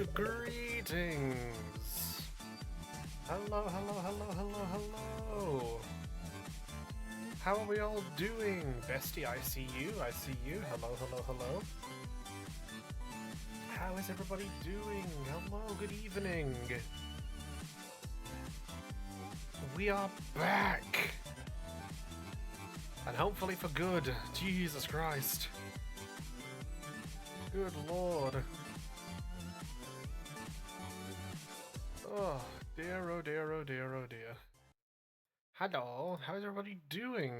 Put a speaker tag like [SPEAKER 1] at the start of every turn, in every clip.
[SPEAKER 1] Greetings! Hello, hello, hello, hello, hello! How are we all doing? Bestie, I see you, I see you. Hello, hello, hello. How is everybody doing? Hello, good evening. We are back! And hopefully for good. Jesus Christ. Good lord. Oh dear, oh dear, oh dear, oh dear. Hello, how's everybody doing?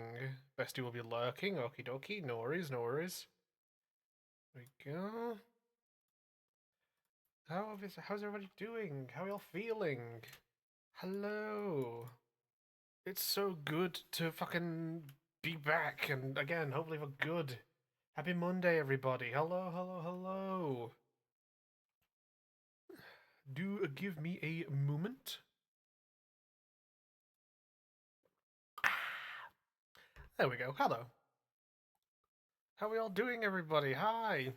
[SPEAKER 1] Bestie will be lurking, okie dokie, no worries, no worries. There we go. How's everybody doing? How are y'all feeling? Hello. It's so good to fucking be back, and again, hopefully for good. Happy Monday, everybody. Hello, hello, hello. Do give me a moment. There we go. Hello. How are we all doing, everybody? Hi.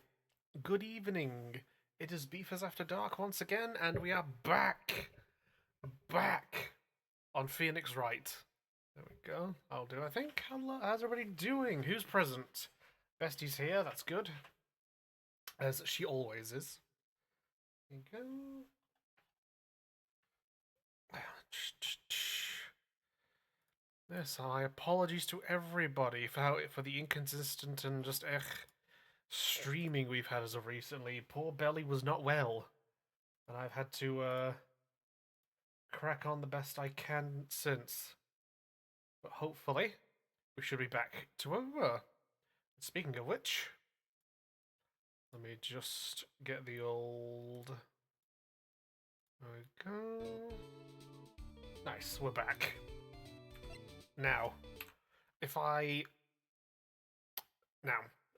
[SPEAKER 1] Good evening. It is Beefers After Dark once again, and we are back. Back on Phoenix Wright. There we go. I'll do, I think. Hello. How's everybody doing? Who's present? Bestie's here. That's good. As she always is. There you go. Yes, apologies to everybody for the inconsistent and just streaming we've had as of recently. Poor Belly was not well, and I've had to crack on the best I can since. But hopefully, we should be back to where we were. Speaking of which, let me just get the old. There we go. Nice, we're back. Now,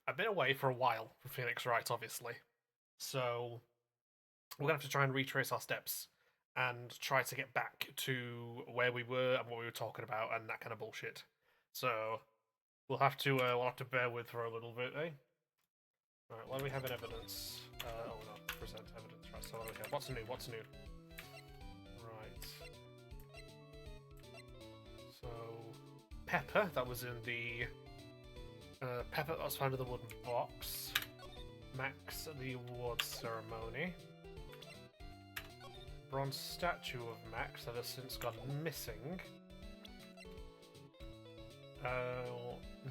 [SPEAKER 1] I've been away for a while from Phoenix Wright, obviously. So, we're going to have to try and retrace our steps and try to get back to where we were and what we were talking about and that kind of bullshit. So, we'll have to bear with for a little bit, eh? Alright, what do we have in evidence? No, present evidence. Right, so what do we have? What's new? What's new? Right. So, Pepper, that was in the... Pepper that was found in the wooden box. Max at the awards ceremony. Bronze statue of Max that has since gone missing.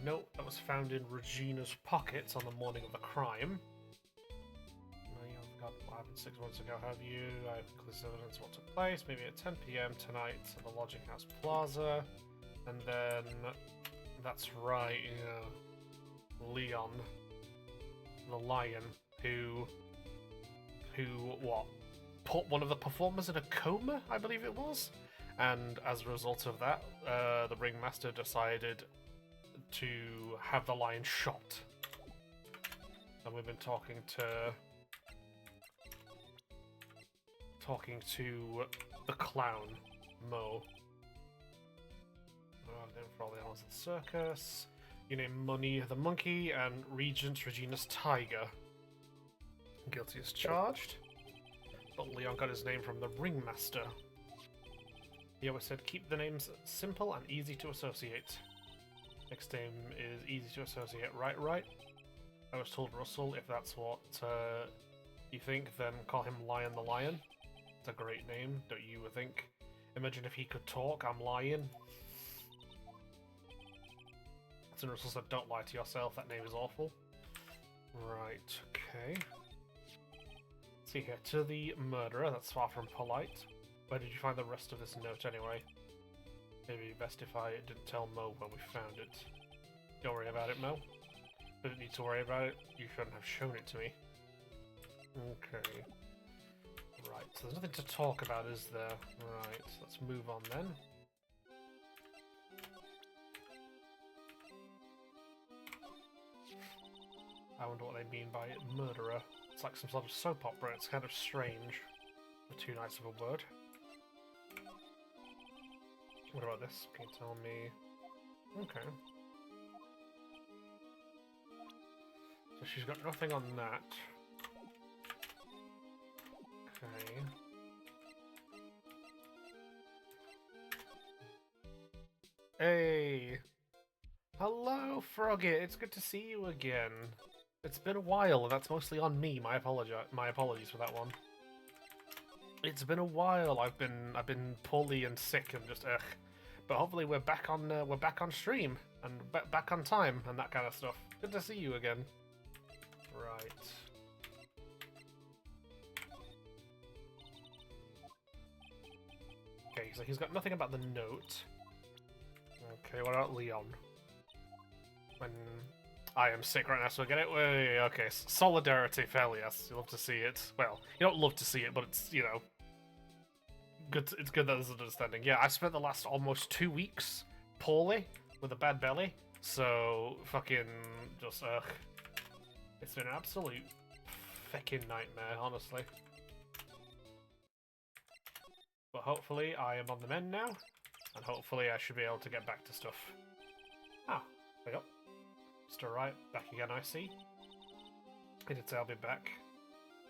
[SPEAKER 1] Note that was found in Regina's pockets on the morning of the crime. You've forgotten what happened 6 months ago, have you? I have clear evidence of what took place, maybe at 10 PM tonight at the Lodging House Plaza. And then, that's right, yeah, Leon, the lion, who put one of the performers in a coma, I believe it was? And as a result of that, the ringmaster decided to have the lion shot. And we've been talking to the clown, Mo. For all the animals of the circus. You name Money the monkey and Regent Regina's tiger. Guilty as charged. But Leon got his name from the ringmaster. He always said keep the names simple and easy to associate. Next name is easy to associate. Right. I was told Russell, if that's what you think, then call him Lion the Lion. It's a great name, don't you think? Imagine if he could talk, I'm Lion. And Russell said, don't lie to yourself, that name is awful. Right, okay. Let's see here, to the murderer, that's far from polite. Where did you find the rest of this note anyway? Maybe best if I didn't tell Mo when we found it. Don't worry about it, Mo. Didn't need to worry about it, you shouldn't have shown it to me. Okay. Right, so there's nothing to talk about, is there? Right, let's move on then. I wonder what they mean by murderer. It's like some sort of soap opera, it's kind of strange. For too nice of a word. What about this? Can you tell me? Okay. So she's got nothing on that. Okay. Hey! Hello, Froggy! It's good to see you again. It's been a while, and that's mostly on me. My apologies for that one. It's been a while. I've been poorly and sick and just ugh. But hopefully we're back on stream and back on time and that kind of stuff. Good to see you again. Right. Okay, so he's got nothing about the note. Okay, what about Leon? When I am sick right now, so I get it. Okay, solidarity, fail, yes. You love to see it. Well, you don't love to see it, but it's, you know, good. It's good that there's an understanding. Yeah, I spent the last almost 2 weeks poorly with a bad belly, so fucking just it's been an absolute fucking nightmare, honestly. But hopefully I am on the mend now, and hopefully I should be able to get back to stuff. Ah, there you go. Mr. Wright, back again, I see. He did say I'll be back.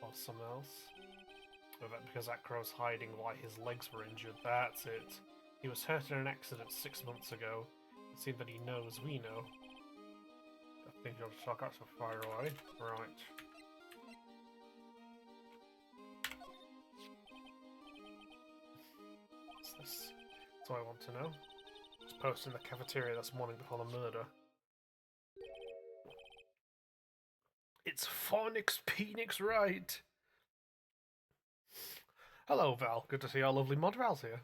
[SPEAKER 1] Or something else. Because that crow's hiding why his legs were injured. That's it. He was hurt in an accident 6 months ago. It seems that he knows we know. I think you'll talk out so far away. Right. What's this? That's what I want to know. It was posted in the cafeteria this morning before the murder. It's Phonix Penix Wright! Hello, Val. Good to see our lovely mod Val's here.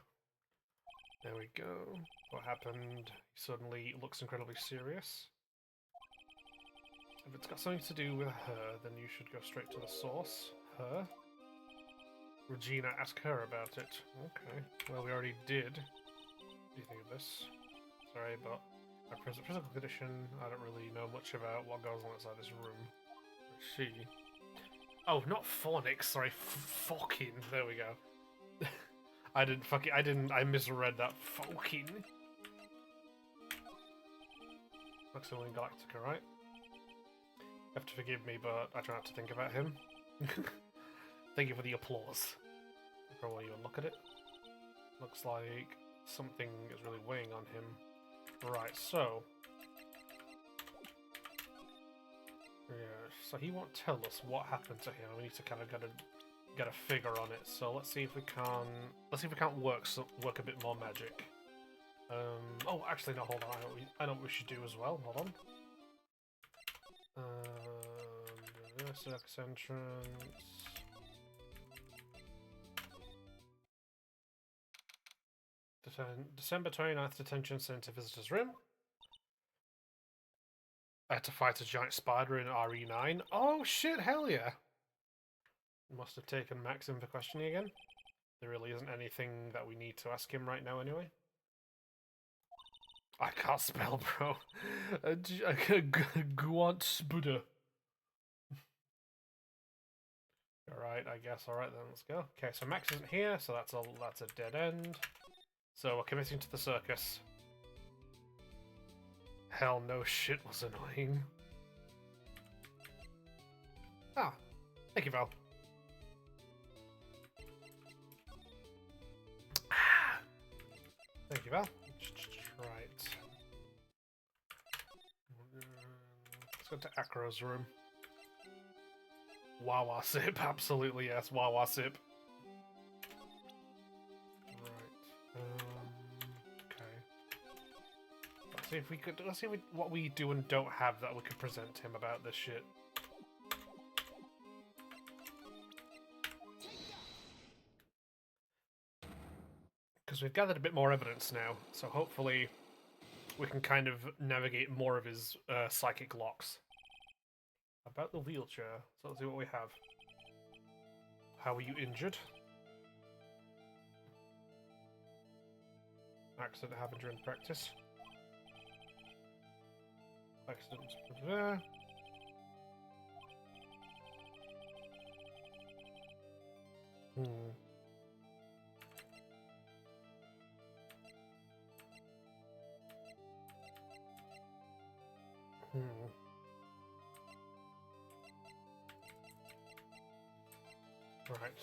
[SPEAKER 1] There we go. What happened? He suddenly looks incredibly serious. If it's got something to do with her, then you should go straight to the source. Her? Regina, ask her about it. Okay. Well, we already did. What do you think of this? Sorry, but our physical condition, I don't really know much about what goes on inside this room. She... Oh, not phonics, sorry, fucking. There we go. I misread that. Fucking. Maximilian Galactica, right? You have to forgive me, but I try not to think about him. Thank you for the applause. From where you look at it. Looks like something is really weighing on him. Right, so... Yeah, so he won't tell us what happened to him. We need to kind of get a figure on it. So let's see if we can't work a bit more magic. Oh, actually, no. Hold on. I know what we should do as well. Hold on. Circus entrance. December 29th, detention center visitors room. I had to fight a giant spider in RE9. Oh shit, hell yeah! Must have taken Max in for questioning again. There really isn't anything that we need to ask him right now anyway. I can't spell, bro. Guant Buddha. Alright, I guess. Alright then, let's go. Okay, so Max isn't here, so that's a dead end. So we're committing to the circus. Hell no, shit was annoying. Ah, thank you, Val. Thank you, Val. Right. Let's go to Acro's room. Wawa sip, absolutely yes, Wawa sip. Right. Okay. Let's see what we do and don't have that we could present to him about this shit. Because we've gathered a bit more evidence now, so hopefully we can kind of navigate more of his psychic locks. About the wheelchair, so let's see what we have. How were you injured? Accident happened during practice. Accident there. Right.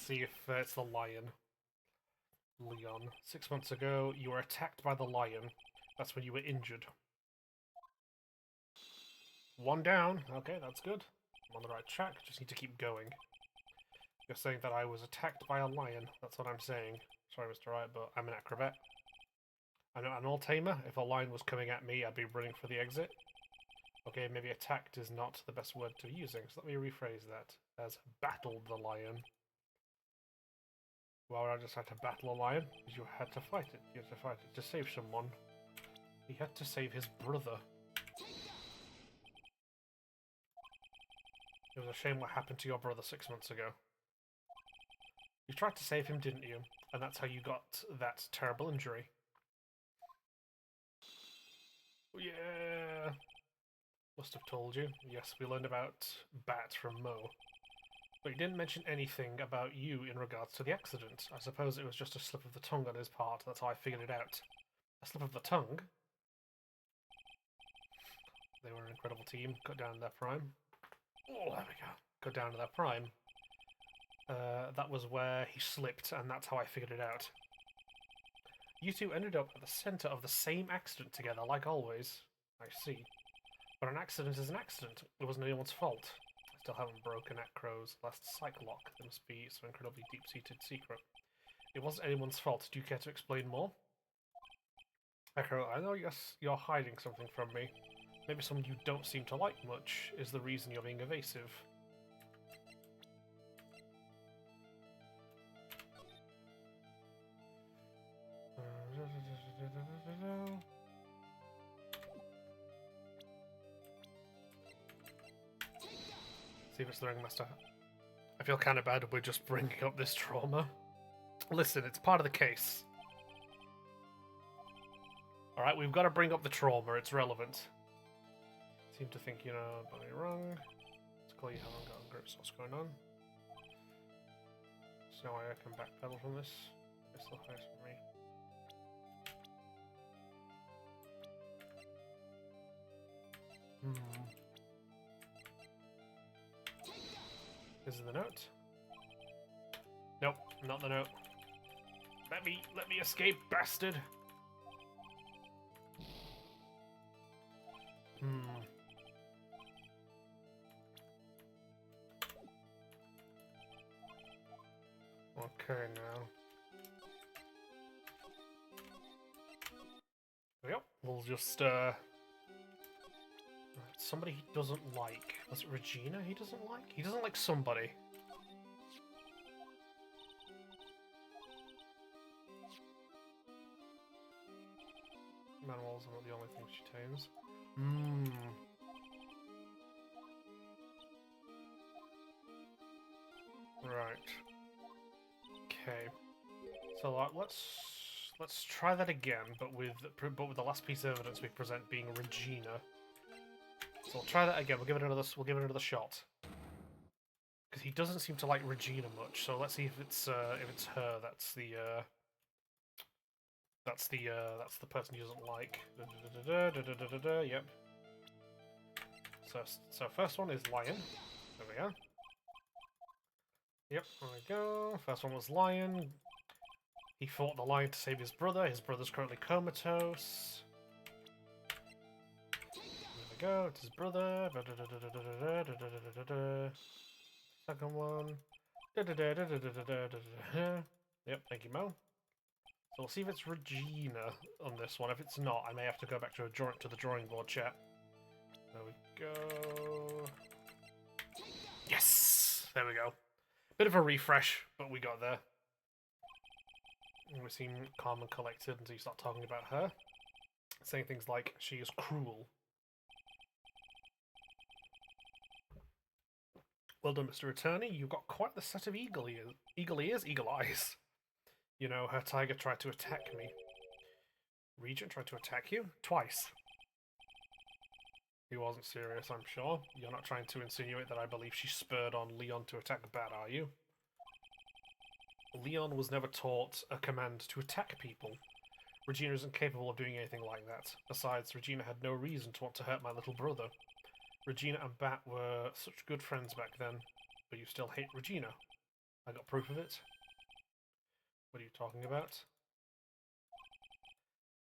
[SPEAKER 1] see if it's the lion. Leon. 6 months ago, you were attacked by the lion. That's when you were injured. 1 down. Okay, that's good. I'm on the right track. Just need to keep going. You're saying that I was attacked by a lion. That's what I'm saying. Sorry, Mr. Wright, but I'm an acrobat. I'm not an all-tamer. If a lion was coming at me, I'd be running for the exit. Okay, maybe attacked is not the best word to be using, so let me rephrase that as battled the lion. Well, I just had to battle a lion, because you had to fight it. You had to fight it to save someone. He had to save his brother. It was a shame what happened to your brother 6 months ago. You tried to save him, didn't you? And that's how you got that terrible injury. Yeah! Must have told you. Yes, we learned about Bat from Mo. But he didn't mention anything about you in regards to the accident. I suppose it was just a slip of the tongue on his part. That's how I figured it out. A slip of the tongue? They were an incredible team. Got down to their prime. Oh, there we go. Got down to their prime. That was where he slipped, and that's how I figured it out. You two ended up at the centre of the same accident together, like always. I see. But an accident is an accident. It wasn't anyone's fault. I still haven't broken Acro's last psych lock. There must be some incredibly deep-seated secret. It wasn't anyone's fault. Do you care to explain more? Acro, I know you're hiding something from me. Maybe someone you don't seem to like much is the reason you're being evasive. See if it's the ringmaster. I feel kind of bad we're just bringing up this trauma. Listen, it's part of the case. Alright, we've got to bring up the trauma, it's relevant. Seem to think, you know, got me wrong. It's clear you haven't got a grip what's going on. There's no way I can backpedal from this. It's still high for me. This is the note. Nope, not the note. Let me escape, bastard. Okay, now. Yep, we'll just, somebody he doesn't like. Was it Regina he doesn't like? He doesn't like somebody. Manuals are not the only thing she tames. Right. Okay. So let's try that again, but with the last piece of evidence we present being Regina. So we'll try that again. We'll give it another shot. Because he doesn't seem to like Regina much. So let's see if it's her. That's the person he doesn't like. Yep. So first one is Lion. There we go. Yep, there we go. First one was Lion. He fought the lion to save his brother. His brother's currently comatose. There we go, it's his brother. Second one. Yep, thank you, Mo. So we'll see if it's Regina on this one. If it's not, I may have to go back to the drawing board chat. There we go. Yes! There we go. Bit of a refresh, but we got there. And we seem calm and collected until you start talking about her. Saying things like, she is cruel. Well done, Mr. Attorney. You've got quite the set of eagle eyes. You know, her tiger tried to attack me. Regent tried to attack you? Twice. He wasn't serious, I'm sure. You're not trying to insinuate that I believe she spurred on Leon to attack Bat, are you? Leon was never taught a command to attack people. Regina isn't capable of doing anything like that. Besides, Regina had no reason to want to hurt my little brother. Regina and Bat were such good friends back then, but you still hate Regina. I got proof of it. What are you talking about?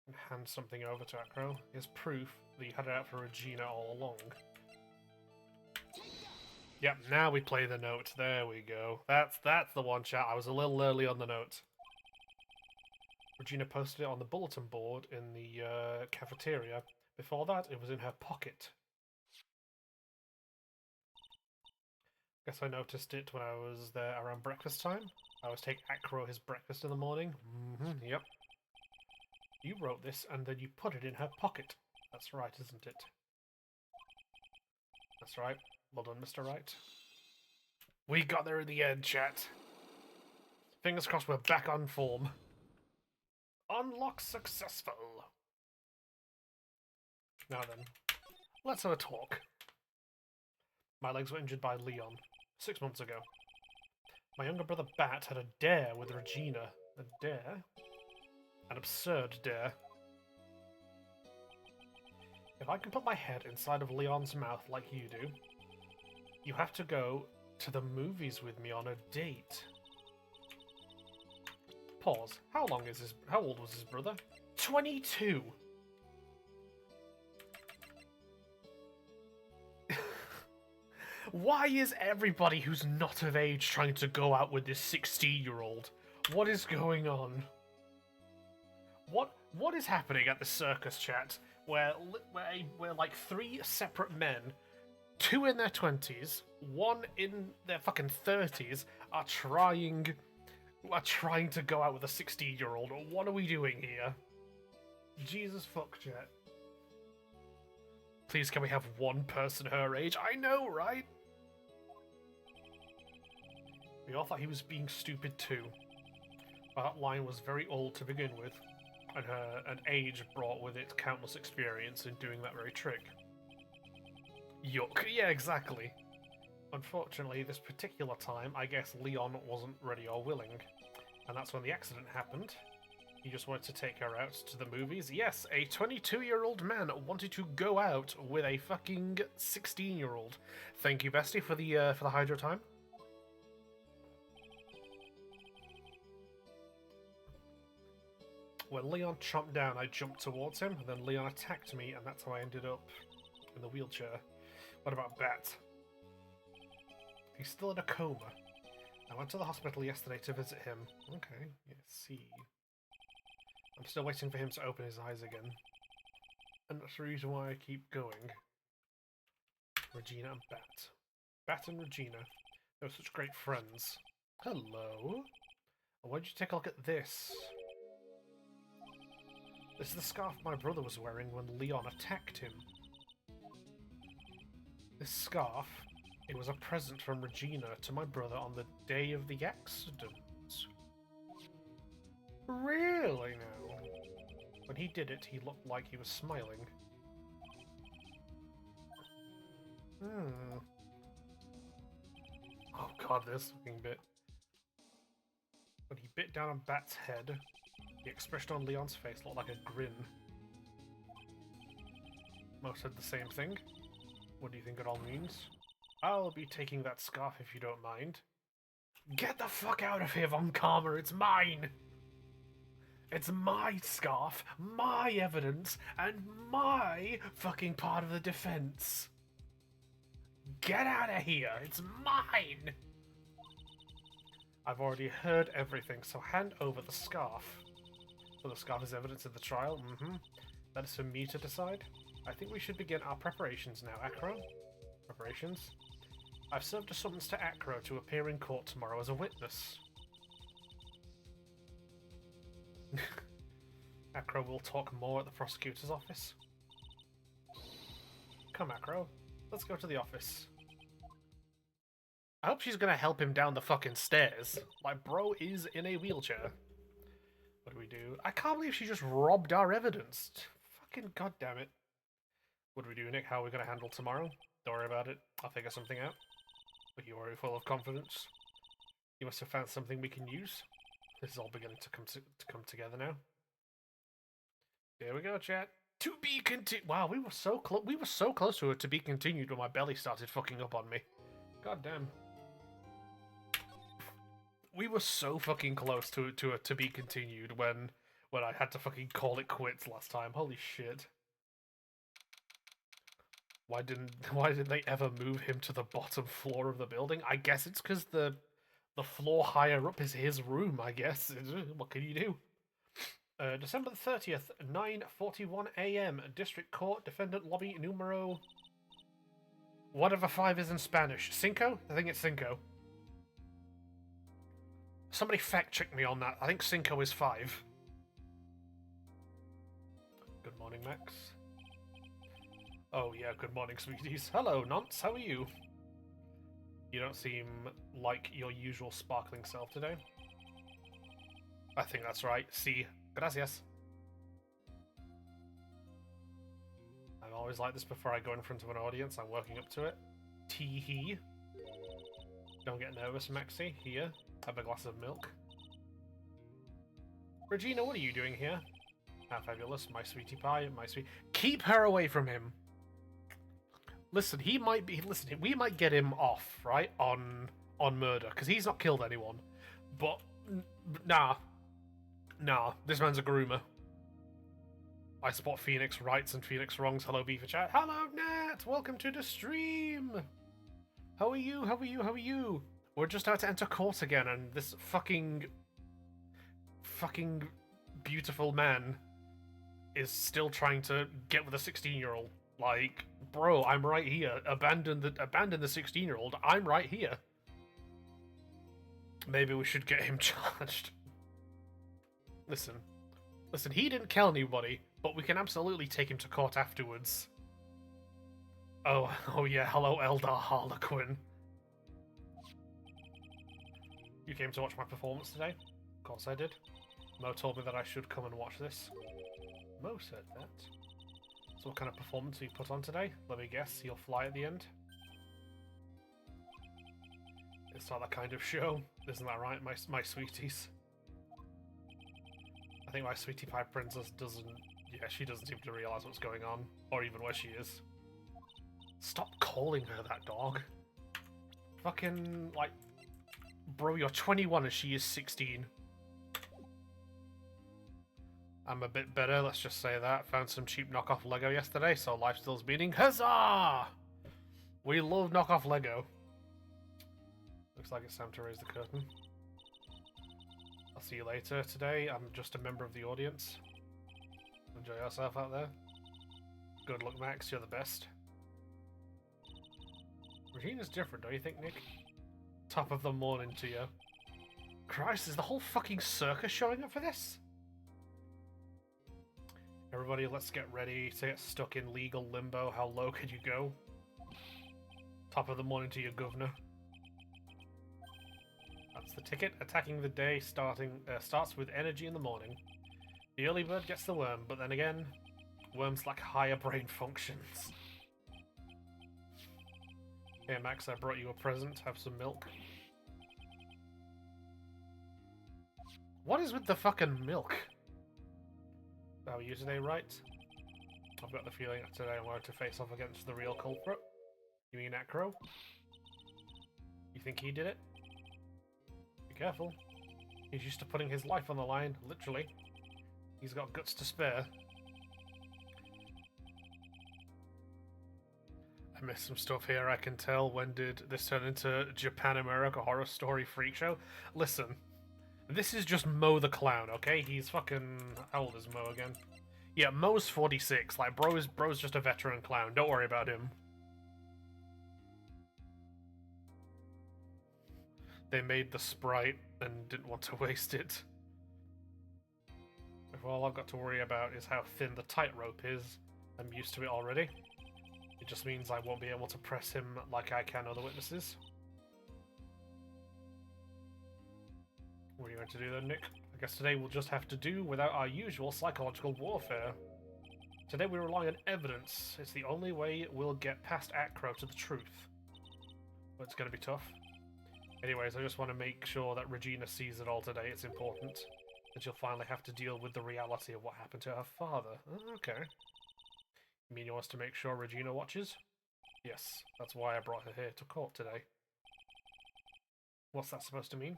[SPEAKER 1] And hand something over to Acro. Here's proof that you had it out for Regina all along. Yep, now we play the note. There we go. That's the one, chat. I was a little early on the note. Regina posted it on the bulletin board in the cafeteria. Before that, it was in her pocket. Guess I noticed it when I was there around breakfast time. I always take Acro his breakfast in the morning. Yep. You wrote this and then you put it in her pocket. That's right, isn't it? That's right. Well done, Mr. Wright. We got there in the end, chat. Fingers crossed we're back on form. Unlock successful. Now then, let's have a talk. My legs were injured by Leon 6 months ago. My younger brother Bat had a dare with Regina. A dare? An absurd dare. If I can put my head inside of Leon's mouth like you do, you have to go to the movies with me on a date. Pause. How old was his brother? 22! Why is everybody who's not of age trying to go out with this 16-year-old? What is going on? What is happening at the circus, chat? Where like 3 separate men, 2 in their 20s, 1 in their fucking 30s, are trying to go out with a 16-year-old. What are we doing here? Jesus fuck, chat. Please, can we have one person her age? I know, right? We all thought he was being stupid too. But that line was very old to begin with, and age brought with it countless experience in doing that very trick. Yuck. Yeah, exactly. Unfortunately, this particular time, I guess Leon wasn't ready or willing. And that's when the accident happened. He just wanted to take her out to the movies. Yes, a 22-year-old man wanted to go out with a fucking 16-year-old. Thank you, Bestie, for the hydro time. When Leon chomped down, I jumped towards him, and then Leon attacked me, and that's how I ended up in the wheelchair. What about Bat? He's still in a coma. I went to the hospital yesterday to visit him. Okay, let's see. I'm still waiting for him to open his eyes again. And that's the reason why I keep going. Regina and Bat. Bat and Regina. They were such great friends. Hello? Why don't you take a look at this? This is the scarf my brother was wearing when Leon attacked him. This scarf, it was a present from Regina to my brother on the day of the accident. Really now? When he did it, he looked like he was smiling. Oh god, this fucking bit. When he bit down on Bat's head, the expression on Leon's face looked like a grin. Mo said the same thing. What do you think it all means? I'll be taking that scarf if you don't mind. Get the fuck out of here, Von Karma, it's mine! It's my scarf, my evidence, and my fucking part of the defense. Get out of here, it's mine! I've already heard everything, so hand over the scarf. So the scarf is evidence in the trial? That is for me to decide. I think we should begin our preparations now, Acro. Preparations? I've served a summons to Acro to appear in court tomorrow as a witness. Acro will talk more at the prosecutor's office. Come, Acro. Let's go to the office. I hope she's gonna help him down the fucking stairs. Like, bro is in a wheelchair. What do we do? I can't believe she just robbed our evidence. Fucking goddammit. What do we do, Nick? How are we gonna handle tomorrow? Don't worry about it. I'll figure something out. But you are full of confidence. You must have found something we can use. This is all beginning to come together now. There we go, chat. To be continued. Wow, we were so close. We were so close to it to be continued when my belly started fucking up on me. God damn. We were so fucking close to be continued when I had to fucking call it quits last time. Holy shit. Why didn't they ever move him to the bottom floor of the building? I guess it's because the floor higher up is his room, I guess. What can you do? December the 30th, 9:41 a.m. District Court, Defendant Lobby Numero... Whatever 5 is in Spanish. Cinco? I think it's Cinco. Somebody fact-check me on that. I think Cinco is 5. Good morning, Max. Oh yeah, good morning, sweeties. Hello, Nonce, how are you? You don't seem like your usual sparkling self today. I think that's right. Si. Gracias. I'm always like this before I go in front of an audience. I'm working up to it. Tee-hee. Don't get nervous, Maxie. Here, have a glass of milk. Regina, what are you doing here? How fabulous. My sweetie pie, my sweet... Keep her away from him! Listen, he might be... Listen, we might get him off, right? On murder, because he's not killed anyone. But, nah. Nah, this man's a groomer. I spot Phoenix rights and Phoenix wrongs. Hello, Beaver Chat. Hello, Nat! Welcome to the stream! How are you? How are you? How are you? We're just about to enter court again, and this fucking beautiful man is still trying to get with a 16-year-old. Like, bro, I'm right here. Abandon the 16-year-old. I'm right here. Maybe we should get him charged. Listen, he didn't kill anybody, but we can absolutely take him to court afterwards. Oh yeah, hello, Eldar Harlequin. You came to watch my performance today? Of course I did. Mo told me that I should come and watch this. Mo said that. So what kind of performance have you put on today? Let me guess, you'll fly at the end? It's not that kind of show. Isn't that right, my sweeties? I think my sweetie pie princess doesn't... Yeah, she doesn't seem to realise what's going on. Or even where she is. Stop calling her that, dog. Fucking, like... Bro, you're 21 and she is 16. I'm a bit better, let's just say that. Found some cheap knockoff Lego yesterday, so life still's beating. Huzzah! We love knockoff Lego. Looks like it's time to raise the curtain. I'll see you later today. I'm just a member of the audience. Enjoy yourself out there. Good luck, Max. You're the best. Regina's different, don't you think, Nick? Top of the morning to you. Christ, is the whole fucking circus showing up for this? Everybody, let's get ready to get stuck in legal limbo. How low could you go? Top of the morning to your governor. That's the ticket. Attacking the day starts with energy in the morning. The early bird gets the worm, but then again, worms lack higher brain functions. Here, Max, I brought you a present. Have some milk. What is with the fucking milk? How are you today, right? I've got the feeling that today I'm going to face off against the real culprit. You mean Acro? You think he did it? Be careful. He's used to putting his life on the line, literally. He's got guts to spare. I missed some stuff here, I can tell. When did this turn into Japan America Horror Story Freak Show? Listen, this is just Mo the Clown, okay? He's fucking... How old is Mo again? Yeah, Mo's 46. Like, bro's just a veteran clown. Don't worry about him. They made the sprite and didn't want to waste it. If all I've got to worry about is how thin the tightrope is, I'm used to it already. It just means I won't be able to press him like I can other witnesses. What are you going to do then, Nick? I guess today we'll just have to do without our usual psychological warfare. Today we rely on evidence. It's the only way we'll get past Acro to the truth. But it's going to be tough. Anyways, I just want to make sure that Regina sees it all today. It's important. That she'll finally have to deal with the reality of what happened to her father. Oh, okay. You mean you want us to make sure Regina watches? Yes, that's why I brought her here to court today. What's that supposed to mean?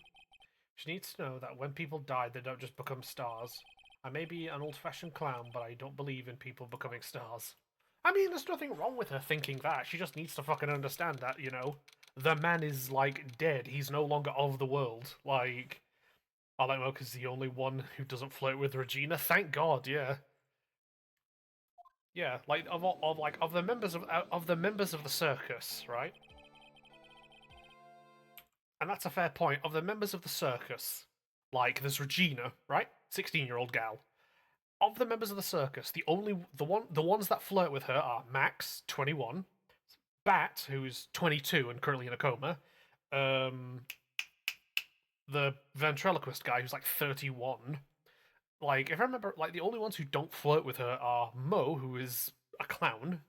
[SPEAKER 1] She needs to know that when people die, they don't just become stars. I may be an old-fashioned clown, but I don't believe in people becoming stars. I mean, there's nothing wrong with her thinking that. She just needs to fucking understand that, you know, the man is, like, dead. He's no longer of the world. Like, Alec Moke is the only one who doesn't flirt with Regina. Thank God, yeah. Yeah, like, of the members of the circus, right? And that's a fair point. Of the members of the circus, like, there's Regina, right? 16-year-old gal. Of the members of the circus, the ones that flirt with her are Max, 21, Bat, who's 22 and currently in a coma, the ventriloquist guy who's like 31. Like, if I remember, like, the only ones who don't flirt with her are Mo, who is a clown.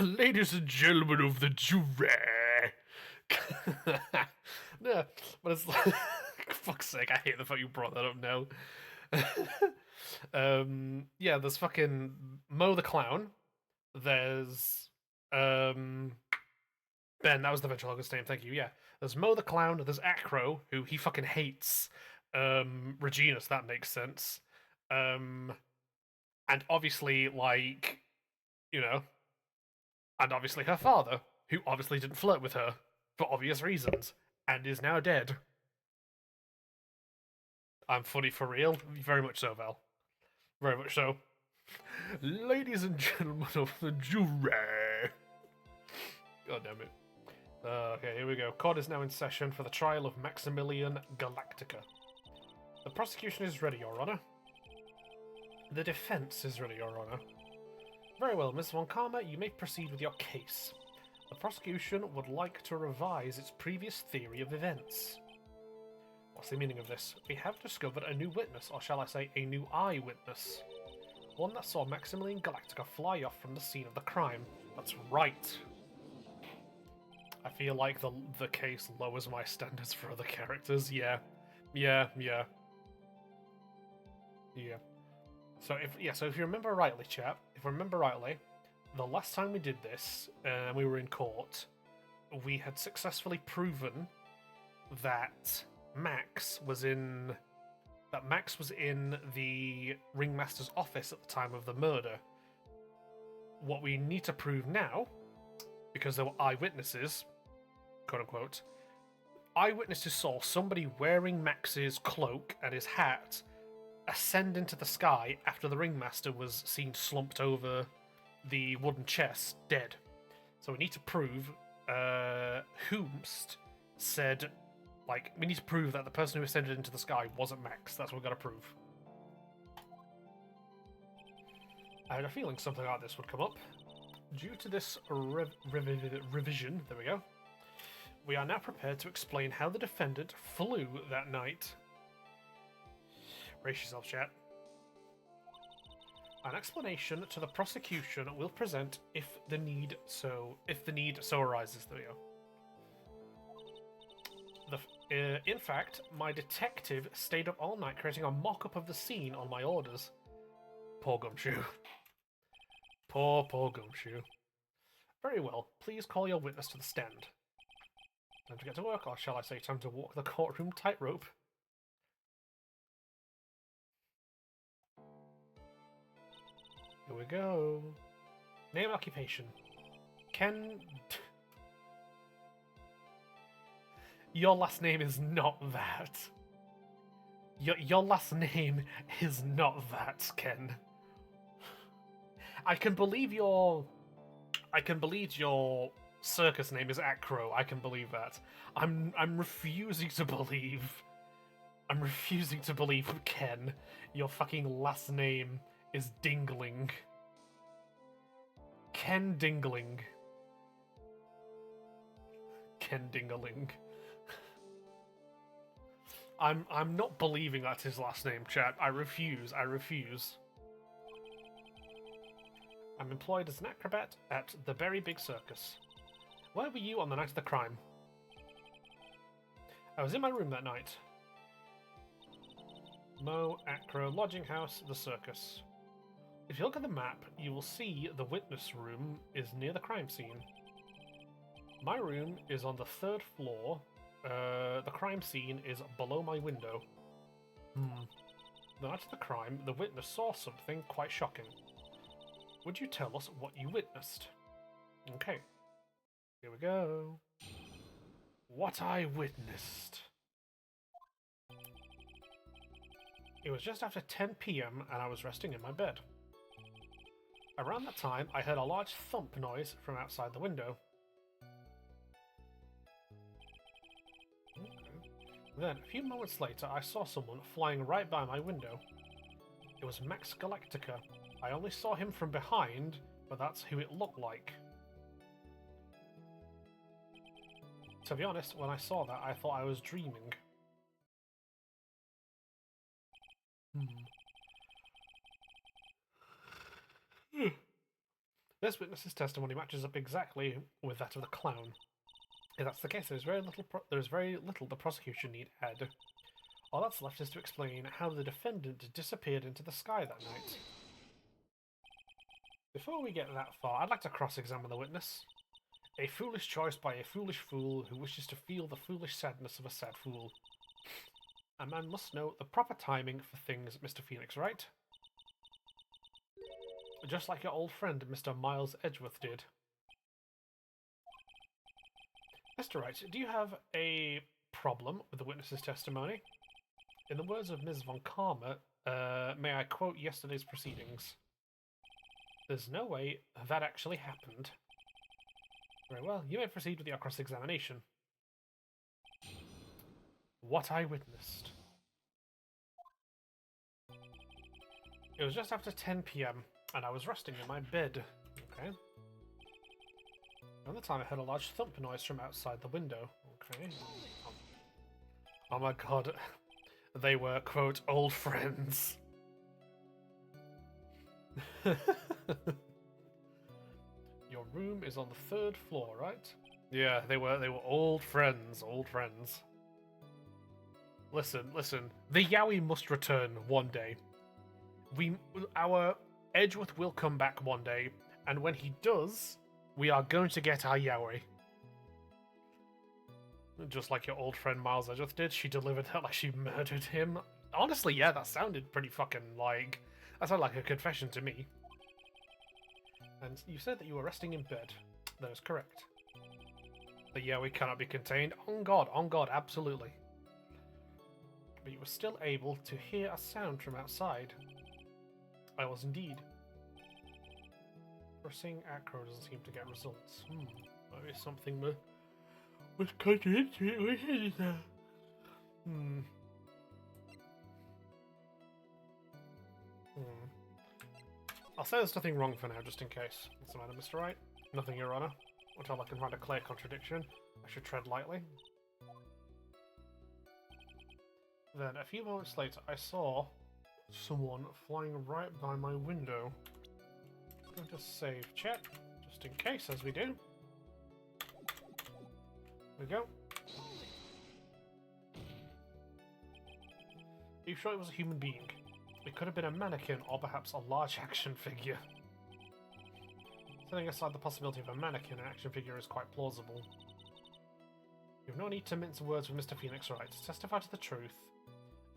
[SPEAKER 1] Ladies and gentlemen of the jury. No, but it's like, fuck's sake, I hate the fact you brought that up now. Yeah, there's fucking Mo the clown. There's Ben, that was the ventriloquist name, thank you, yeah. There's Mo the clown, there's Acro, who he fucking hates Regina, so that makes sense. And obviously, like, you know, and obviously her father, who obviously didn't flirt with her for obvious reasons, and is now dead. I'm funny for real? Very much so, Val. Very much so. Ladies and gentlemen of the jury. God damn it. Okay, here we go. Court is now in session for the trial of Maximilian Galactica. The prosecution is ready, Your Honor. The defense is ready, Your Honor. Very well, Ms. Von Karma, you may proceed with your case. The prosecution would like to revise its previous theory of events. What's the meaning of this? We have discovered a new witness, or shall I say, a new eyewitness. One that saw Maximilian Galactica fly off from the scene of the crime. That's right. I feel like the case lowers my standards for other characters. Yeah. So if you remember rightly, chap, the last time we did this, and we were in court, we had successfully proven that Max was in the ringmaster's office at the time of the murder. What we need to prove now, because there were eyewitnesses, quote unquote, eyewitnesses saw somebody wearing Max's cloak and his hat ascend into the sky after the ringmaster was seen slumped over the wooden chest, dead. So we need to prove whomst said, like, we need to prove that the person who ascended into the sky wasn't Max. That's what we've got to prove. I had a feeling something like this would come up. Due to this revision, there we go, we are now prepared to explain how the defendant flew that night. Brace yourself, chat. An explanation to the prosecution will present if the need so arises. There we go. In fact, my detective stayed up all night creating a mock-up of the scene on my orders. Poor Gumshoe. Poor Gumshoe. Very well. Please call your witness to the stand. Time to get to work, or shall I say time to walk the courtroom tightrope? Here we go. Name, occupation. Ken... Your last name is not that. Your last name is not that, Ken. I can believe your circus name is Acro. I can believe that. I'm refusing to believe. I'm refusing to believe, Ken, your fucking last name is Dingling. Ken Dingling. Ken Dingaling. I'm not believing that's his last name, chat. I refuse. I'm employed as an acrobat at the Very Big Circus. Where were you on the night of the crime? I was in my room that night. Mo, Acro, lodging house, the circus. If you look at the map, you will see the witness room is near the crime scene. My room is on the 3rd floor, The crime scene is below my window. The night of the crime, the witness saw something quite shocking. Would you tell us what you witnessed? Okay. Here we go. What I witnessed. It was just after 10 PM and I was resting in my bed. Around that time, I heard a large thump noise from outside the window. Okay. Then, a few moments later, I saw someone flying right by my window. It was Max Galactica. I only saw him from behind, but that's who it looked like. To be honest, when I saw that, I thought I was dreaming. This witness's testimony matches up exactly with that of the clown. If that's the case, there's very little the prosecution need add. All that's left is to explain how the defendant disappeared into the sky that night. Before we get that far, I'd like to cross-examine the witness. A foolish choice by a foolish fool who wishes to feel the foolish sadness of a sad fool. A man must know the proper timing for things, Mr. Phoenix, right? Just like your old friend, Mr. Miles Edgeworth did. Mr. Wright, do you have a problem with the witness's testimony? In the words of Ms. Von Karma, may I quote yesterday's proceedings? There's no way that actually happened. Very well, you may proceed with your cross-examination. What I witnessed. It was just after 10 PM, and I was resting in my bed. Okay. Around the time I heard a large thump noise from outside the window. Okay. Oh my god. They were, quote, old friends. Your room is on the 3rd floor, right? Yeah, they were old friends, Listen, the Yowie must return one day. Our Edgeworth will come back one day, and when he does, we are going to get our Yowie. Just like your old friend Miles Edgeworth did, she delivered that like she murdered him. Honestly, yeah, that sounded pretty fucking like... That sounded like a confession to me. And you said that you were resting in bed. That is correct. The Yowie cannot be contained. On God, absolutely. But you were still able to hear a sound from outside. I was indeed. Pressing acro doesn't seem to get results. Maybe something was contradictory. I'll say there's nothing wrong for now, just in case. What's the matter, Mr. Wright? Nothing, Your Honor. Until I can find a clear contradiction, I should tread lightly. Then, a few moments later, I saw someone flying right by my window. I'm going to save chat, just in case, as we do. There we go. Are you sure it was a human being? It could have been a mannequin, or perhaps a large action figure. Setting aside the possibility of a mannequin, an action figure is quite plausible. You have no need to mince words with Mr. Phoenix Wright. Testify to the truth,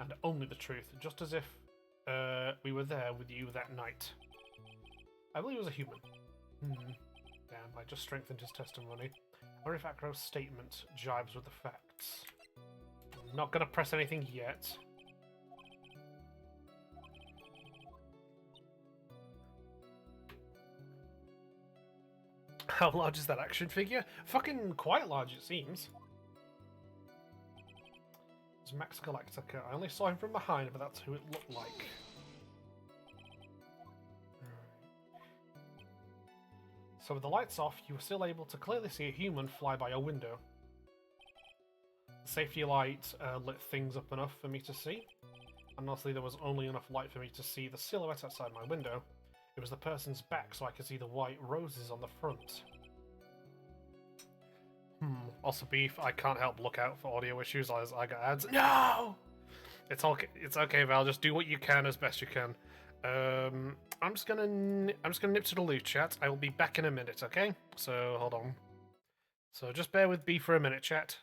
[SPEAKER 1] and only the truth, just as if we were there with you that night. I believe it was a human. Damn, I just strengthened his testimony. Or if Acro's statement jibes with the facts. I'm not gonna press anything yet. How large is that action figure? Fucking quite large, it seems. It's Max Galactica. I only saw him from behind, but that's who it looked like. So with the lights off, you were still able to clearly see a human fly by your window. The safety light lit things up enough for me to see. And honestly, there was only enough light for me to see the silhouette outside my window. It was the person's back, so I could see the white roses on the front. Also, Beef, I can't help look out for audio issues as I got ads. No! It's okay, Val. Just do what you can as best you can. I'm just gonna nip to the loot, chat. I will be back in a minute, okay? So hold on. So just bear with B for a minute, chat.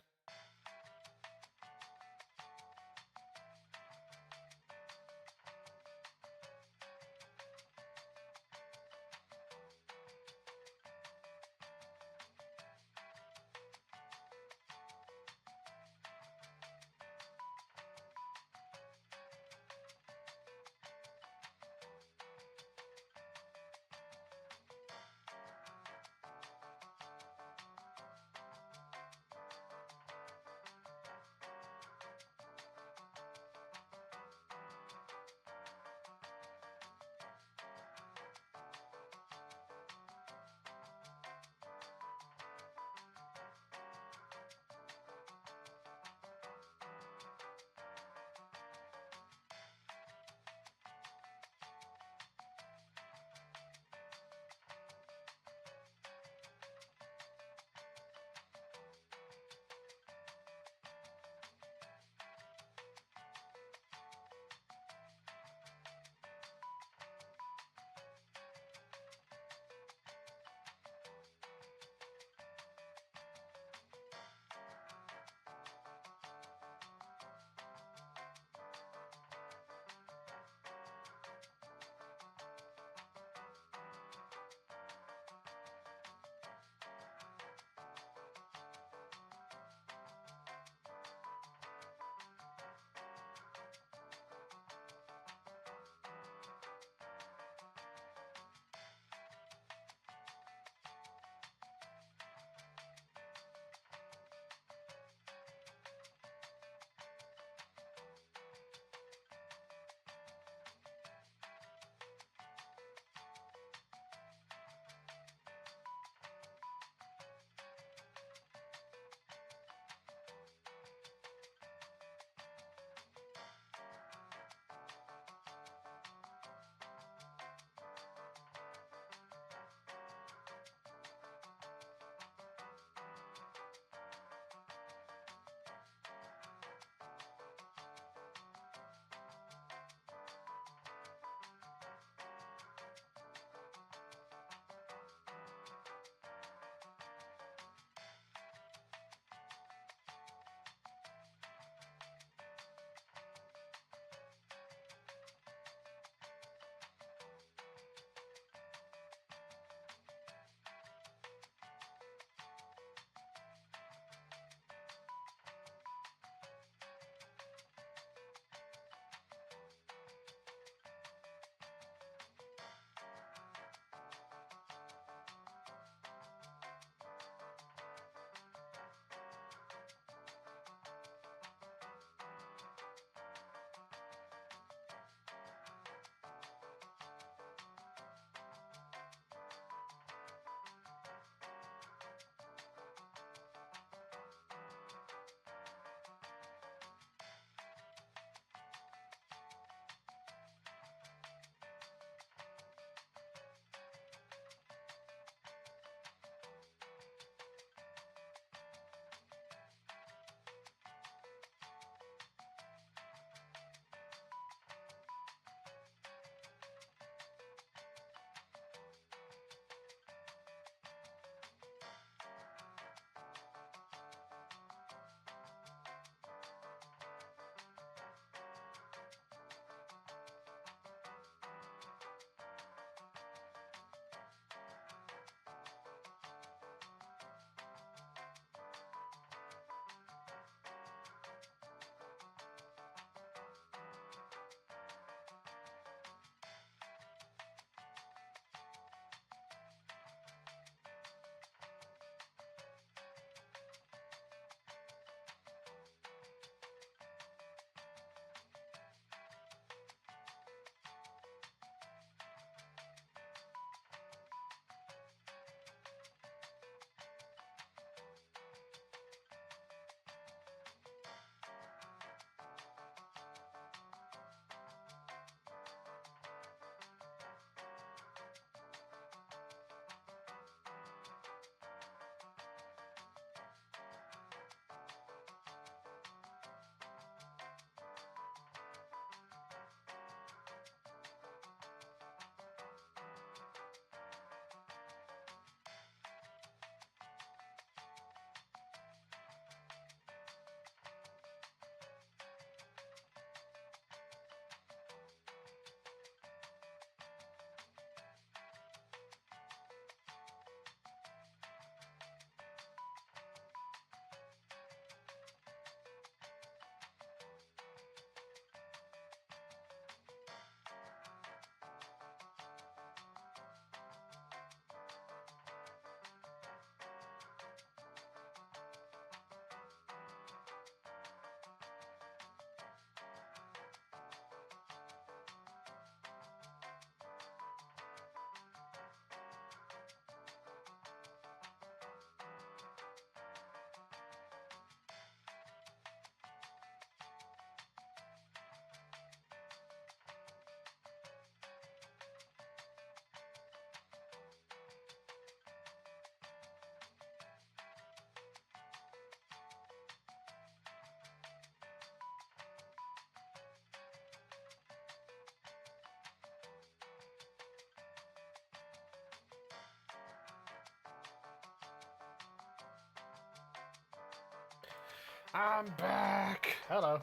[SPEAKER 1] I'm back! Hello.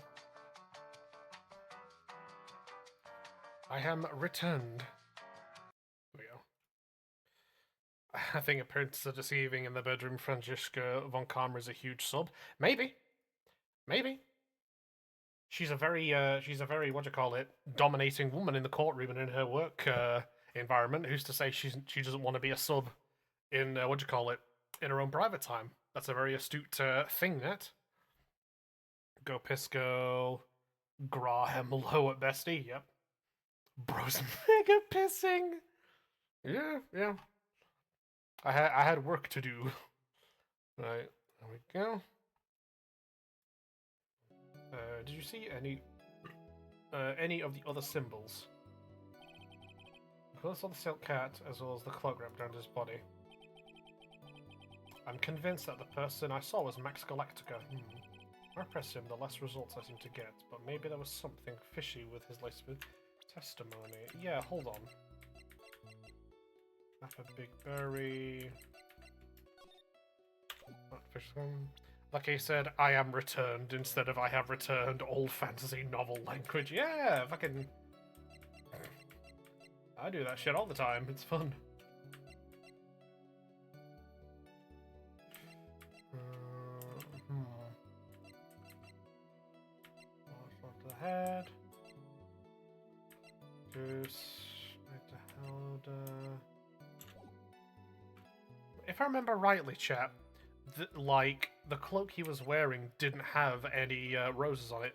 [SPEAKER 1] I am returned. There we go. I think appearances are deceiving in the bedroom. Franziska von Karma is a huge sub. Maybe. Maybe. She's a very, what do you call it, dominating woman in the courtroom and in her work environment. Who's to say she doesn't want to be a sub in, what do you call it, in her own private time? That's a very astute thing, that. Go Pisco. Graham low at bestie, yep. Bro's mega pissing. Yeah, yeah. I had work to do. Right, there we go. Did you see any of the other symbols? I saw the silk cat as well as the cloak wrapped around his body. I'm convinced that the person I saw was Max Galactica. The more I press him, the less results I seem to get, but maybe there was something fishy with his latest testimony. Yeah, hold on. Map a big berry. Like I said, I am returned instead of I have returned old fantasy novel language. Yeah, fucking. I do that shit all the time. It's fun. To the head. Juice. If I remember rightly, chap, the cloak he was wearing didn't have any roses on it.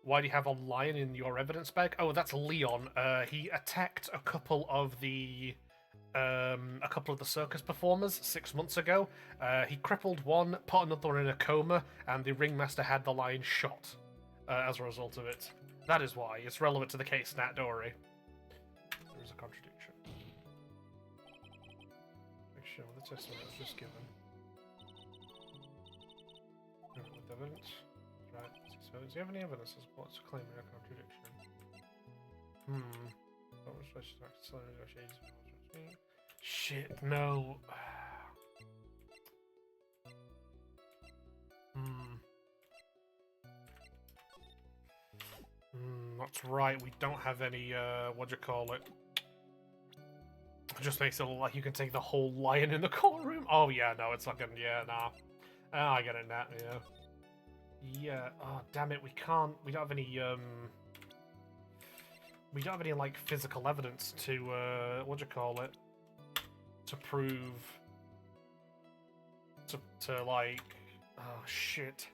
[SPEAKER 1] Why do you have a lion in your evidence bag? Oh, that's Leon. He attacked a couple of the circus performers 6 months ago. He crippled one, put another one in a coma, and the ringmaster had the lion shot as a result of it. That is why. It's relevant to the case, Nat, don't worry. There is a contradiction. Make sure the testimony was just given. With evidence. Right. So, do you have any evidence that supports claiming a contradiction? What was supposed to start negotiations? Shit, no. That's right, we don't have any, what do you call it? It just makes it look like you can take the whole lion in the courtroom. Oh, yeah, no, it's not gonna, yeah, nah. Oh, I get it, Nat, yeah. Yeah, oh, damn it, we don't have any, we don't have any, like, physical evidence to, what do you call it? To prove... To like... Oh, shit.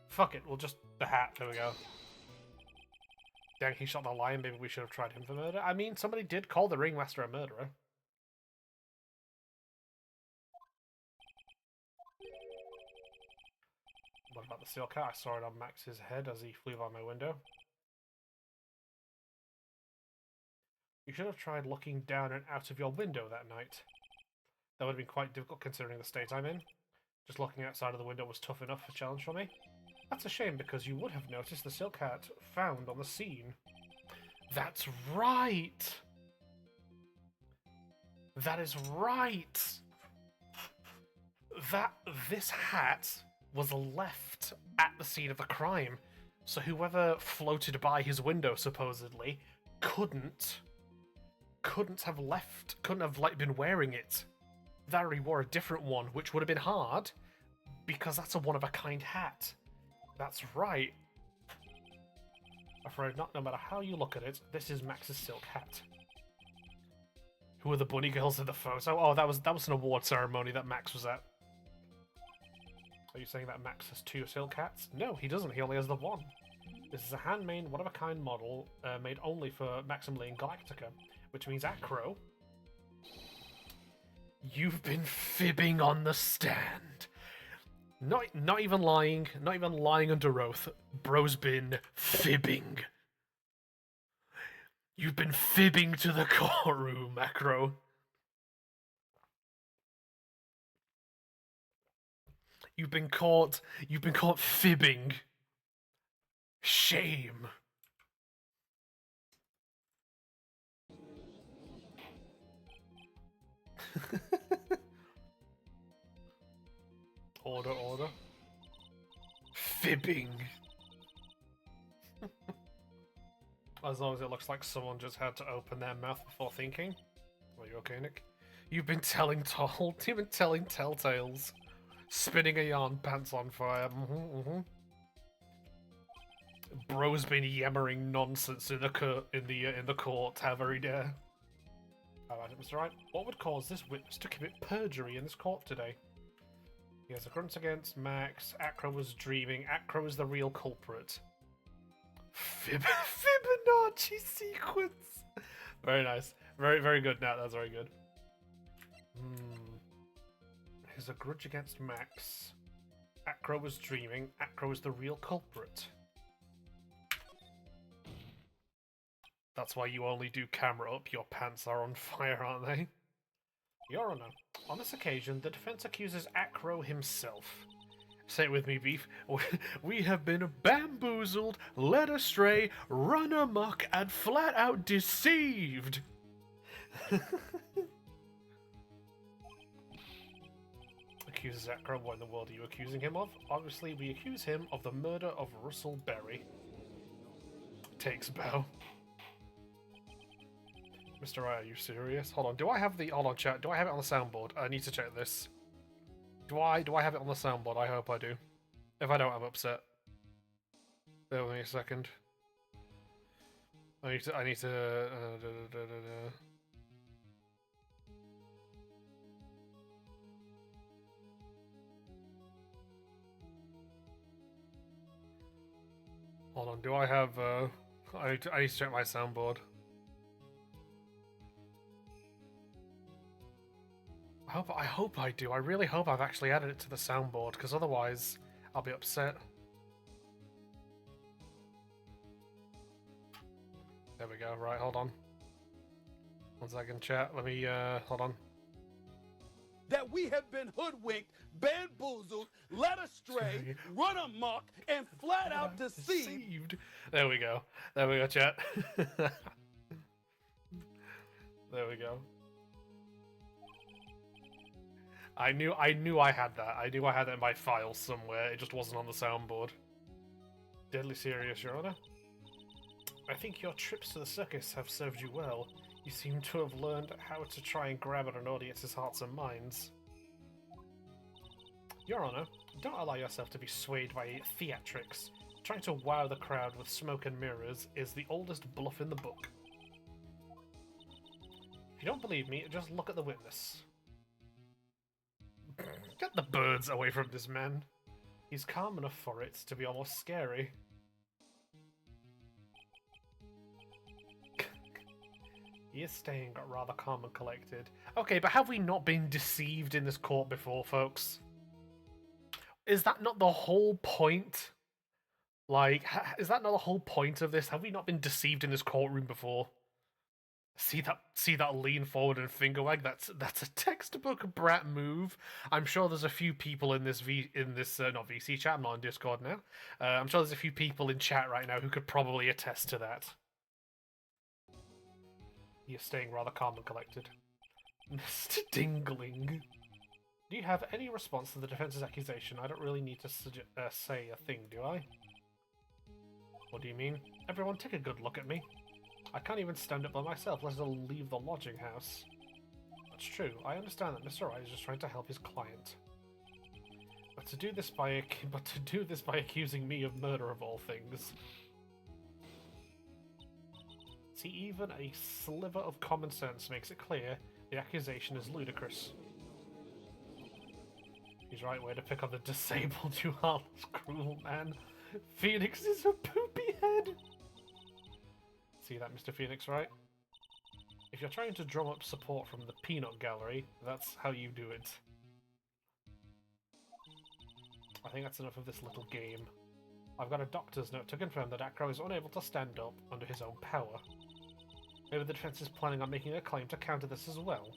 [SPEAKER 1] Fuck it, we'll just... The hat, there we go. Dang, he shot the lion, maybe we should have tried him for murder. I mean, somebody did call the ringmaster a murderer. What about the seal cat? I saw it on Max's head as he flew by my window. You should have tried looking down and out of your window that night. That would have been quite difficult considering the state I'm in. Just looking outside of the window was tough enough a challenge for me. That's a shame because you would have noticed the silk hat found on the scene. That's right! That is right! This hat was left at the scene of the crime. So whoever floated by his window, supposedly, couldn't have been wearing it. That he wore a different one, which would have been hard, because that's a one-of-a-kind hat. That's right. Afraid not, no matter how you look at it, this is Max's silk hat. Who are the bunny girls in the photo? Oh, that was an award ceremony that Max was at. Are you saying that Max has 2 silk hats? No, he doesn't. He only has the one. This is a handmade, one-of-a-kind model made only for Maximilian Galactica, which means Acro. You've been fibbing on the stand. Not even lying under oath. Bro's been fibbing. You've been fibbing to the courtroom, Acro. You've been caught fibbing. Shame. Order, order. Fibbing. As long as it looks like someone just had to open their mouth before thinking. Are you okay, Nick? You've been telling telltales. Spinning a yarn, pants on fire. Bro's been yammering nonsense in the court. How very dare. Alright, Mr. Wright. What would cause this witness to commit perjury in this court today? He has a grunt against Max. Acro was dreaming. Acro is the real culprit. Fibonacci sequence. Very nice. Very, very good, Nat. That's very good. He's a grudge against Max. Acro was dreaming. Acro is the real culprit. That's why you only do camera up. Your pants are on fire, aren't they? Your Honor, on this occasion, the defense accuses Acro himself. Say it with me, Beef. We have been bamboozled, led astray, run amok, and flat out deceived. Accuses Acro. What in the world are you accusing him of? Obviously, we accuse him of the murder of Russell Berry. Takes bow. Mr. Wright, are you serious? Hold on. Do I have the... Hold on, chat. Do I have it on the soundboard? I need to check this. Do I have it on the soundboard? I hope I do. If I don't, I'm upset. Bear with me a second. I need to... Hold on. Do I have... I need to check my soundboard. I hope I do. I really hope I've actually added it to the soundboard, because otherwise I'll be upset. There we go. Right, hold on. 1 second, chat. Let me, hold on.
[SPEAKER 2] That we have been hoodwinked, bamboozled, led astray, run amok, and flat out deceived.
[SPEAKER 1] There we go. There we go, chat. There we go. I knew I had that. I knew I had that in my file somewhere. It just wasn't on the soundboard. Deadly serious, Your Honor. I think your trips to the circus have served you well. You seem to have learned how to try and grab at an audience's hearts and minds. Your Honor, don't allow yourself to be swayed by theatrics. Trying to wow the crowd with smoke and mirrors is the oldest bluff in the book. If you don't believe me, just look at the witness. Get the birds away from this man. He's calm enough for it to be almost scary. He is staying rather calm and collected. Okay, but have we not been deceived in this court before, folks? Is that not the whole point? Like, is that not the whole point of this? Have we not been deceived in this courtroom before? See that lean forward and finger wag? That's a textbook brat move. I'm sure there's a few people in this not VC chat. I'm not on Discord now. I'm sure there's a few people in chat right now who could probably attest to that. You're staying rather calm and collected, Mr. Dingling. Do you have any response to the defense's accusation? I don't really need to say a thing, do I? What do you mean? Everyone, take a good look at me. I can't even stand up by myself, let alone leave the lodging house. That's true. I understand that Mr. Wright is just trying to help his client. But to do this by accusing me of murder of all things. See, even a sliver of common sense makes it clear the accusation is ludicrous. He's right, way to pick on the disabled, you heartless, cruel man. Phoenix is a poopy head. See that, Mr. Phoenix, right? If you're trying to drum up support from the peanut gallery, that's how you do it. I think that's enough of this little game. I've got a doctor's note to confirm that Acro is unable to stand up under his own power. Maybe the defense is planning on making a claim to counter this as well.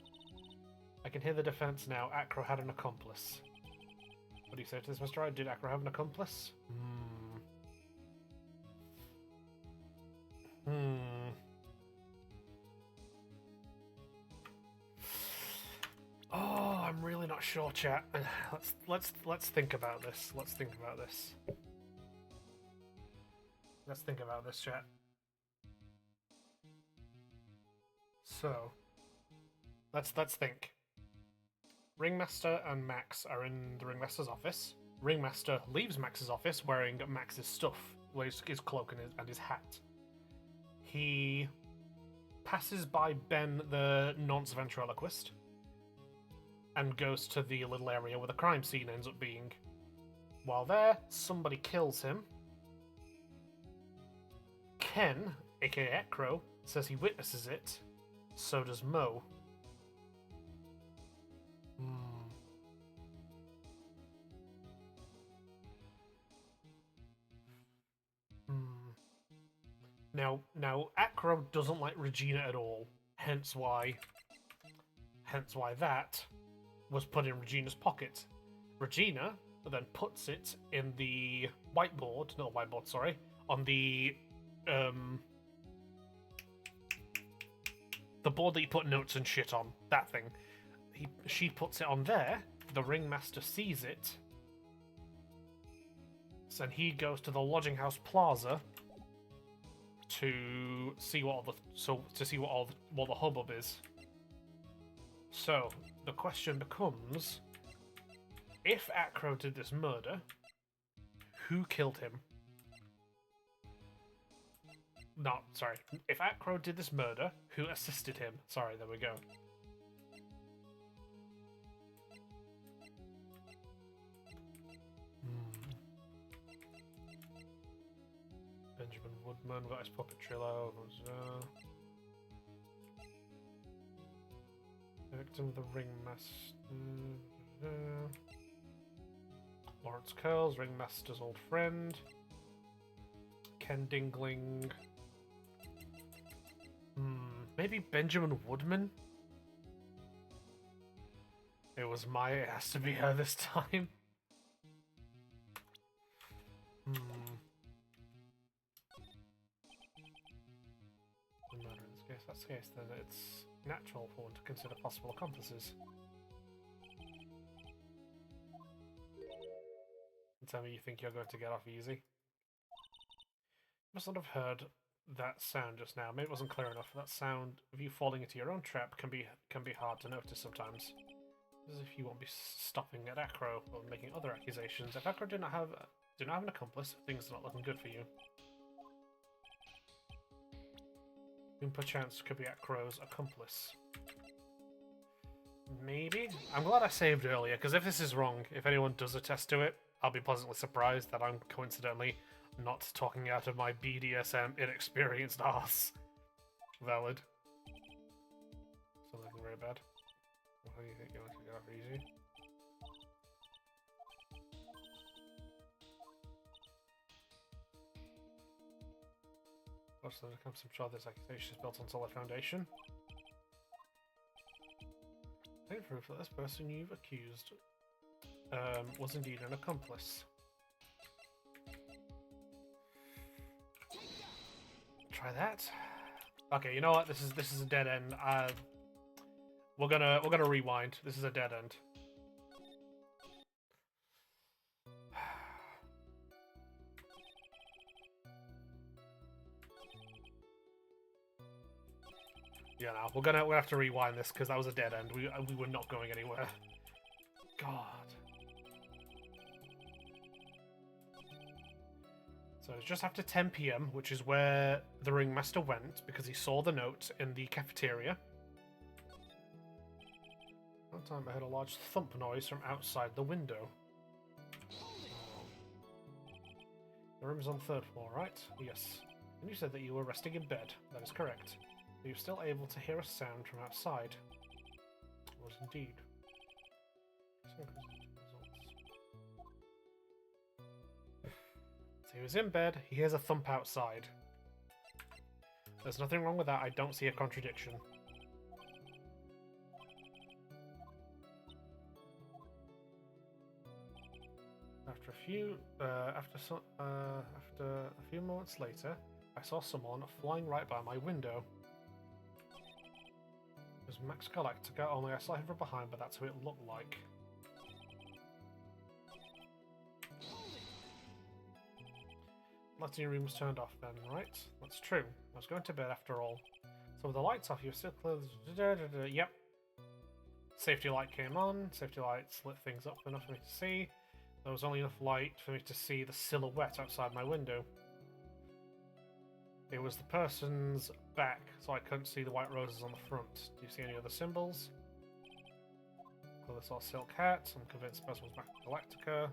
[SPEAKER 1] I can hear the defense now. Acro had an accomplice. What do you say to this, Mr. Wright? Did Acro have an accomplice? Oh, I'm really not sure, chat. Let's think about this. Let's think about this. Let's think about this, chat. So, let's think. Ringmaster and Max are in the Ringmaster's office. Ringmaster leaves Max's office wearing Max's stuff, his cloak and his hat. He passes by Ben, the nonce ventriloquist, and goes to the little area where the crime scene ends up being. While there, somebody kills him. Ken, aka Acro, says he witnesses it. So does Mo. Now, Acro doesn't like Regina at all. Hence why that was put in Regina's pocket. Regina then puts it in the whiteboard, not whiteboard, sorry, on the board that you put notes and shit on. That thing. She puts it on there. The Ringmaster sees it. So he goes to the lodging house plaza to see what the hubbub is. So the question becomes: if Acro did this murder, who killed him? No, sorry. If Acro did this murder, who assisted him? Sorry, there we go. Benjamin Woodman got his puppet Trillo. Victim of the Ringmaster. Lawrence Curls, Ringmaster's old friend. Ken Dingling. Maybe Benjamin Woodman? It has to be her this time. If that's the case, then it's natural for one to consider possible accomplices. And tell me you think you're going to get off easy? You must not have heard that sound just now. Maybe it wasn't clear enough. That sound of you falling into your own trap can be hard to notice sometimes. As if you won't be stopping at Acro or making other accusations. If Acro do not have an accomplice, things are not looking good for you. Whom perchance could be Acro's accomplice. Maybe? I'm glad I saved earlier, because if this is wrong, if anyone does attest to it, I'll be pleasantly surprised that I'm coincidentally not talking out of my BDSM inexperienced arse. Valid. Still looking very bad. How do you think you're going to get off easy? Also, there comes some sure this accusation is built on solid foundation. Take proof that this person you've accused was indeed an accomplice. Try that. Okay, you know what? This is a dead end. We're gonna rewind. This is a dead end. Yeah, no, we're gonna have to rewind this because that was a dead end. We were not going anywhere. God. So it's just after 10 PM, which is where the Ringmaster went because he saw the note in the cafeteria. One time I heard a large thump noise from outside the window. The room is on the 3rd floor, right? Yes. And you said that you were resting in bed. That is correct. Are you still able to hear a sound from outside? It was indeed. So he was in bed, he hears a thump outside. There's nothing wrong with that, I don't see a contradiction. After a few moments later, I saw someone flying right by my window. was Max Galactica, only I slightly from behind, but that's who it looked like. Lighting room was turned off then, right? That's true. I was going to bed after all. So with the lights off, you're still close. Yep. Safety light came on. Safety lights lit things up enough for me to see. There was only enough light for me to see the silhouette outside my window. It was the person's back, so I couldn't see the white roses on the front. Do you see any other symbols? Clearly saw a silk hat. I'm convinced the person was back in Galactica.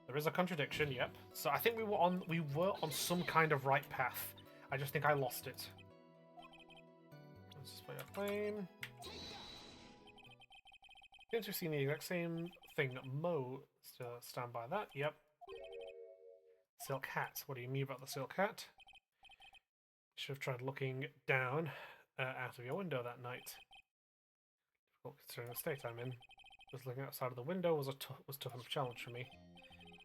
[SPEAKER 1] There is a contradiction, yep. So I think we were on some kind of right path. I just think I lost it. Let's display our claim. Since we've seen the exact same thing, Mo, stand by that, yep. Silk hat. What do you mean about the silk hat? You should have tried looking down out of your window that night. Difficult considering the state I'm in. Just looking outside of the window was tough enough challenge for me.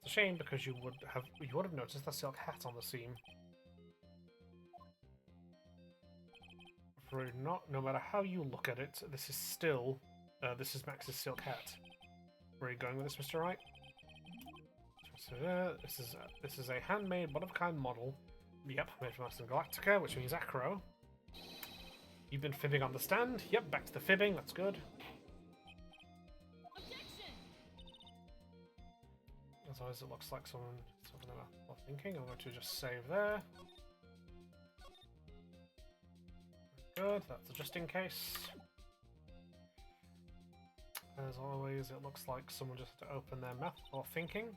[SPEAKER 1] It's a shame because you would have noticed the silk hat on the seam. Afraid not. No matter how you look at it, this is still this is Max's silk hat. Where are you going with this, Mr. Wright? This is a handmade, one-of-a-kind model. Yep, made from Aston Galactica, which means Acro. You've been fibbing on the stand. Yep, back to the fibbing. That's good.
[SPEAKER 3] Objection!
[SPEAKER 1] As always, it looks like someone was thinking. I'm going to just save there. Good. That's just in case. As always, it looks like someone just had to open their mouth while thinking.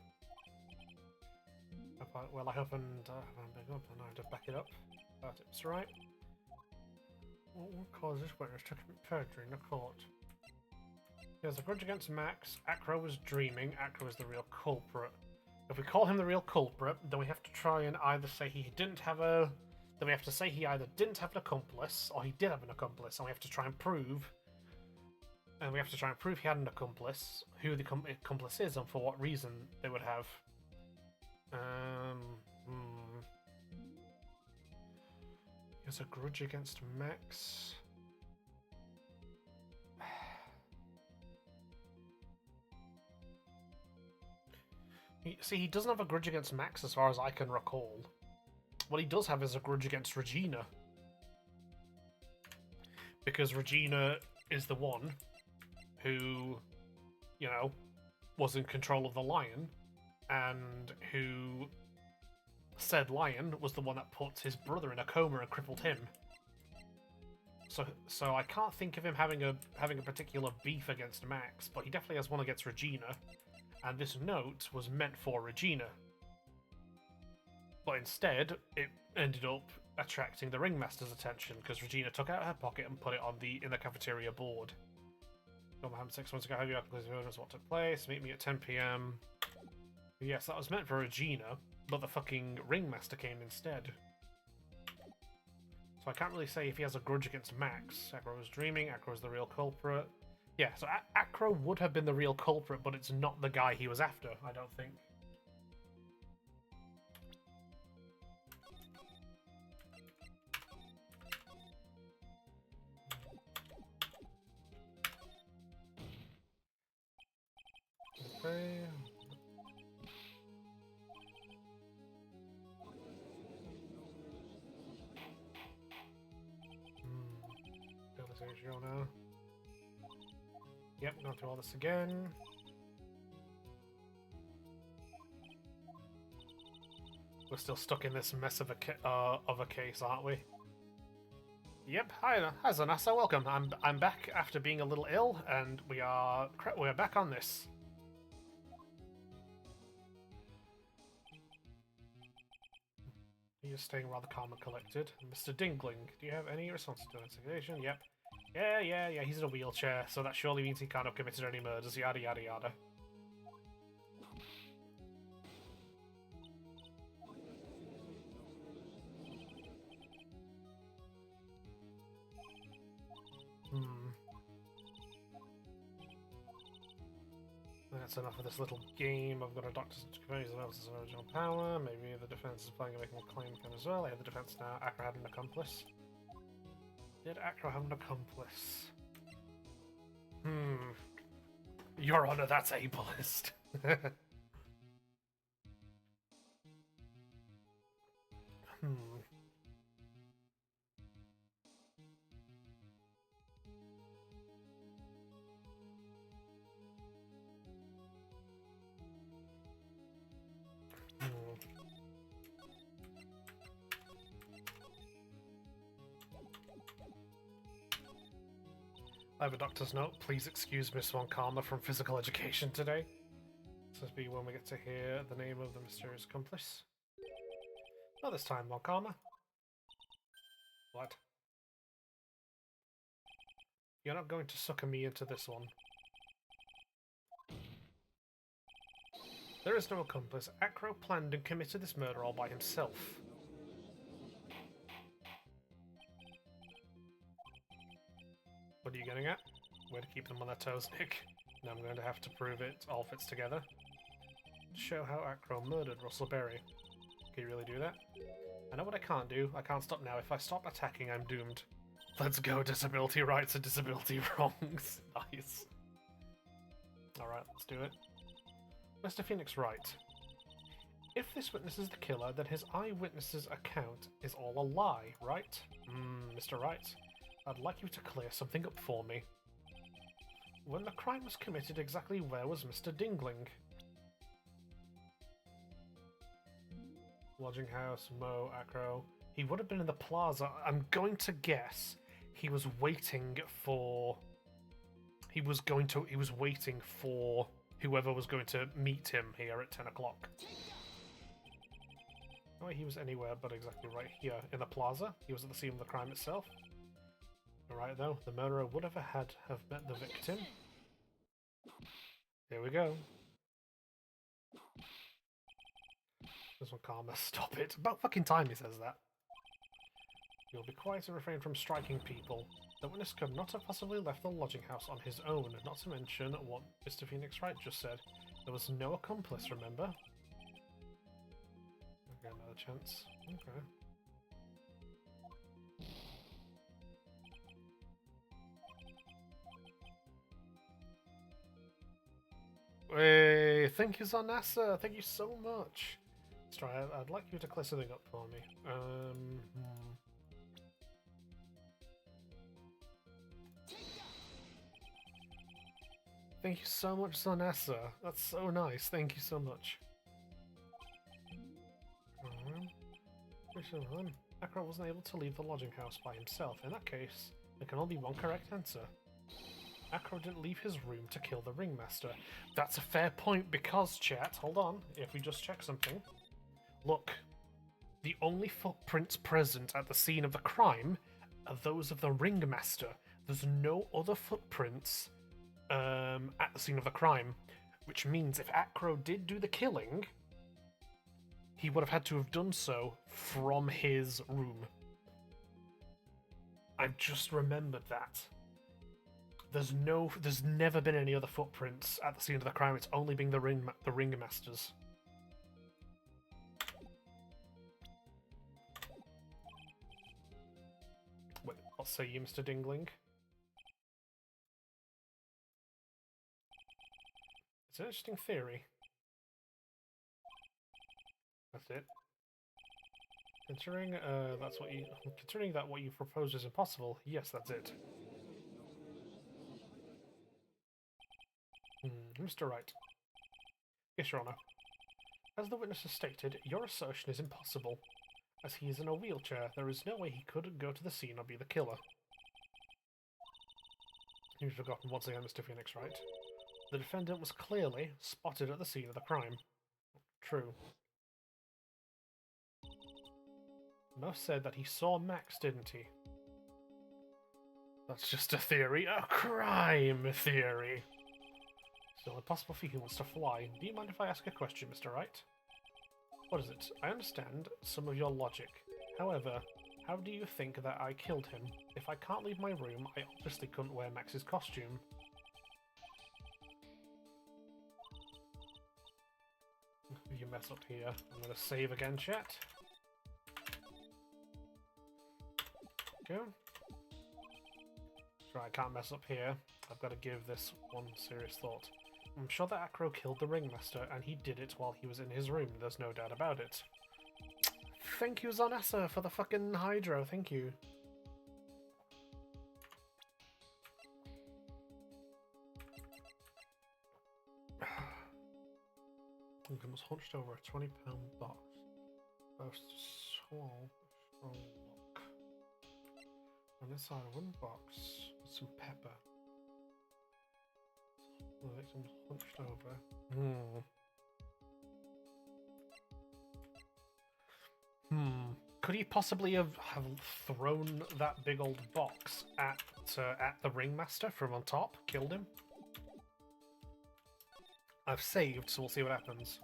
[SPEAKER 1] Well, I opened big up and I had to back it up. But it's right. What caused this witness to commit perjury in the court? He has a grudge against Max. Acro was dreaming. Acro is the real culprit. If we call him the real culprit, then we have to try and either say he didn't have a... Then we have to say he either didn't have an accomplice, or he did have an accomplice, and we have to try and prove... And we have to try and prove he had an accomplice, who the accomplice is, and for what reason they would have. He has a grudge against Max. See, he doesn't have a grudge against Max as far as I can recall. What he does have is a grudge against Regina. Because Regina is the one who, you know, was in control of the lion, and who said lion was the one that put his brother in a coma and crippled him. So I can't think of him having a particular beef against Max, but he definitely has one against Regina, and this note was meant for Regina. But instead, it ended up attracting the ringmaster's attention because Regina took out her pocket and put it on in the cafeteria board. Got my hand 6 months ago. Have you had evidence of what took place? Meet me at 10 PM. Yes, that was meant for Regina, but the fucking ringmaster came instead. So I can't really say if he has a grudge against Max. Acro was dreaming. Acro is the real culprit. Yeah, so Acro would have been the real culprit, but it's not the guy he was after, I don't think. Okay. Now. Yep, going through all this again. We're still stuck in this mess of a case, aren't we? Yep. Hi, Zanassa. Welcome. I'm back after being a little ill, and we're back on this. You're staying rather calm and collected. Mr. Dingling, do you have any response to investigation? Yep. Yeah, he's in a wheelchair, so that surely means he can't have committed any murders, yada yada yada. That's enough of this little game. I've got a doctor's conveys of his original power. Maybe the defense is planning on making a claim as well. I have the defense now. Acro had an accomplice. Did Acro have an accomplice? Your Honor, that's ableist. I have a doctor's note. Please excuse Miss Von Karma from physical education today. This must be when we get to hear the name of the mysterious accomplice. Not this time, Von Karma. What? You're not going to sucker me into this one. There is no accomplice. Acro planned and committed this murder all by himself. What are you getting at? Way to keep them on their toes, Nick. Now I'm going to have to prove it all fits together. To show how Acro murdered Russell Berry. Can you really do that? I know what I can't do. I can't stop now. If I stop attacking, I'm doomed. Let's go, disability rights and disability wrongs. Nice. Alright, let's do it. Mr. Phoenix Wright. If this witness is the killer, then his eyewitness's account is all a lie, right? Mr. Wright, I'd like you to clear something up for me. When the crime was committed, exactly where was Mr. Dingling? Lodging house, Mo, Acro. He would have been in the plaza. I'm going to guess he was waiting for... He was waiting for whoever was going to meet him here at 10 o'clock. No way he was anywhere but exactly right here in the plaza. He was at the scene of the crime itself. Alright though, the murderer would have met the victim. Here we go. This one, Karma, stop it. About fucking time he says that. You'll be quiet and refrain from striking people. The witness could not have possibly left the lodging house on his own, not to mention what Mr. Phoenix Wright just said. There was no accomplice, remember? Okay, another chance. Okay. Hey, thank you, Zanassa. Thank you so much. Let's try it. I'd like you to clear something up for me. Thank you so much, Zanessa. That's so nice. Thank you so much. Acro wasn't able to leave the lodging house by himself. In that case, there can only be one correct answer. Acro didn't leave his room to kill the ringmaster. That's a fair point because, chat, hold on, if we just check something. Look, the only footprints present at the scene of the crime are those of the ringmaster. There's no other footprints at the scene of the crime, which means if Acro did do the killing, he would have had to have done so from his room. I've just remembered that. There's never been any other footprints at the scene of the crime. It's only been the ringmasters. Wait, I'll say you, Mr. Dingling. It's an interesting theory. That's it. Considering that what you propose is impossible, yes, that's it. Mr. Wright. Yes, Your Honor. As the witness has stated, your assertion is impossible. As he is in a wheelchair, there is no way he could go to the scene or be the killer. You've forgotten once again, Mr. Phoenix Wright. The defendant was clearly spotted at the scene of the crime. True. Mo said that he saw Max, didn't he? That's just a theory. A crime theory! Still impossible for humans to fly. Do you mind if I ask a question, Mr. Wright? What is it? I understand some of your logic. However, how do you think that I killed him? If I can't leave my room, I obviously couldn't wear Max's costume. If you mess up here, I'm going to save again, chat. Go. Right, I can't mess up here. I've got to give this one serious thought. I'm sure that Acro killed the Ringmaster, and he did it while he was in his room. There's no doubt about it. Thank you, Zonessa, for the fucking Hydro. Thank you. Lincoln was hunched over a 20-pound box. Boasts a small, strong lock. On the side of one box with some pepper. The victim was hunched over. Could he possibly have thrown that big old box at the Ringmaster from on top? Killed him? I've saved, so we'll see what happens.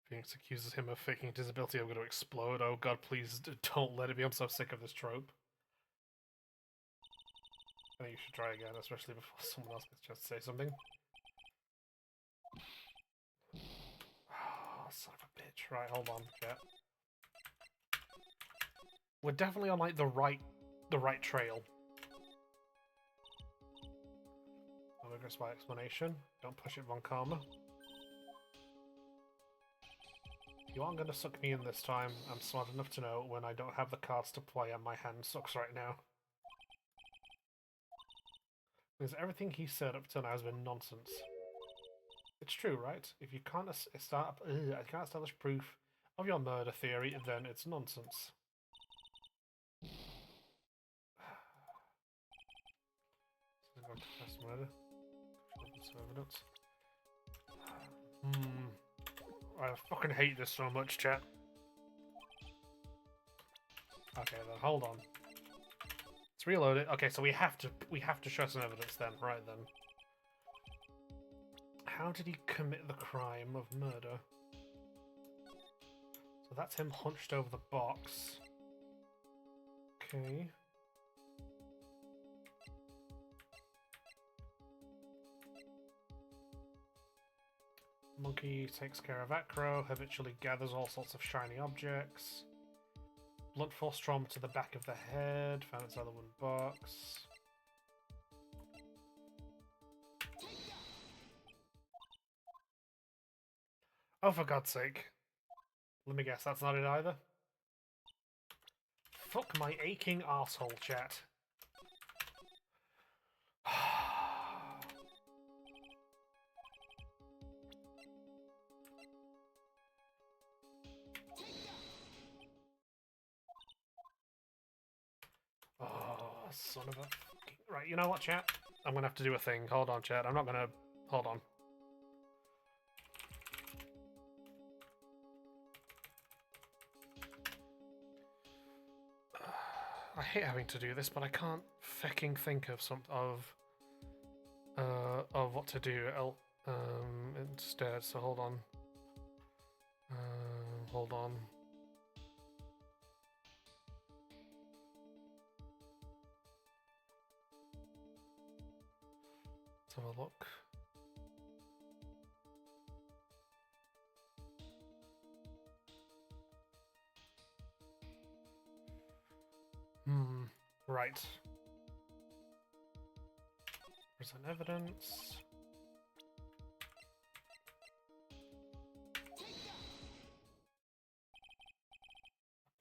[SPEAKER 1] Phoenix accuses him of faking disability. I'm going to explode. Oh god, please don't let it be. I'm so sick of this trope. I think you should try again, especially before someone else gets a chance to say something. Oh, son of a bitch. Right, hold on. Yeah. We're definitely on like the right trail. I'm gonna go by explanation. Don't push it, Von Karma. You aren't gonna suck me in this time. I'm smart enough to know when I don't have the cards to play and my hand sucks right now. Because everything he said up till now has been nonsense. It's true, right? If you can't establish proof of your murder theory, then it's nonsense. Murder. Evidence. I fucking hate this so much, chat. Okay, then hold on. Let's reload it. Okay, so we have to show some evidence then. Right then. How did he commit the crime of murder? So that's him hunched over the box. Okay. Monkey takes care of Acro, habitually gathers all sorts of shiny objects. Blunt force trauma to the back of the head, found its other one box. Oh, for God's sake. Let me guess, that's not it either? Fuck my aching arsehole, chat. Oh, son of a... Right, you know what, chat? I'm gonna have to do a thing. Hold on, chat. I'm not gonna... Hold on. I hate having to do this, but I can't fucking think of of what to do instead. So hold on. Hold on. Let's have a look. Right. Present evidence.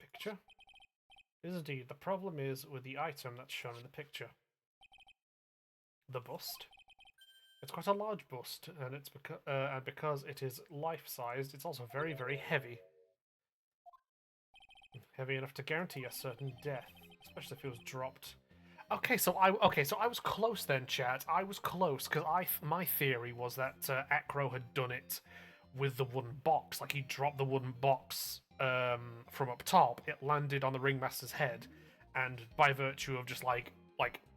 [SPEAKER 1] A picture. Is indeed. The problem is with the item that's shown in the picture. The bust. It's quite a large bust, and it's because it is life-sized, it's also very, very heavy. Heavy enough to guarantee a certain death, especially if it was dropped. Okay, so I was close then, chat. I was close because my theory was that Acro had done it with the wooden box. Like he dropped the wooden box from up top. It landed on the Ringmaster's head, and by virtue of just like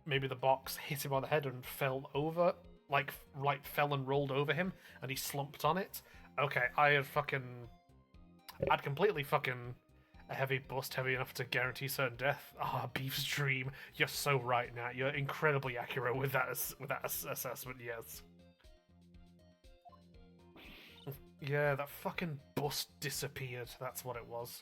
[SPEAKER 1] maybe the box hit him on the head and fell over, like fell and rolled over him, and he slumped on it. Okay, I'd completely fucking. A heavy bust, heavy enough to guarantee certain death. Ah, Beef's dream. You're so right, Nat. You're incredibly accurate with that assessment. Yes. Yeah, that fucking bust disappeared. That's what it was.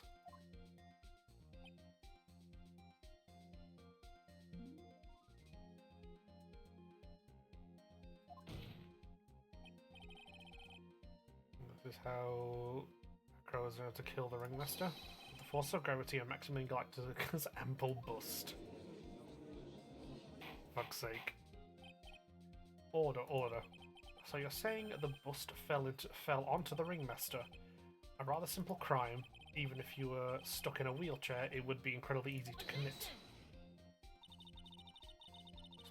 [SPEAKER 1] This is how Crow is able to kill the Ringmaster. The force of gravity on Maximum Galacticus ample bust. Fuck's sake. Order, order. So you're saying the bust fell onto the Ringmaster? A rather simple crime. Even if you were stuck in a wheelchair, it would be incredibly easy to commit.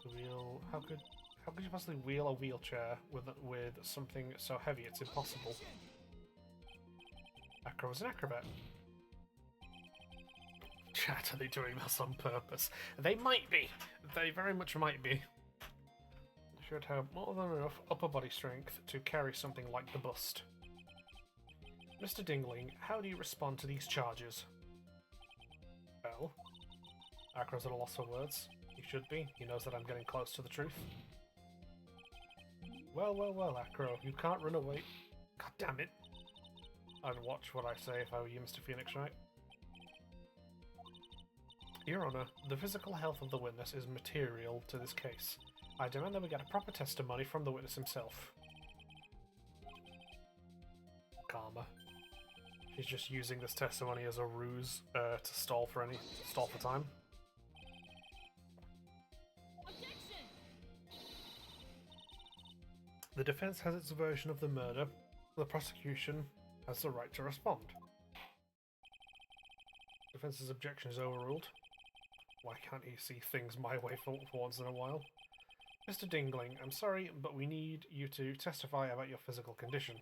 [SPEAKER 1] So how could you possibly wheel a wheelchair with something so heavy? It's impossible. Acro is an acrobat. Chat, are they doing this on purpose? They might be. They very much might be. Should have more than enough upper body strength to carry something like the bust. Mr. Dingling, how do you respond to these charges? Well, Acro's at a loss for words. He should be. He knows that I'm getting close to the truth. Well, well, well, Acro, you can't run away. God damn it. I'd watch what I say if I were you, Mr. Phoenix, right? Your Honor, the physical health of the witness is material to this case. I demand that we get a proper testimony from the witness himself. Karma. She's just using this testimony as a ruse to stall for time.
[SPEAKER 3] Objection!
[SPEAKER 1] The defense has its version of the murder. The prosecution has the right to respond. Defense's objection is overruled. Why can't he see things my way for once in a while? Mr. Dingling, I'm sorry, but we need you to testify about your physical condition.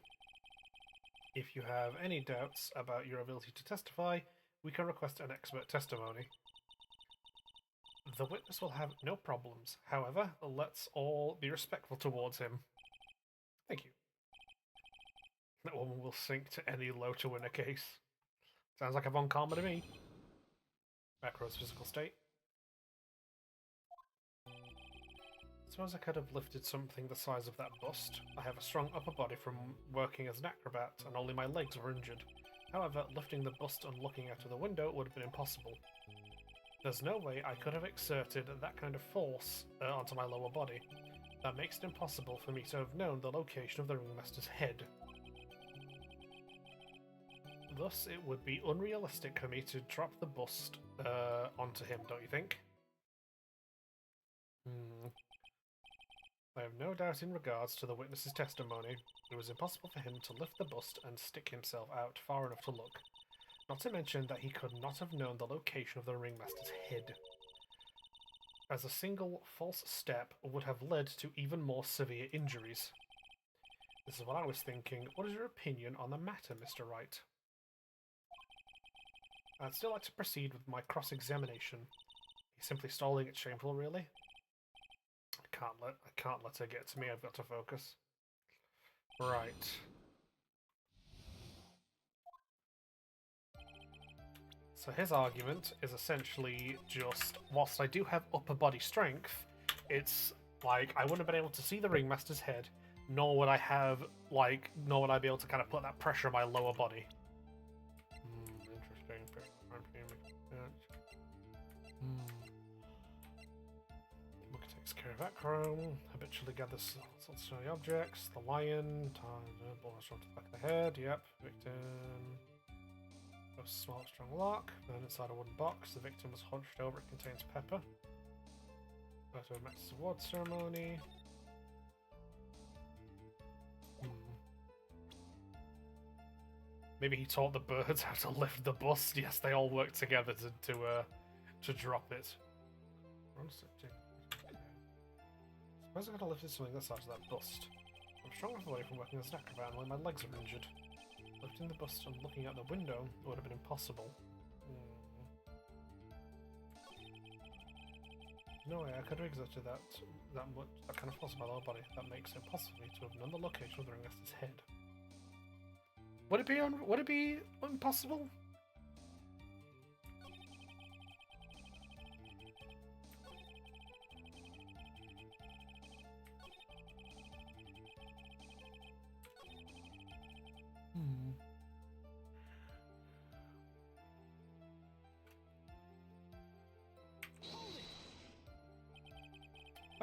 [SPEAKER 1] If you have any doubts about your ability to testify, we can request an expert testimony. The witness will have no problems. However, let's all be respectful towards him. Thank you. That woman will sink to any low to win a case. Sounds like a Von Karma to me. Macro's physical state. Suppose I could have lifted something the size of that bust. I have a strong upper body from working as an acrobat, and only my legs were injured. However, lifting the bust and looking out of the window would have been impossible. There's no way I could have exerted that kind of force onto my lower body. That makes it impossible for me to have known the location of the Ringmaster's head. Thus, it would be unrealistic for me to drop the bust onto him, don't you think? I have no doubt in regards to the witness's testimony. It was impossible for him to lift the bust and stick himself out far enough to look. Not to mention that he could not have known the location of the Ringmaster's head. As a single false step would have led to even more severe injuries. This is what I was thinking. What is your opinion on the matter, Mr. Wright? I'd still like to proceed with my cross-examination. He's simply stalling. It's shameful, really. I can't let her get to me. I've got to focus. Right. So his argument is essentially just, whilst I do have upper body strength, it's like I wouldn't have been able to see the Ringmaster's head, nor would I be able to kind of put that pressure on my lower body. Interesting. Book takes care of Acro. Habitually gathers sorts of objects. The lion. Ball to the back of the head. Yep. Victim. A small, strong lock. Then inside a wooden box. The victim was hunched over. It contains pepper. Photo matches award ceremony. Maybe he taught the birds how to lift the bust. Yes, they all worked together to drop it. Suppose I could have lifted something this size of that bust. I'm strong enough away from working as an acrobat and my legs are injured. Lifting the bust and looking out the window would have been impossible. No way I could have exerted that kind of force on my lower body. That makes it possible to have known the location of the Ringmaster's head. Would it be impossible?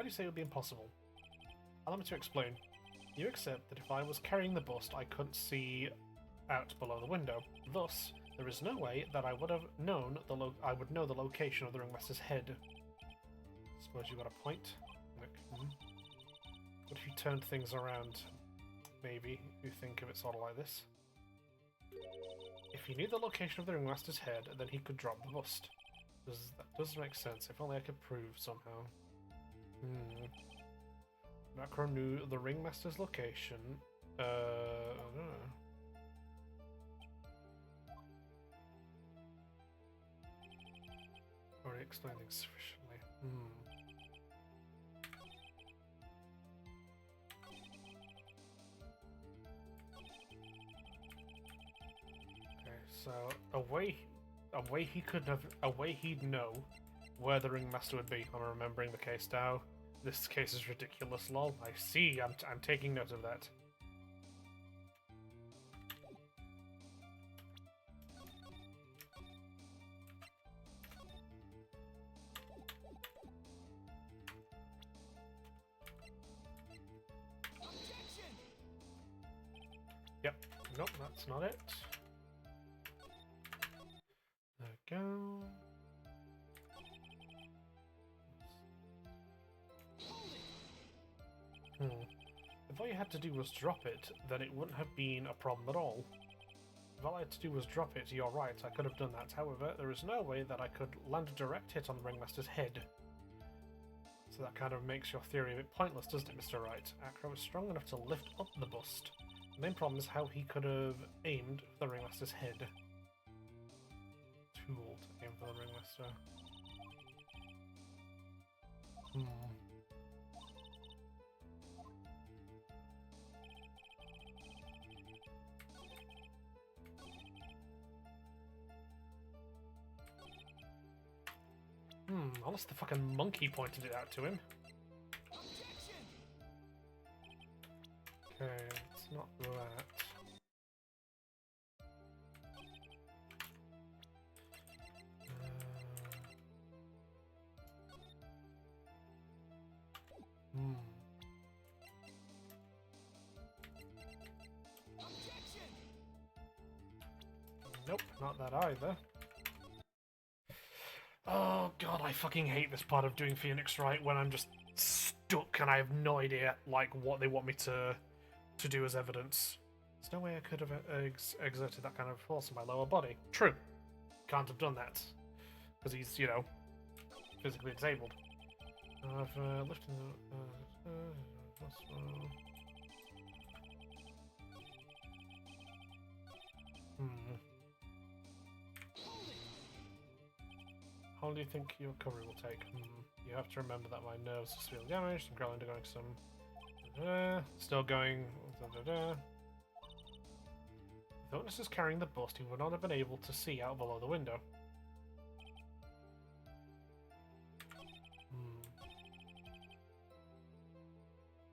[SPEAKER 1] Why do you say it would be impossible? Allow me to explain. You accept that if I was carrying the bust, I couldn't see out below the window. Thus, there is no way that I would have known I would know the location of the ringmaster's head. Suppose you got a point. Look, What if you turned things around? Maybe you think of it sort of like this. If he knew the location of the ringmaster's head, then he could drop the bust. That does make sense. If only I could prove somehow. Macro knew the ringmaster's location. I don't know. Already explained things sufficiently. Okay, so a way he'd know where the ringmaster would be. I'm remembering the case now. This case is ridiculous, lol. I see. I'm taking note of that. Yep. Nope, that's not it. There we go. If all you had to do was drop it, then it wouldn't have been a problem at all. If all I had to do was drop it, you're right, I could have done that. However, there is no way that I could land a direct hit on the ringmaster's head. So that kind of makes your theory a bit pointless, doesn't it, Mr. Wright? Acro was strong enough to lift up the bust. The main problem is how he could have aimed for the ringmaster's head. Tool to aim for the ringmaster. Unless the fucking monkey pointed it out to him. Okay, it's not that. Nope, not that either. Oh god, I fucking hate this part of doing Phoenix Wright when I'm just stuck and I have no idea like what they want me to do as evidence. There's no way I could have exerted that kind of force on my lower body. True. Can't have done that. Because he's, you know, physically disabled. I've lifted How long do you think your recovery will take? You have to remember that my nerves are severely damaged. I'm currently undergoing some... still going... If the witness is carrying the bust, he would not have been able to see out below the window.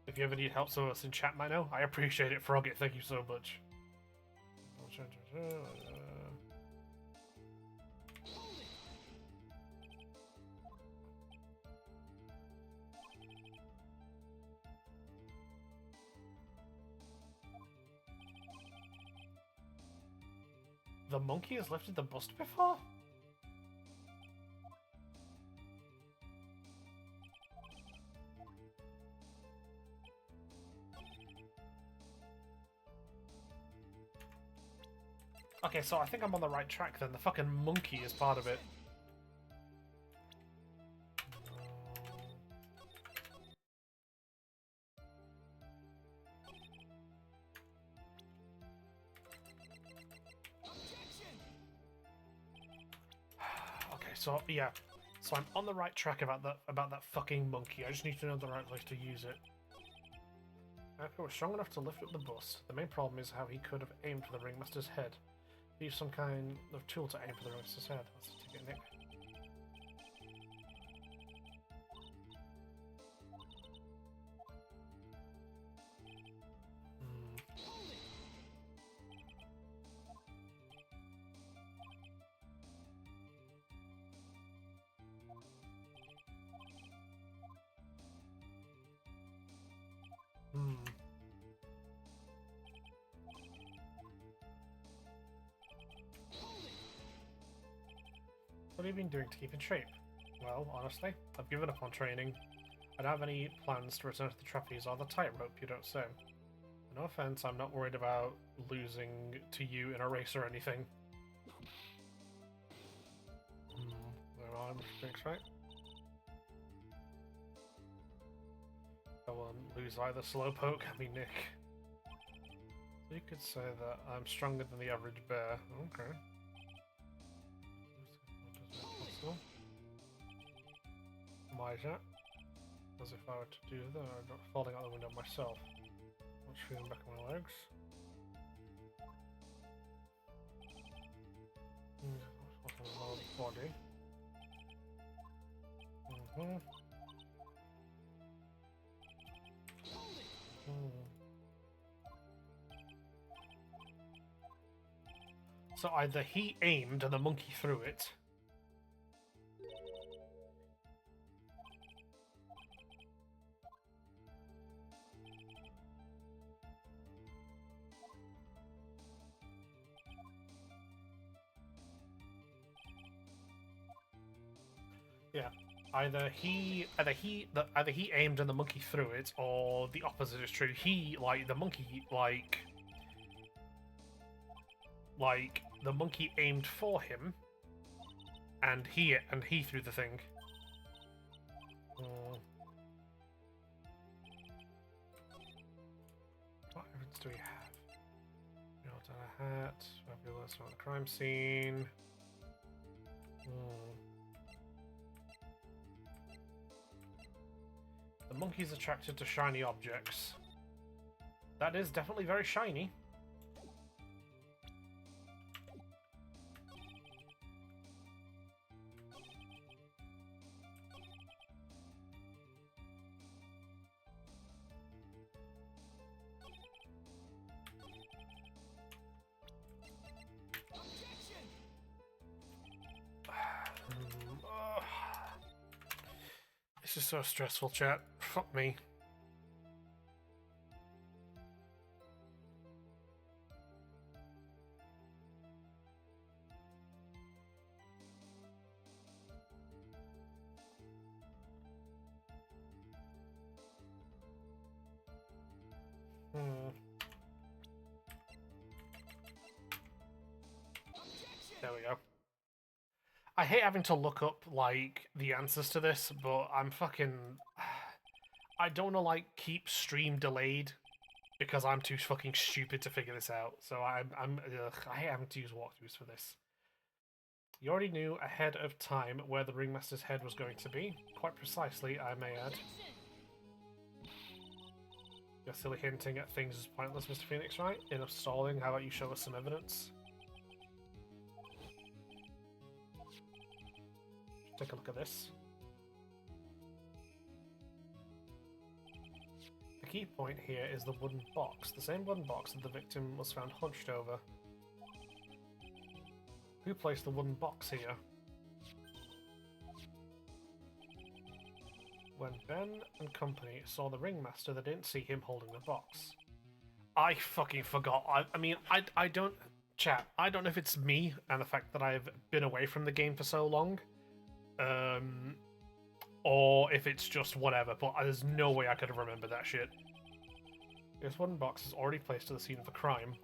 [SPEAKER 1] If you ever need help, some of us in chat might know. I appreciate it, Frogget. Thank you so much. The monkey has lifted the bust before? Okay, so I think I'm on the right track then. The fucking monkey is part of it. So yeah, so I'm on the right track about that fucking monkey. I just need to know the right place to use it. If it was strong enough to lift up the bust, the main problem is how he could have aimed for the ringmaster's head. Use some kind of tool to aim for the ringmaster's head. That's a ticket, Nick. What have you been doing to keep in shape? Well, honestly, I've given up on training. I don't have any plans to return to the trapeze or the tightrope, you don't say. No offense, I'm not worried about losing to you in a race or anything. There are mistakes, right? I won't lose either, Slowpoke. I mean, Nick. So you could say that I'm stronger than the average bear. Okay. Why is that? As if I were to do that, I'm not falling out the window myself. Not feeling back on my legs. What's on the body? So either he aimed and the monkey threw it. Yeah. Either he aimed and the monkey threw it, or the opposite is true. The monkey, the monkey aimed for him, and he threw the thing. What evidence do we have? We got a hat, fabulous on the crime scene. The monkey's attracted to shiny objects. That is definitely very shiny. This is so stressful, chat. Fuck me. There we go. I hate having to look up, like, the answers to this, but I'm fucking... I don't wanna, like, keep stream delayed because I'm too fucking stupid to figure this out. So I hate having to use walkthroughs for this. You already knew ahead of time where the ringmaster's head was going to be. Quite precisely, I may add. You're silly hinting at things is pointless, Mr. Phoenix, right? Enough stalling, how about you show us some evidence? Take a look at this. The key point here is the wooden box. The same wooden box that the victim was found hunched over. Who placed the wooden box here? When Ben and company saw the ringmaster, they didn't see him holding the box. I fucking forgot. I don't... Chat, I don't know if it's me and the fact that I've been away from the game for so long. Or if it's just whatever, but there's no way I could have remembered that shit. This wooden box is already placed to the scene of the crime.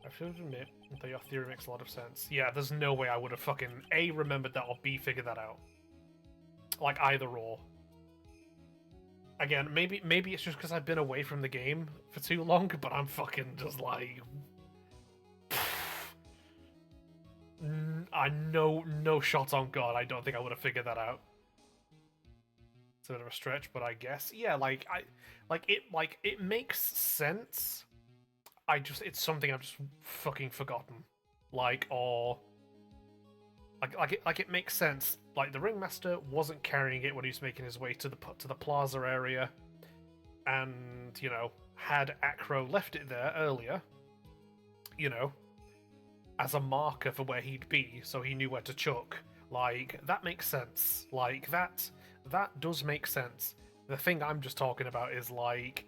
[SPEAKER 1] I have to admit that your theory makes a lot of sense. Yeah, there's no way I would have fucking A, remembered that, or B, figured that out. Like, either or. Again, maybe it's just because I've been away from the game for too long, but I'm fucking just like... I know, no shot on God, I don't think I would have figured that out. It's a bit of a stretch, but I guess. Yeah, it makes sense. It's something I've just fucking forgotten. It makes sense. Like, the ringmaster wasn't carrying it when he was making his way to the plaza area, and, you know, had Acro left it there earlier, you know, as a marker for where he'd be, so he knew where to chuck. Like, that makes sense. Like, that does make sense. The thing I'm just talking about is, like...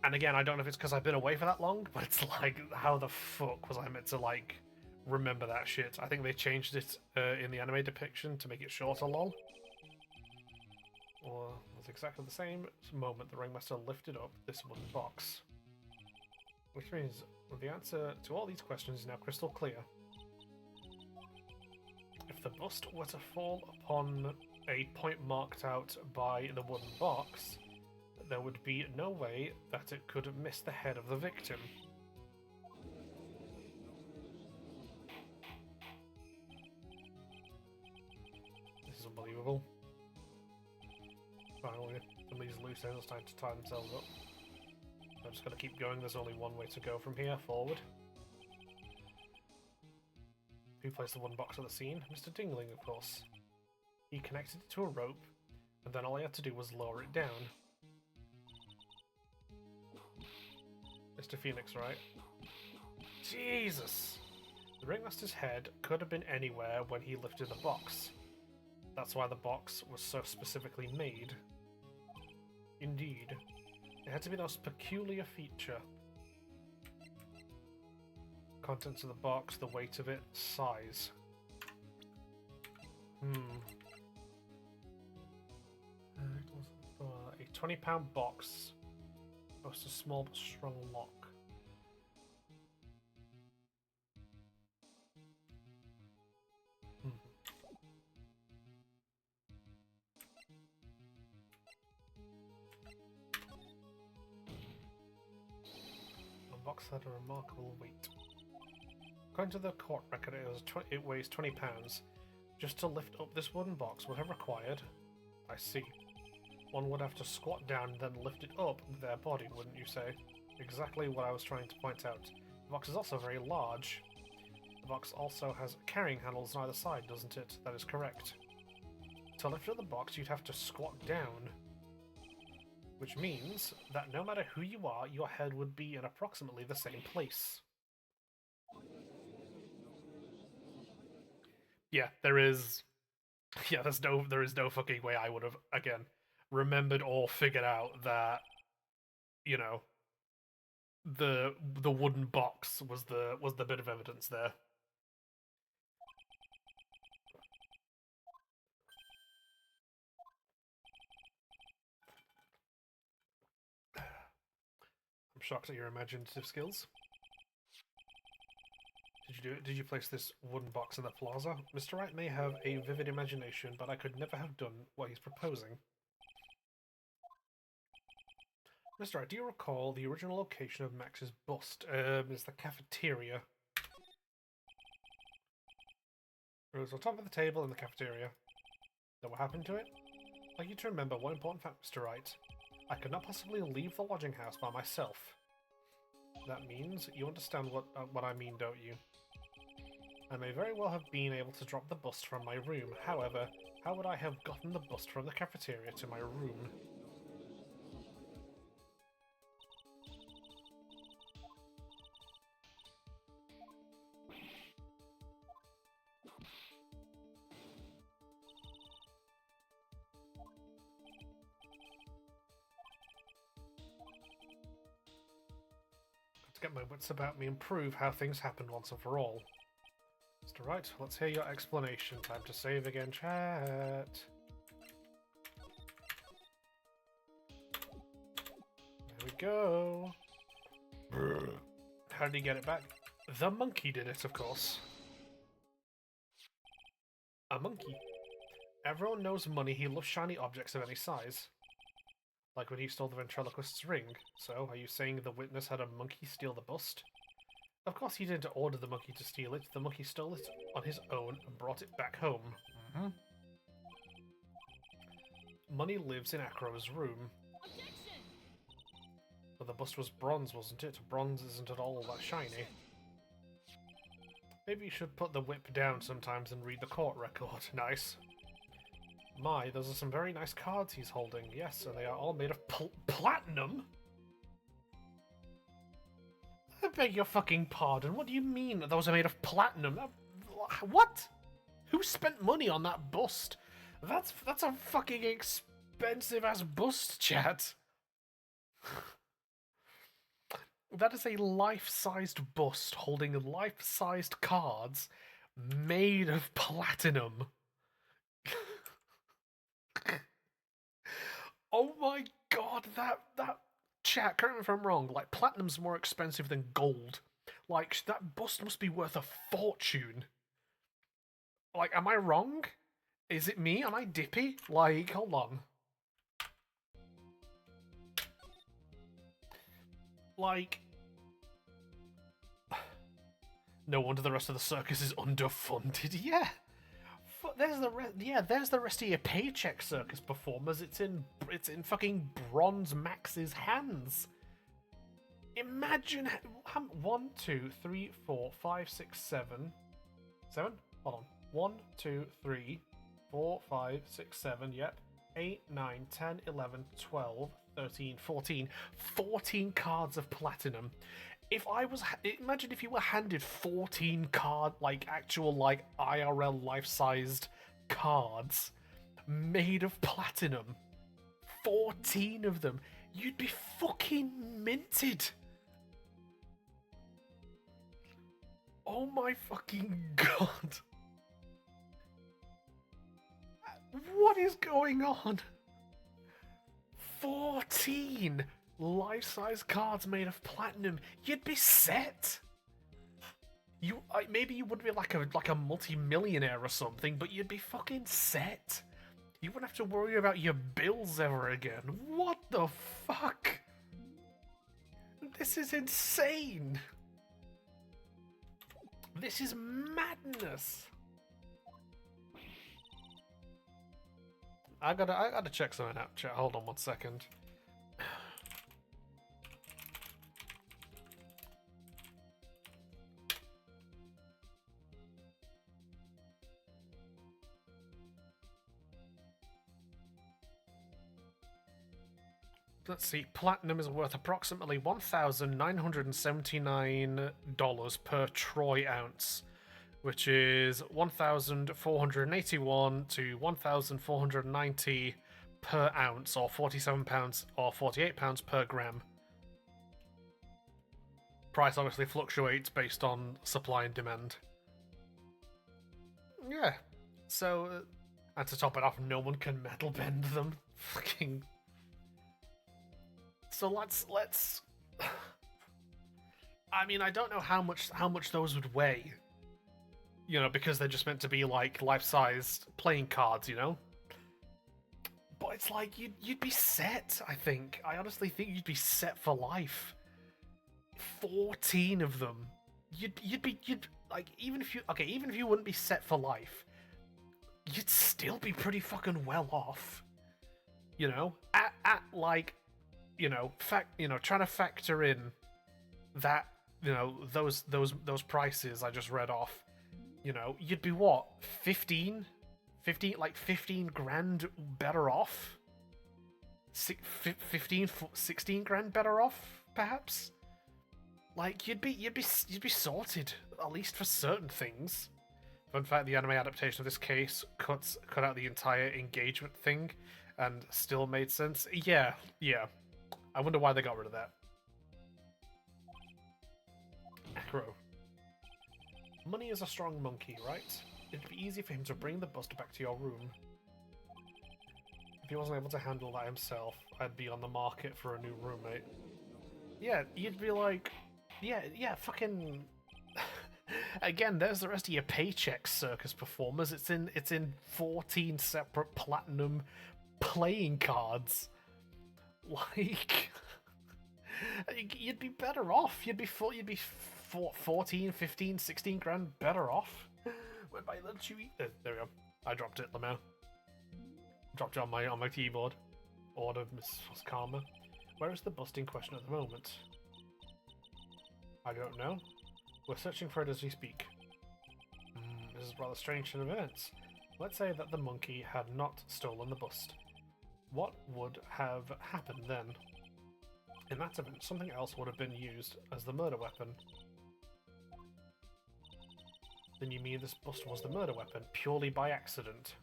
[SPEAKER 1] And again, I don't know if it's because I've been away for that long, but it's like, how the fuck was I meant to, like, remember that shit. I think they changed it in the anime depiction to make it shorter, lol. Or it was exactly the same moment the ringmaster lifted up this wooden box. Which means the answer to all these questions is now crystal clear. If the bust were to fall upon a point marked out by the wooden box, there would be no way that it could miss the head of the victim. This is unbelievable. Finally, some of these loose ends are starting to tie themselves up. I'm just going to keep going. There's only one way to go from here, forward. Who placed the wooden box at the scene? Mr. Dingling, of course. He connected it to a rope, and then all he had to do was lower it down. Mr. Phoenix, right? Jesus! The ringmaster's head could have been anywhere when he lifted the box. That's why the box was so specifically made. Indeed. It had to be the most peculiar feature. Contents of the box, the weight of it, size. A 20-pound box. Boasts a small but strong lock. The box had a remarkable weight. According to the court record, it weighs 20 pounds. Just to lift up this wooden box would have required... I see. One would have to squat down and then lift it up with their body, wouldn't you say? Exactly what I was trying to point out. The box is also very large. The box also has carrying handles on either side, doesn't it? That is correct. To lift up the box, you'd have to squat down. Which means that no matter who you are, your head would be in approximately the same place. Yeah, there is... Yeah, there is no fucking way I would have, again, remembered or figured out that, you know, the wooden box was the bit of evidence there. I'm shocked at your imaginative skills. Did you place this wooden box in the plaza? Mr. Wright may have a vivid imagination, but I could never have done what he's proposing. Mr. Wright, do you recall the original location of Max's bust? Is the cafeteria. It was on top of the table in the cafeteria. Then what happened to it? I'd like you to remember one important fact, Mr. Wright. I could not possibly leave the lodging house by myself. That means you understand what I mean, don't you? I may very well have been able to drop the bust from my room. However, how would I have gotten the bust from the cafeteria to my room? To get my wits about me and prove how things happened once and for all. Mr. Wright, let's hear your explanation. Time to save again, chat. There we go. How did he get it back? The monkey did it, of course. A monkey. Everyone knows money. He loves shiny objects of any size. Like when he stole the ventriloquist's ring. So, are you saying the witness had a monkey steal the bust? Of course he didn't order the monkey to steal it. The monkey stole it on his own and brought it back home. Money lives in Acro's room. Objection! But the bust was bronze, wasn't it? Bronze isn't at all that shiny. Maybe you should put the whip down sometimes and read the court record. Nice. My, those are some very nice cards he's holding. Yes, and they are all made of platinum? I beg your fucking pardon. What do you mean those are made of platinum? What? Who spent money on that bust? That's a fucking expensive ass bust, chat. That is a life-sized bust holding life-sized cards made of platinum. Oh my god, that chat, correct me if I'm wrong, like platinum's more expensive than gold. Like that bust must be worth a fortune. Like, am I wrong? Is it me? Am I dippy? Like, hold on. Like, no wonder the rest of the circus is underfunded. Yeah, there's the there's the rest of your paycheck, circus performers. It's in fucking Bronze Max's hands. Imagine how 1, 2, 3, 4, 5, 6, 7. 7? Hold on. 1, 2, 3, 4, 5, 6, 7. Yep. 8, 9, 10, 11, 12, 13, 14. 14 cards of platinum. If I was, imagine if you were handed 14 actual IRL life-sized cards made of platinum. 14 of them. You'd be fucking minted. Oh my fucking god. What is going on? 14 life-size cards made of platinum. You'd be set. You maybe you wouldn't be like a multi-millionaire or something, but you'd be fucking set. You wouldn't have to worry about your bills ever again. What the fuck? This is insane. This is madness. I gotta check something out, chat. Hold on 1 second. Let's see, platinum is worth approximately $1,979 per troy ounce, which is 1,481 to 1,490 per ounce, or 47 pounds or 48 pounds per gram. Price obviously fluctuates based on supply and demand. Yeah, so, and to top it off, no one can metal bend them. Fucking. So let's. I mean, I don't know how much those would weigh. You know, because they're just meant to be like life-sized playing cards, you know. But it's like you'd be set. I think. I honestly think you'd be set for life. 14 of them. You'd like even if you wouldn't be set for life, you'd still be pretty fucking well off. You know, at like. Trying to factor in that, those prices I just read off, you'd be what, 15 grand better off? 15, 16 grand better off, perhaps? Like, you'd be sorted, at least for certain things. Fun fact, the anime adaptation of this case cut out the entire engagement thing and still made sense. Yeah. I wonder why they got rid of that. Acro. Money is a strong monkey, right? It'd be easy for him to bring the bust back to your room. If he wasn't able to handle that himself, I'd be on the market for a new roommate. Yeah, you'd be like... Yeah, fucking... Again, there's the rest of your paycheck, circus performers. It's in 14 separate platinum playing cards. Like, you'd be better off. You'd be 14, 15, 16 grand better off. Where my little chewy... there we go. I dropped it, Lamau. Dropped it on my keyboard. Order, Miss Karma. Where is the bust in question at the moment? I don't know. We're searching for it as we speak. This is rather strange in events. Let's say that the monkey had not stolen the bust. What would have happened then? In that event, something else would have been used as the murder weapon. Then you mean this bust was the murder weapon, purely by accident?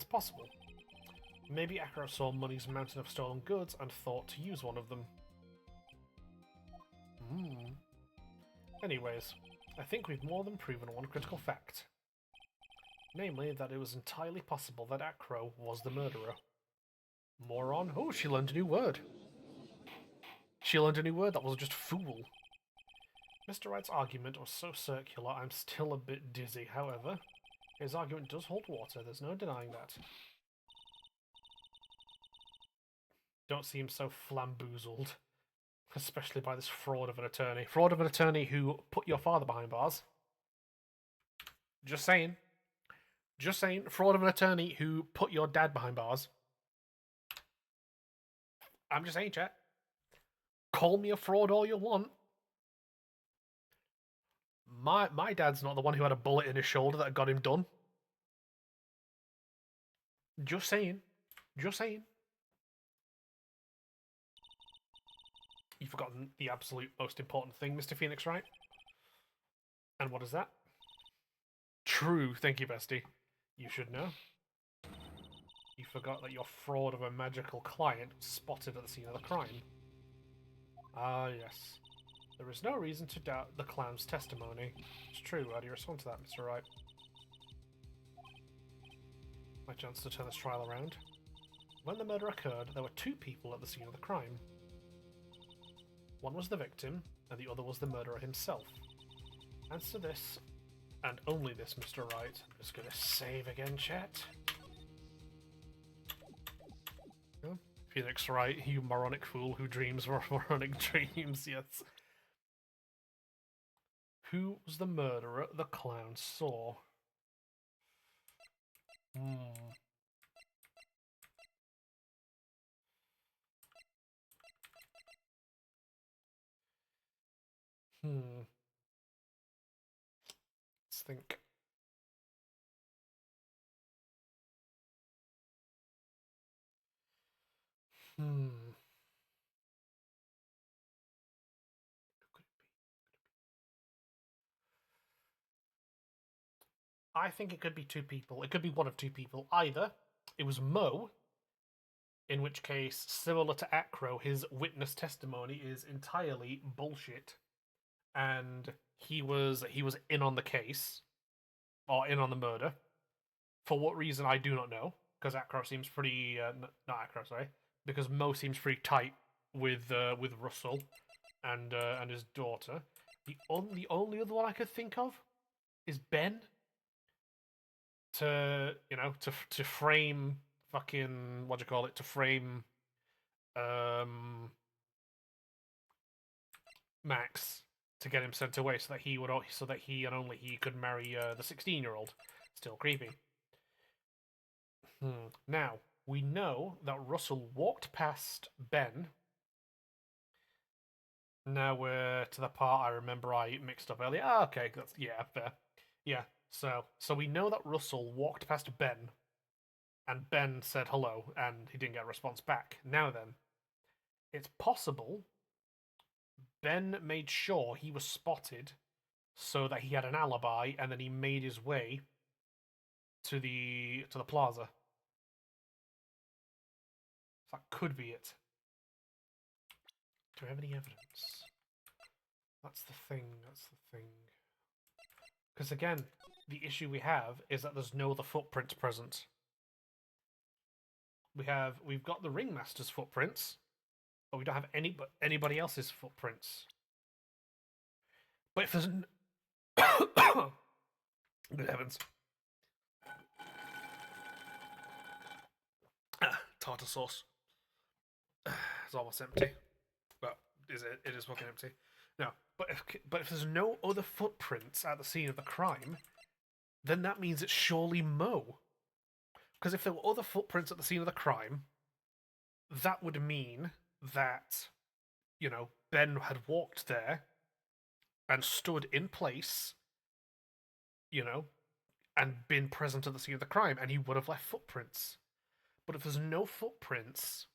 [SPEAKER 1] It's possible. Maybe Acro saw Money's mountain of stolen goods and thought to use one of them. Anyways, I think we've more than proven one critical fact. Namely, that it was entirely possible that Acro was the murderer. Moron? Oh, she learned a new word. She learned a new word that was just fool. Mr. Wright's argument was so circular, I'm still a bit dizzy. However, his argument does hold water, there's no denying that. Don't seem so flamboozled. Especially by this fraud of an attorney. Fraud of an attorney who put your father behind bars. Just saying. Just saying. Fraud of an attorney who put your dad behind bars. I'm just saying, chat. Call me a fraud all you want. My dad's not the one who had a bullet in his shoulder that got him done. Just saying. Just saying. You've forgotten the absolute most important thing, Mr. Phoenix, right? And what is that? True, thank you, bestie. You should know. You forgot that your fraud of a magical client was spotted at the scene of the crime. Ah, yes. There is no reason to doubt the clown's testimony. It's true. How do you respond to that, Mr. Wright? My chance to turn this trial around. When the murder occurred, there were two people at the scene of the crime. One was the victim, and the other was the murderer himself. Answer this, and only this, Mr. Wright. I'm just gonna save again, chat. Oh, Phoenix Wright, you moronic fool who dreams moronic dreams, yes. Who was the murderer the clown saw? Let's think. I think it could be two people. It could be one of two people. Either it was Mo, in which case, similar to Acro, his witness testimony is entirely bullshit, and he was in on the case, or in on the murder. For what reason, I do not know, because Acro seems pretty... not Acro, sorry. Because Mo seems pretty tight with Russell and his daughter. The only other one I could think of is Ben. To frame fucking what do you call it? To frame Max to get him sent away, so that he and only he could marry the 16-year-old. Still creepy. Now we know that Russell walked past Ben. Now we're to the part I remember I mixed up earlier. Ah, okay, that's fair. Yeah, so we know that Russell walked past Ben, and Ben said hello, and he didn't get a response back. Now then, it's possible Ben made sure he was spotted so that he had an alibi, and then he made his way to the plaza. That could be it. Do we have any evidence? That's the thing. Because again, the issue we have is that there's no other footprints present. We've got the ringmaster's footprints, but we don't have anybody else's footprints. But if there's good heavens. Tartar sauce. It's almost empty. Well, it is fucking empty. No, but if there's no other footprints at the scene of the crime, then that means it's surely Mo. Because if there were other footprints at the scene of the crime, that would mean that, Ben had walked there and stood in place, and been present at the scene of the crime, and he would have left footprints. But if there's no footprints,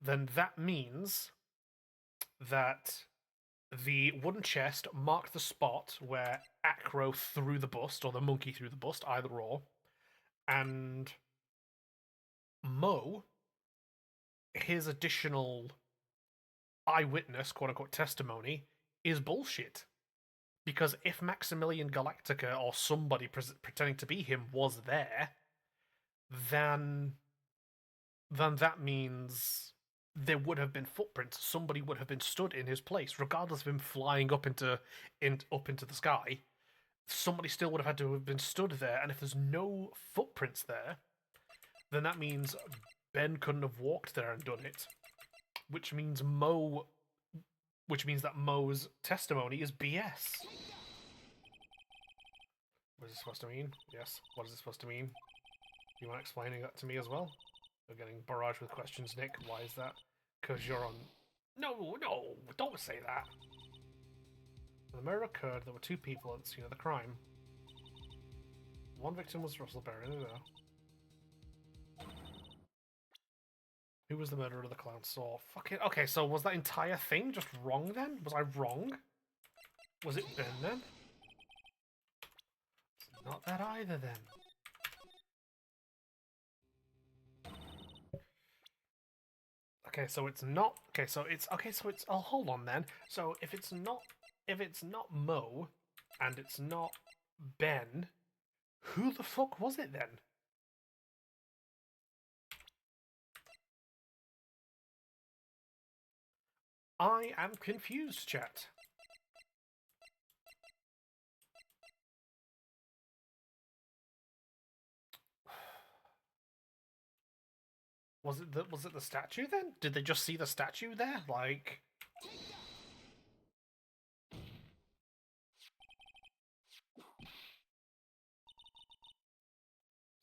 [SPEAKER 1] then that means that the wooden chest marked the spot where Acro threw the bust, or the monkey threw the bust, either or, and Mo, his additional eyewitness, quote-unquote, testimony is bullshit. Because if Maximilian Galactica or somebody pretending to be him was there, then that means there would have been footprints. Somebody would have been stood in his place, regardless of him flying up into the sky. Somebody still would have had to have been stood there, and if there's no footprints there, then that means Ben couldn't have walked there and done it. Which means that Mo's testimony is BS. What is this supposed to mean? Yes. What is it supposed to mean? You mind explaining that to me as well? We're getting barraged with questions, Nick. Why is that? Because you're on... No, don't say that. When the murder occurred, there were 2 people at the scene of the crime. One victim was Russell Berry. Who was the murderer of the clown saw? Fucking... Okay, so was that entire thing just wrong then? Was I wrong? Was it Ben then? It's not that either then. Okay, so it's not... Okay, so it's... Oh, hold on then. So if it's not Mo, and it's not Ben, who the fuck was it then? I am confused, chat. Was it the statue then? Did they just see the statue there? Like...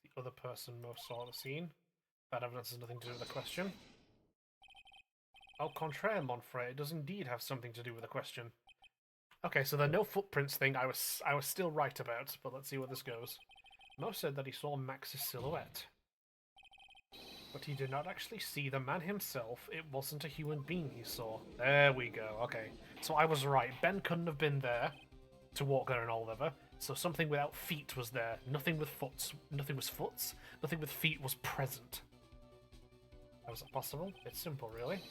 [SPEAKER 1] The other person most saw the scene. That evidence has nothing to do with the question. Au contraire, Monfrey, it does indeed have something to do with the question. Okay, so the no footprints thing I was still right about, but let's see where this goes. Mo said that he saw Max's silhouette. But he did not actually see the man himself. It wasn't a human being he saw. There we go, okay. So I was right. Ben couldn't have been there to walk there and all over. So something without feet was there. Nothing with foots. Nothing was foots. Nothing with feet was present. How is that possible? It's simple, really.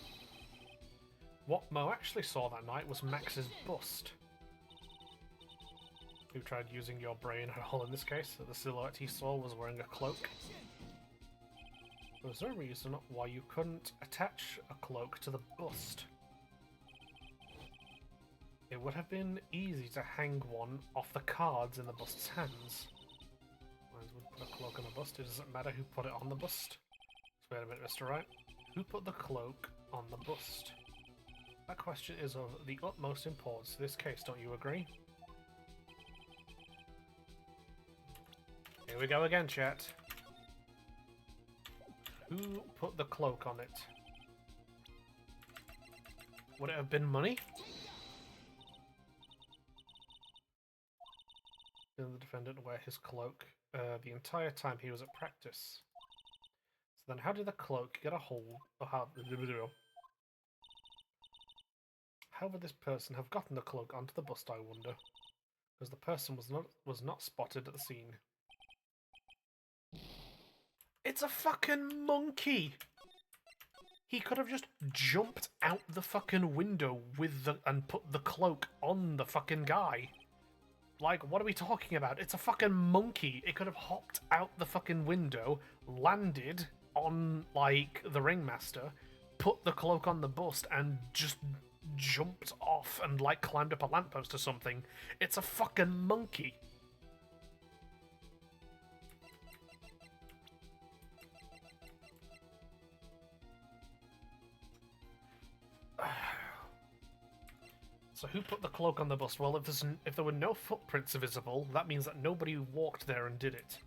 [SPEAKER 1] What Mo actually saw that night was Max's bust. Who tried using your brain at all in this case? The silhouette he saw was wearing a cloak. Was there a reason why you couldn't attach a cloak to the bust? It would have been easy to hang one off the cards in the bust's hands. Might as well put a cloak on the bust. It doesn't matter who put it on the bust. So wait a minute, Mr. Wright. Who put the cloak on the bust? That question is of the utmost importance to this case, don't you agree? Here we go again, chat. Who put the cloak on it? Would it have been money? Did the defendant wear his cloak the entire time he was at practice? So then how did the cloak get a hold of how would this person have gotten the cloak onto the bust, I wonder? Because the person was not spotted at the scene. It's a fucking monkey! He could have just jumped out the fucking window and put the cloak on the fucking guy. Like, what are we talking about? It's a fucking monkey. It could have hopped out the fucking window, landed on, like, the ringmaster, put the cloak on the bust, and just jumped off and, like, climbed up a lamppost or something. It's a fucking monkey. So who put the cloak on the bus? Well, if there were no footprints visible, that means that nobody walked there and did it.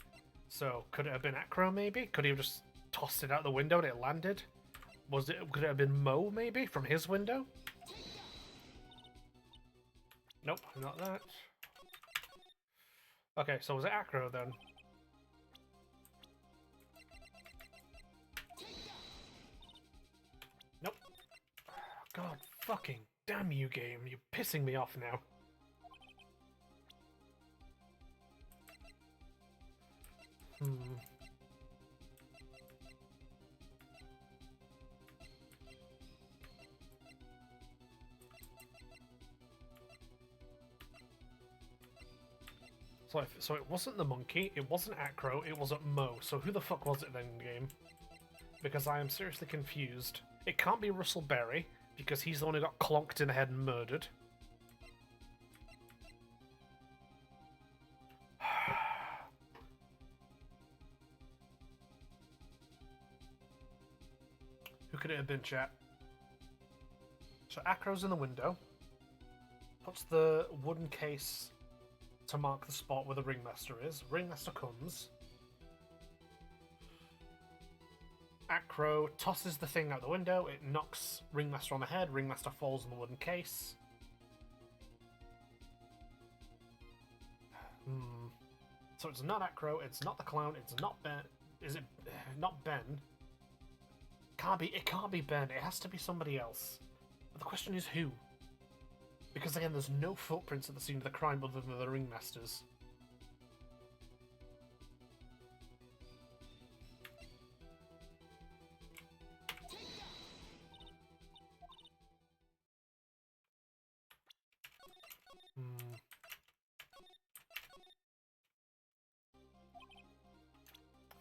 [SPEAKER 1] So could it have been Acro, maybe? Could he have just tossed it out the window and it landed? Could it have been Mo, maybe, from his window? Nope, not that. Okay, so was it Acro then? Nope. God fucking damn you, game. You're pissing me off now. So it wasn't the monkey, it wasn't Acro, it wasn't Mo. So who the fuck was it then in the game? Because I am seriously confused. It can't be Russell Berry, because he's the one who got clonked in the head and murdered. Who could it have been, chat? So Acro's in the window, puts the wooden case to mark the spot where the ringmaster is. Ringmaster comes. Acro tosses the thing out the window. It knocks Ringmaster on the head. Ringmaster falls in the wooden case. So it's not Acro. It's not the clown. It's not Ben. Is it not Ben? Can't be. It can't be Ben. It has to be somebody else. But the question is who? Because again, there's no footprints at the scene of the crime other than the Ringmasters.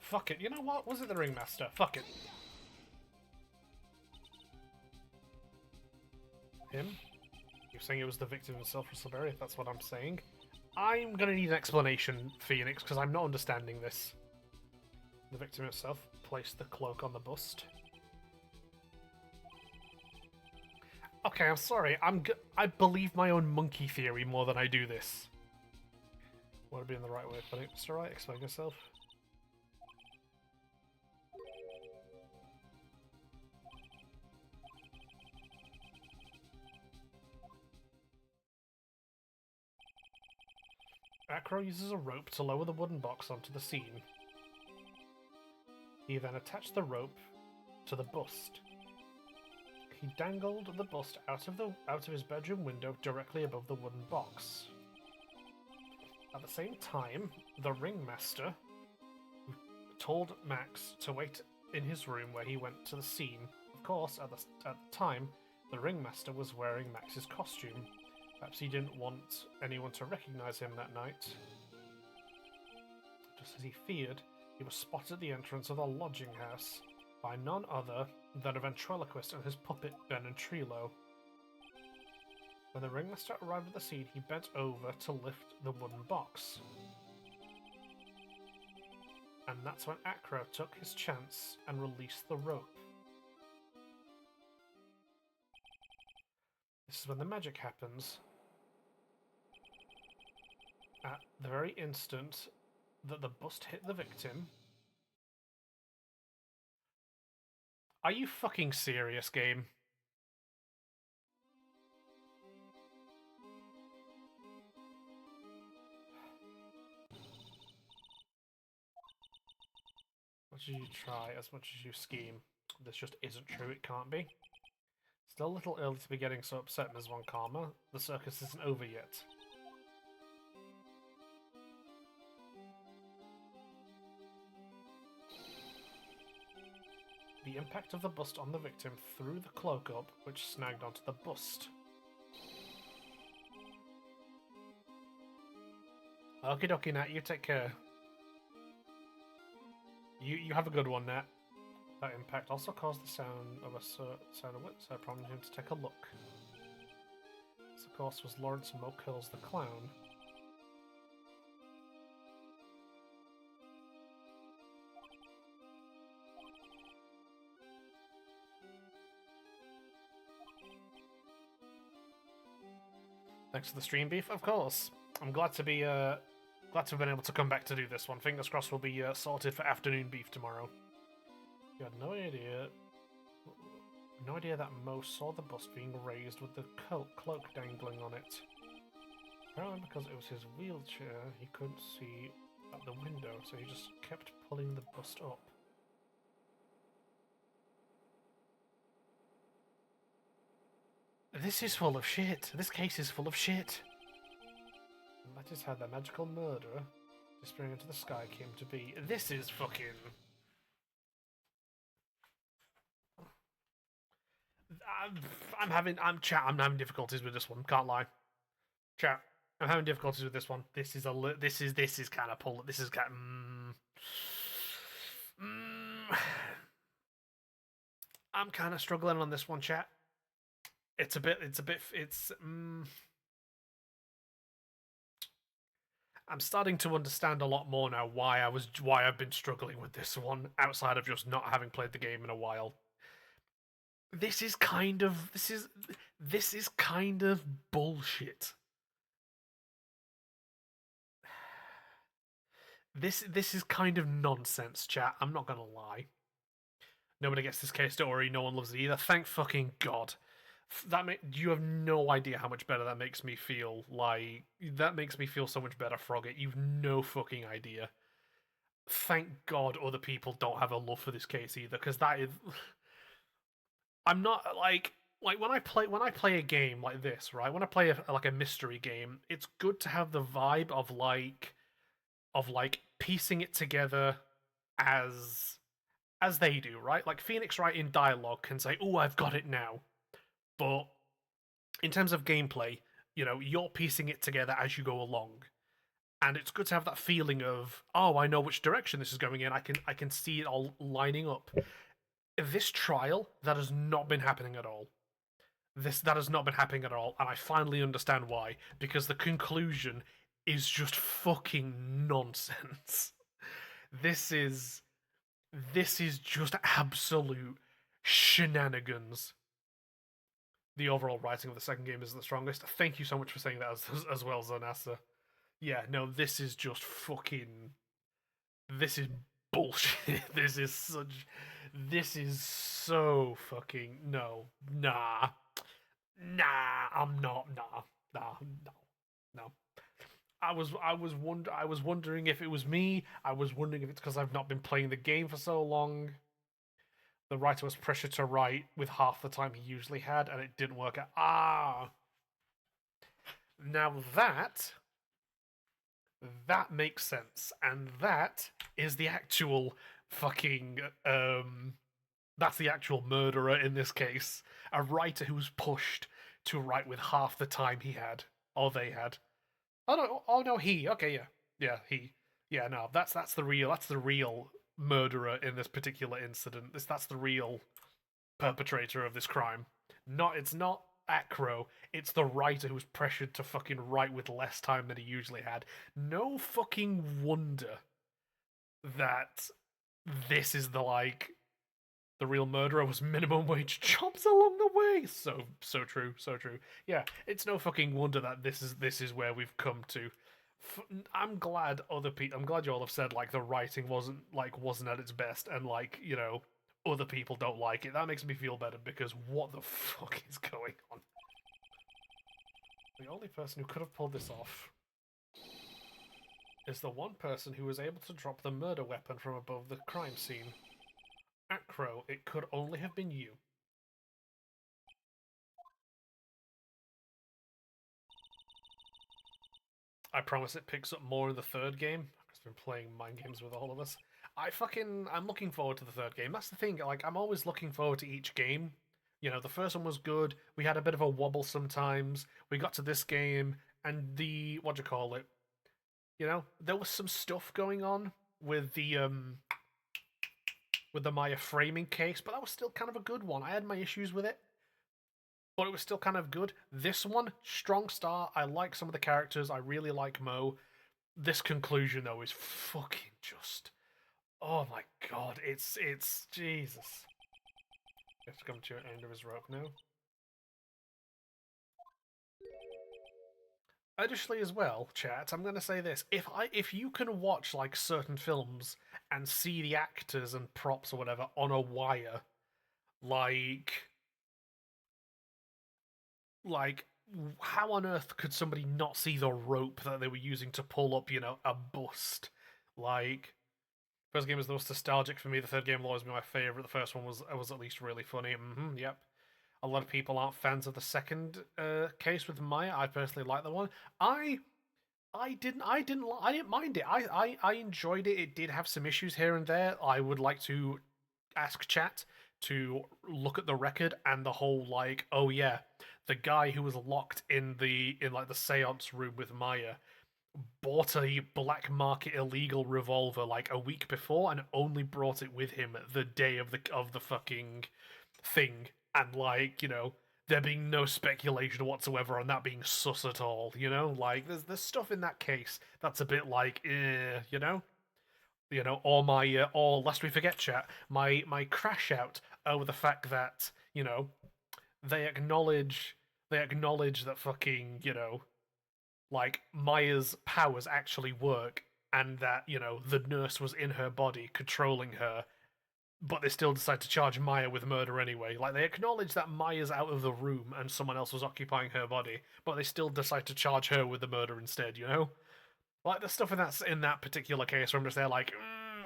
[SPEAKER 1] Fuck it. You know what? Was it the Ringmaster? Fuck it. Him? You're saying it was the victim himself, Russell Berry, if that's what I'm saying. I'm gonna need an explanation, Phoenix, because I'm not understanding this. The victim himself placed the cloak on the bust. Okay, I'm sorry. I believe my own monkey theory more than I do this. What would be in the right way of putting it? Mr. Right, explain yourself. Acro uses a rope to lower the wooden box onto the scene. He then attached the rope to the bust. He dangled the bust out of his bedroom window directly above the wooden box. At the same time, the ringmaster told Max to wait in his room where he went to the scene. Of course, at the time, the ringmaster was wearing Max's costume. Perhaps he didn't want anyone to recognize him that night. Just as he feared, he was spotted at the entrance of the lodging house by none other than a ventriloquist and his puppet Ben and Trilo. When the ringmaster arrived at the scene, he bent over to lift the wooden box. And that's when Acro took his chance and released the rope. This is when the magic happens. At the very instant that the bust hit the victim. Are you fucking serious, game? As much as you try, as much as you scheme, this just isn't true, it can't be. Still a little early to be getting so upset, Ms. Von Karma. The circus isn't over yet. The impact of the bust on the victim threw the cloak up, which snagged onto the bust. Okie dokie, Nat, you take care. You have a good one, Nat. That impact also caused the sound of wit, so I prompted him to take a look. This, of course, was Lawrence Mokills the clown. Thanks for the stream, Beef. Of course. I'm glad to be glad to have been able to come back to do this one. Fingers crossed we'll be sorted for afternoon beef tomorrow. You had no idea that Mo saw the bust being raised with the cloak dangling on it. Apparently because it was his wheelchair, he couldn't see out the window, so he just kept pulling the bust up. This is full of shit. This case is full of shit. And that is how the magical murderer disappearing into the sky came to be. This is fucking... I'm having difficulties with this one, can't lie. Chat, I'm having difficulties with this one. This is kind of pull. This is kind of. I'm kind of struggling on this one, chat. It's a bit. I'm starting to understand a lot more now why I've been struggling with this one outside of just not having played the game in a while. This is kind of bullshit. This is kind of nonsense, chat. I'm not gonna lie. Nobody gets this case story. No one loves it either. Thank fucking god. You have no idea how much better that makes me feel. Like that makes me feel so much better, Frogget. You've no fucking idea. Thank God other people don't have a love for this case either, because that is. I'm not like when I play a game like this, right? When I play like a mystery game, it's good to have the vibe of like piecing it together as they do, right? Like Phoenix Wright in dialogue can say, "Oh, I've got it now," but in terms of gameplay, you're piecing it together as you go along, and it's good to have that feeling of, "Oh, I know which direction this is going in. I can see it all lining up." This trial, that has not been happening at all. That has not been happening at all, and I finally understand why. Because the conclusion is just fucking nonsense. This is just absolute shenanigans. The overall writing of the second game is the strongest. Thank you so much for saying that as well, Zonasa. Yeah, no, this is just fucking. This is bullshit. This is so fucking no. Nah. I'm not. Nah. No. I was wondering if it was me. I was wondering if it's because I've not been playing the game for so long. The writer was pressured to write with half the time he usually had, and it didn't work out. Now that makes sense, and that is the actual fucking that's the actual murderer in this case. A writer who was pushed to write with half the time he had, or they had. Oh no, he. Okay, yeah, he. Yeah, no, that's the real murderer in this particular incident. That's the real perpetrator of this crime. It's not Acro. It's the writer who was pressured to fucking write with less time than he usually had. No fucking wonder that this is the real murderer was minimum wage jobs along the way. So true, so true. Yeah, it's no fucking wonder that this is where we've come to. I'm glad I'm glad you all have said like the writing wasn't at its best, and other people don't like it. That makes me feel better, because what the fuck is going on? The only person who could have pulled this off is the one person who was able to drop the murder weapon from above the crime scene. Acro, it could only have been you. I promise it picks up more in the third game. I've been playing mind games with all of us. I'm looking forward to the third game. That's the thing. Like, I'm always looking forward to each game. The first one was good. We had a bit of a wobble sometimes. We got to this game, and what do you call it? There was some stuff going on with the Maya framing case, but that was still kind of a good one. I had my issues with it, but it was still kind of good. This one, strong start. I like some of the characters. I really like Mo. This conclusion, though, is fucking just. Oh my god, it's Jesus. He has to come to an end of his rope now. Additionally, as well, chat, I'm gonna say this: if you can watch like certain films and see the actors and props or whatever on a wire, like like how on earth could somebody not see the rope that they were using to pull up, a bust? Like, first game was the most nostalgic for me. The third game will always be my favorite. The first one was at least really funny. Yep. A lot of people aren't fans of the second case with Maya. I personally like the one. I didn't mind it. I enjoyed it. It did have some issues here and there. I would like to ask chat, to look at the record and the whole like, oh yeah, the guy who was locked in like the seance room with Maya bought a black market illegal revolver like a week before and only brought it with him the day of the fucking thing, and like, there being no speculation whatsoever on that being sus at all, like there's stuff in that case that's a bit like or or lest we forget, chat, my crash out over the fact that they acknowledge that fucking like Maya's powers actually work, and that the nurse was in her body controlling her, but they still decide to charge Maya with murder anyway. Like, they acknowledge that Maya's out of the room and someone else was occupying her body, but they still decide to charge her with the murder instead. Like the stuff in that particular case where I'm just there like,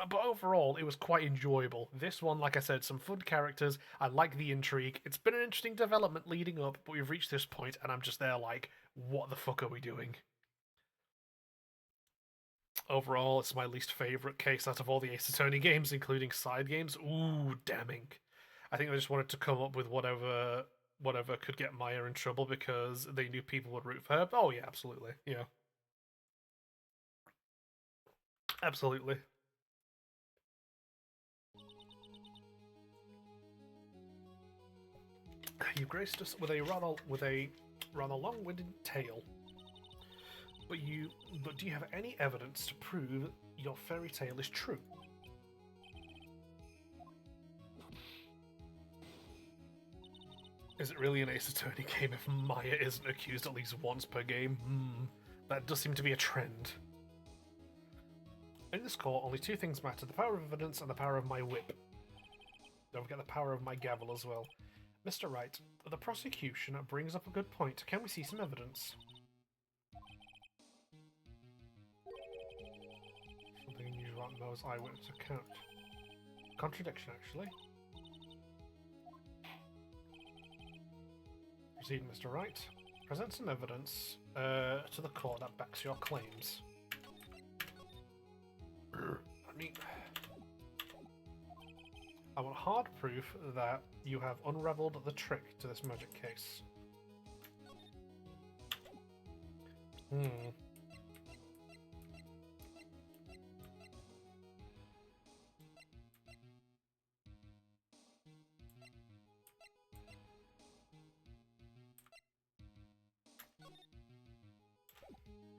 [SPEAKER 1] but overall it was quite enjoyable. This one, like I said, some fun characters. I like the intrigue. It's been an interesting development leading up, but we've reached this point, and I'm just there like, what the fuck are we doing? Overall, it's my least favorite case out of all the Ace Attorney games, including side games. Ooh, damning. I think they just wanted to come up with whatever could get Maya in trouble because they knew people would root for her. Oh yeah, absolutely. Yeah. Absolutely. You've graced us with a rather long-winded tale. But do you have any evidence to prove your fairy tale is true? Is it really an Ace Attorney game if Maya isn't accused at least once per game? That does seem to be a trend. In this court, only two things matter: the power of evidence and the power of my whip. Don't forget the power of my gavel as well. Mr. Wright, the prosecution brings up a good point. Can we see some evidence? Something unusual about Mo's eyewitness account. Contradiction, actually. Proceed, Mr. Wright. Present some evidence to the court that backs your claims. I want hard proof that you have unraveled the trick to this magic case.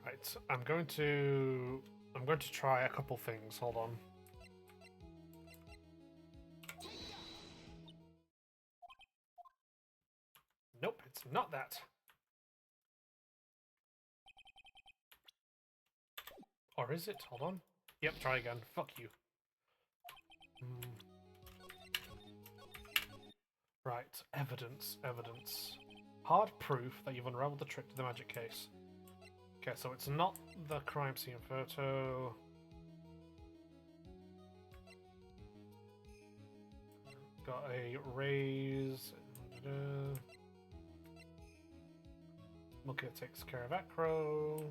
[SPEAKER 1] Right, I'm going to try a couple things. Hold on. Nope, it's not that. Or is it? Hold on. Yep, try again. Fuck you. Right, evidence. Hard proof that you've unraveled the trick to the magic case. Okay, so it's not the crime scene photo. Got a raise. Monkey takes care of Acro.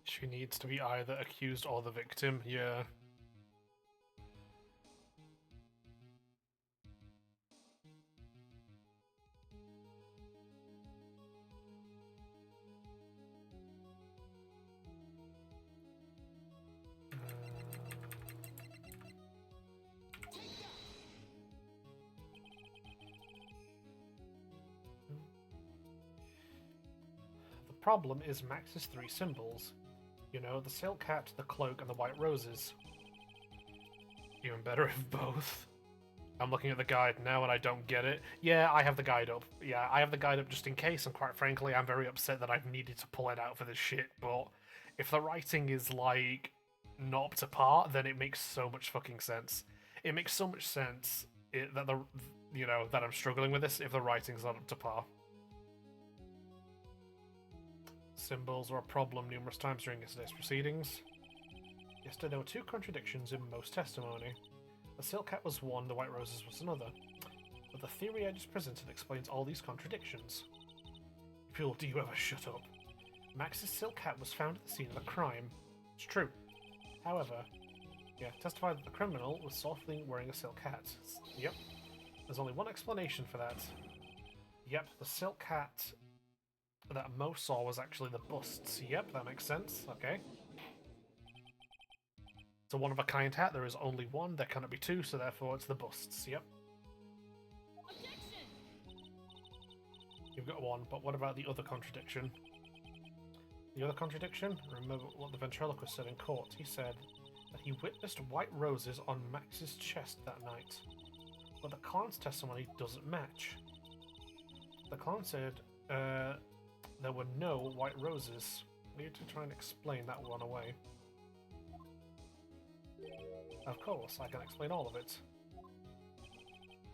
[SPEAKER 1] She needs to be either accused or the victim, yeah. The problem is Max's three symbols. You know, the silk hat, the cloak, and the white roses. Even better if both. I'm looking at the guide now and I don't get it. Yeah, I have the guide up. Yeah, I have the guide up just in case, and quite frankly, I'm very upset that I've needed to pull it out for this shit, but if the writing is, like, not up to par, then it makes so much fucking sense. It makes so much sense that I'm struggling with this if the writing's not up to par. Symbols were a problem numerous times during yesterday's proceedings. Yesterday there were two contradictions in most testimony. The silk hat was one, the white roses was another. But the theory I just presented explains all these contradictions. Phil, do you ever shut up? Max's silk hat was found at the scene of the crime. It's true. However, testified that the criminal was softly wearing a silk hat. Yep. There's only one explanation for that. Yep, the silk hat that Mo saw was actually the busts. Yep, that makes sense. Okay. It's a one-of-a-kind hat. There is only one. There cannot be two, so therefore it's the busts. Yep. You've got one, but what about the other contradiction? The other contradiction? Remember what the ventriloquist said in court. He said that he witnessed white roses on Max's chest that night. But the clown's testimony doesn't match. The clown said there were no white roses. I need to try and explain that one away. Of course, I can explain all of it.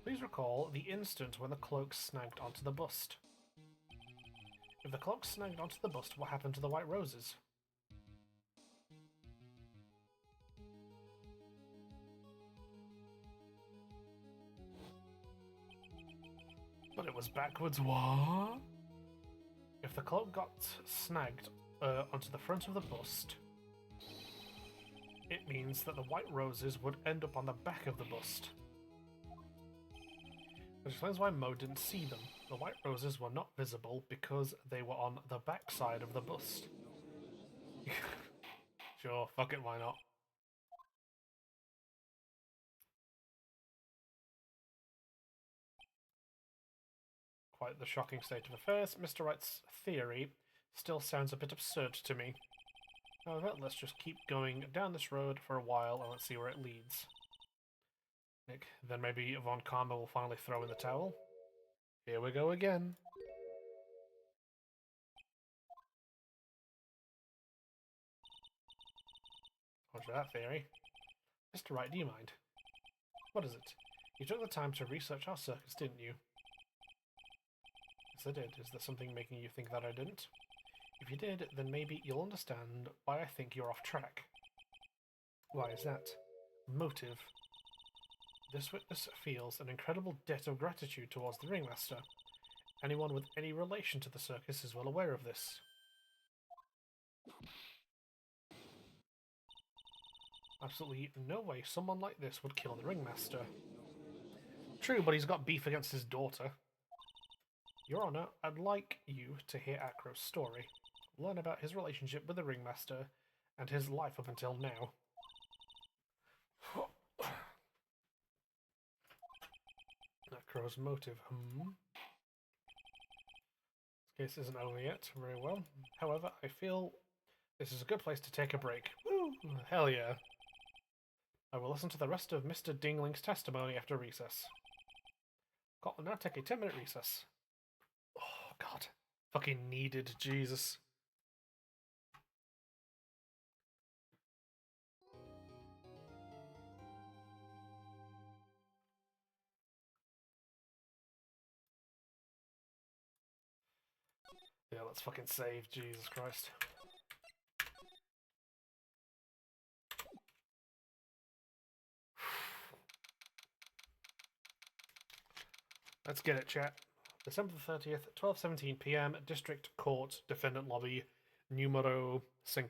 [SPEAKER 1] Please recall the instant when the cloak snagged onto the bust. If the cloak snagged onto the bust, what happened to the white roses? But it was backwards. What? If the cloak got snagged onto the front of the bust, it means that the white roses would end up on the back of the bust. Which explains why Mo didn't see them. The white roses were not visible because they were on the back side of the bust. Sure, fuck it, why not? Quite the shocking state of affairs. Mr. Wright's theory still sounds a bit absurd to me. However, let's just keep going down this road for a while and let's see where it leads. Nick, then maybe Von Karma will finally throw in the towel. Here we go again. What's that theory? Mr. Wright, do you mind? What is it? You took the time to research our circus, didn't you? Yes, I did. Is there something making you think that I didn't? If you did, then maybe you'll understand why I think you're off track. Why is that? Motive. This witness feels an incredible debt of gratitude towards the ringmaster. Anyone with any relation to the circus is well aware of this. Absolutely no way someone like this would kill the ringmaster. True, but he's got beef against his daughter. Your Honor, I'd like you to hear Acro's story. Learn about his relationship with the ringmaster and his life up until now. Acro's motive, This case isn't over yet. Very well. However, I feel this is a good place to take a break. Woo! Hell yeah. I will listen to the rest of Mr. Dingling's testimony after recess. Court will now take a 10-minute recess. Oh, God. Fucking needed, Jesus. Yeah, let's fucking save, Jesus Christ. Let's get it, chat. December the 30th, 12:17 PM, District Court, Defendant Lobby, Numero 5.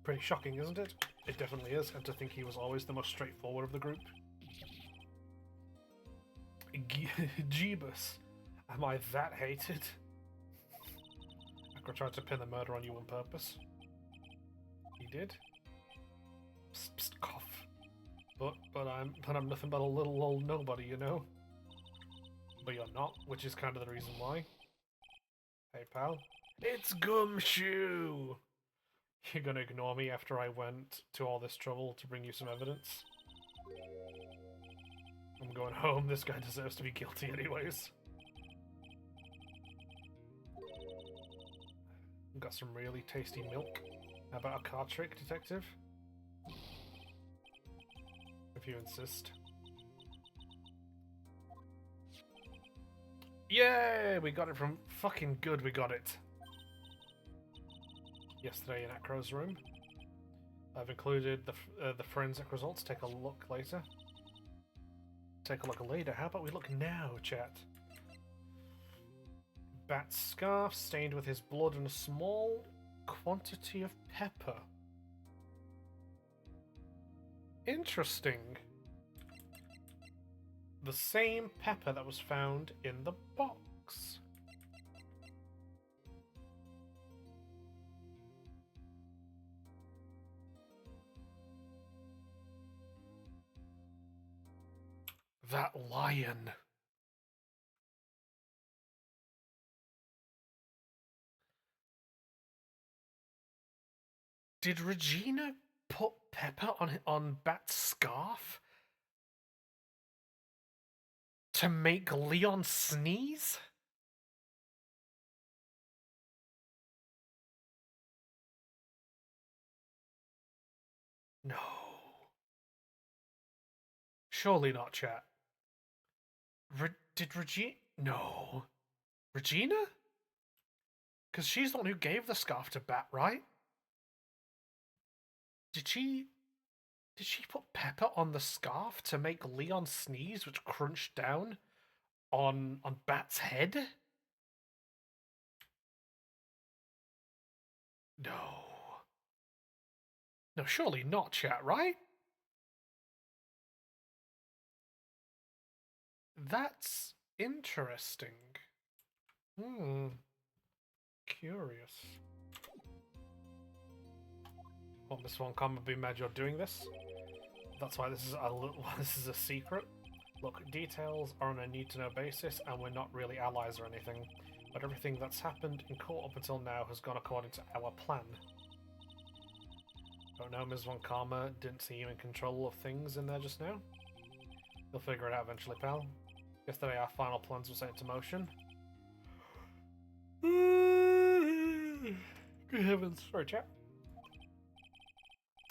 [SPEAKER 1] Pretty shocking, isn't it? It definitely is, and to think he was always the most straightforward of the group. Jeebus, am I that hated? Acro tried to pin the murder on you on purpose. He did? Psst, psst, cough. But I'm nothing but a little old nobody, you know? But you're not, which is kind of the reason why. Hey, pal. It's Gumshoe! You're gonna ignore me after I went to all this trouble to bring you some evidence? I'm going home. This guy deserves to be guilty anyways. Got some really tasty milk. How about a card trick, detective? If you insist. Yay! We got it from fucking good, we got it. Yesterday in Acro's room. I've included the forensic results. Take a look later. Take a look later. How about we look now, chat? Bat scarf stained with his blood and a small quantity of pepper. Interesting. The same pepper that was found in the box. That lion. Did Regina put pepper on Bat's scarf to make Leon sneeze? No. Surely not, chat. Did Regina? No. Regina? Because she's the one who gave the scarf to Bat, right? Did she put pepper on the scarf to make Leon sneeze, which crunched down on Bat's head? No. No, surely not, chat, right? That's interesting. Curious. Well, Miss Von Con would be mad you're doing this. That's why this is a secret. Look, details are on a need-to-know basis, and we're not really allies or anything. But everything that's happened in court up until now has gone according to our plan. Don't know, Ms. Von Karma didn't see you in control of things in there just now. You'll figure it out eventually, pal. Yesterday our final plans were set into motion. Good heavens. Sorry, chat.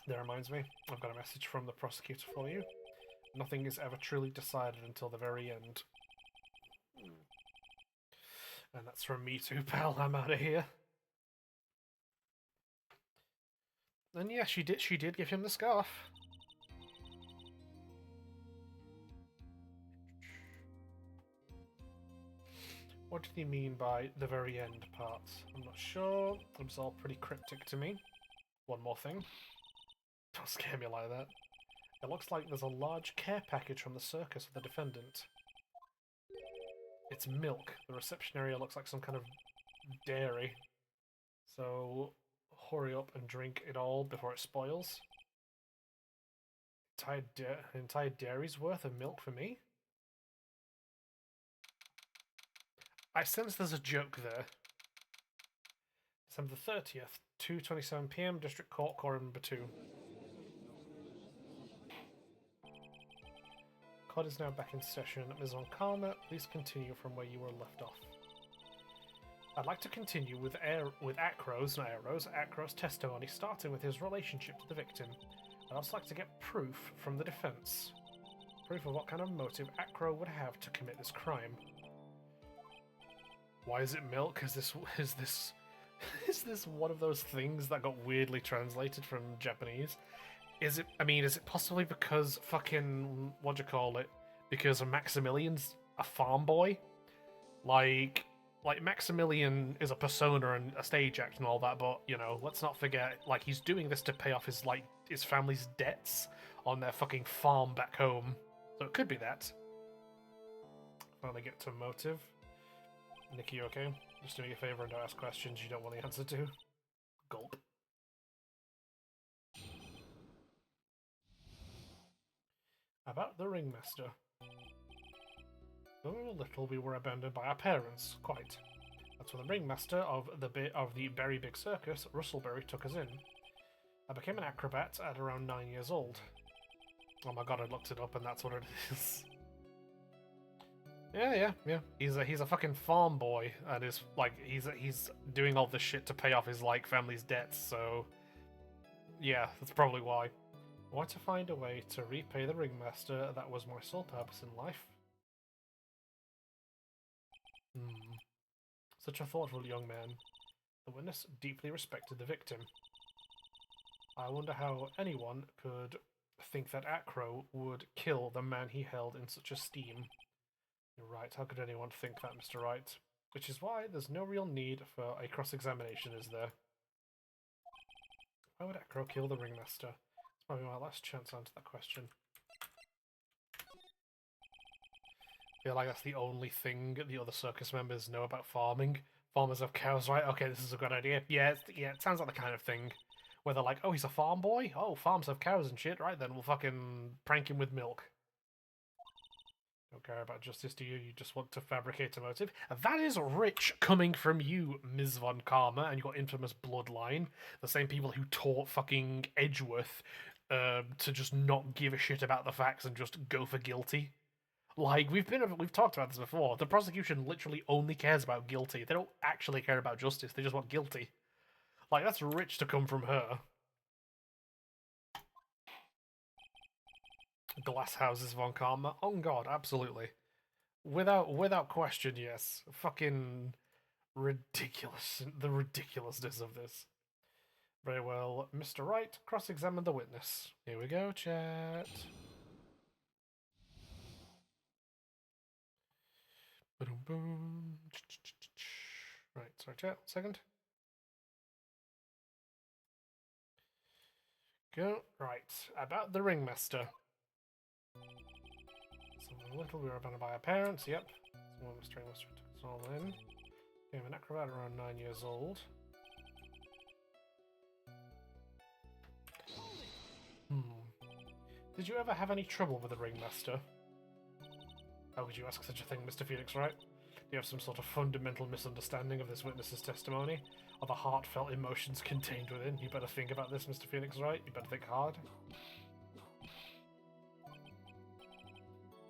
[SPEAKER 1] That reminds me, I've got a message from the prosecutor for you. Nothing is ever truly decided until the very end. And that's from me too, pal. I'm out of here. And yeah, she did give him the scarf. What did he mean by the very end part? I'm not sure. It was all pretty cryptic to me. One more thing. Don't scare me like that. It looks like there's a large care package from the circus for the defendant. It's milk. The reception area looks like some kind of dairy. So hurry up and drink it all before it spoils. Entire dairy's worth of milk for me? I sense there's a joke there. December 30th, 2:27 PM, District Court, Quorum number 2. Court is now back in session. Ms. Von Karma, please continue from where you were left off. I'd like to continue with Akro's testimony, starting with his relationship to the victim. I'd also like to get proof from the defense. Proof of what kind of motive Akro would have to commit this crime. Why is it milk? Is this one of those things that got weirdly translated from Japanese? Is it possibly because fucking, because Maximilian's a farm boy? Like Maximilian is a persona and a stage act and all that, but, you know, let's not forget, like, he's doing this to pay off his family's debts on their fucking farm back home. So it could be that. Finally get to motive. Nikki, you okay? Just do me a favor and don't ask questions you don't want the answer to. Gulp. About the ringmaster. When we were little, we were abandoned by our parents. Quite. That's when the ringmaster of the very big circus, Russellbury, took us in. I became an acrobat at around 9 years old. Oh my god, I looked it up and that's what it is. Yeah. He's a fucking farm boy, and is like he's doing all this shit to pay off his family's debts. So yeah, that's probably why. I want to find a way to repay the ringmaster. That was my sole purpose in life. Such a thoughtful young man. The witness deeply respected the victim. I wonder how anyone could think that Acro would kill the man he held in such esteem. You're right, how could anyone think that, Mr. Wright? Which is why there's no real need for a cross-examination, is there? Why would Acro kill the ringmaster? It's probably my last chance to answer that question. I feel like that's the only thing the other circus members know about farming. Farmers have cows, right? Okay, this is a good idea. Yeah, it sounds like the kind of thing where they're like, oh, he's a farm boy? Oh, farms have cows and shit. Right then, we'll fucking prank him with milk. Don't care about justice, do you? You just want to fabricate a motive. That is rich coming from you, Ms. Von Karma, and your infamous bloodline. The same people who taught fucking Edgeworth to just not give a shit about the facts and just go for guilty. Like, we've talked about this before. The prosecution literally only cares about guilty. They don't actually care about justice. They just want guilty. Like, that's rich to come from her. Glass houses Von Karma. Oh god, absolutely. Without question, yes. Fucking ridiculous. The ridiculousness of this. Very well, Mr. Wright, cross-examine the witness. Here we go, chat. Boom. Right, sorry, chat. 1 second. Go. Right, about the ringmaster. Something little, we were abandoned by our parents, yep. Someone was ringmaster took us all in. Became an acrobat around 9 years old. Did you ever have any trouble with the ringmaster? How could you ask such a thing, Mr. Phoenix Wright? Do you have some sort of fundamental misunderstanding of this witness's testimony? Or the heartfelt emotions contained within? You better think about this, Mr. Phoenix Wright. You better think hard.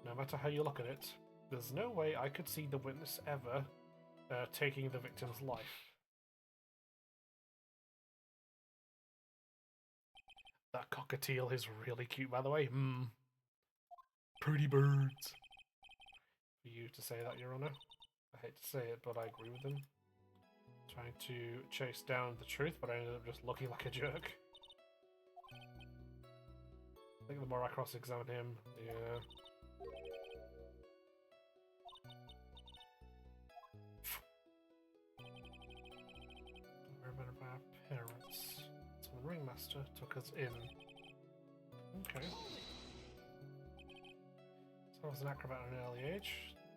[SPEAKER 1] No matter how you look at it, there's no way I could see the witness ever taking the victim's life. That cockatiel is really cute, by the way. Pretty birds. For you to say that, Your Honor. I hate to say it, but I agree with him. Trying to chase down the truth, but I ended up just looking like a jerk. I think the more I cross-examine him, yeah. We're remembered by our parents. So the ringmaster took us in. Okay. So I was an acrobat at an early age.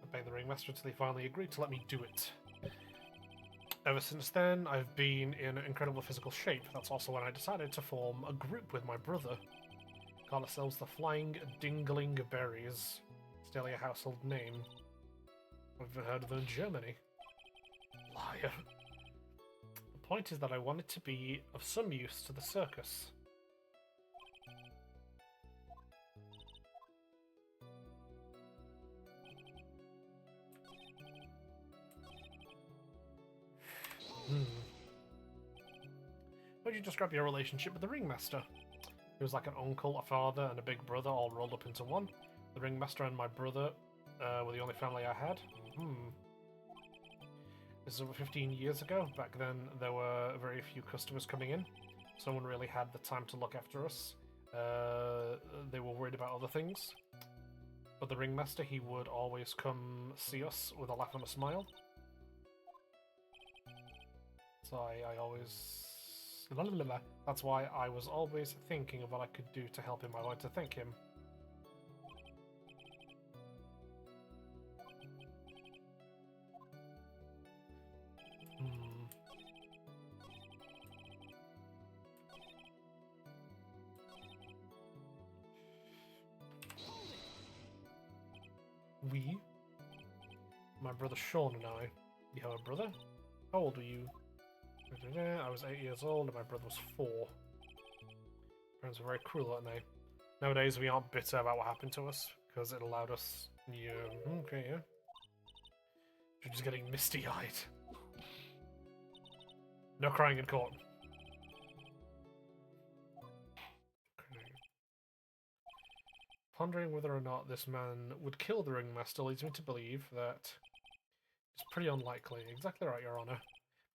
[SPEAKER 1] I begged the ringmaster until he finally agreed to let me do it. Ever since then, I've been in incredible physical shape. That's also when I decided to form a group with my brother. Call ourselves the Flying Dingling Berries. Still a household name. I've even heard of them in Germany. Liar. The point is that I wanted to be of some use to the circus. How would you describe your relationship with the ringmaster? He was like an uncle, a father, and a big brother all rolled up into one. The ringmaster and my brother were the only family I had. This is over 15 years ago. Back then, there were very few customers coming in. Someone really had the time to look after us. They were worried about other things. But the ringmaster, he would always come see us with a laugh and a smile. So I always... That's why I was always thinking of what I could do to help him. I wanted to thank him. We? My brother Sean and I. You have a brother? How old are you? I was 8 years old and my brother was 4. Parents were very cruel, aren't they? Nowadays we aren't bitter about what happened to us, because it allowed us... Yeah, okay, yeah. You're just getting misty-eyed. No crying in court. Okay. Pondering whether or not this man would kill the ringmaster leads me to believe that it's pretty unlikely. Exactly right, Your Honor.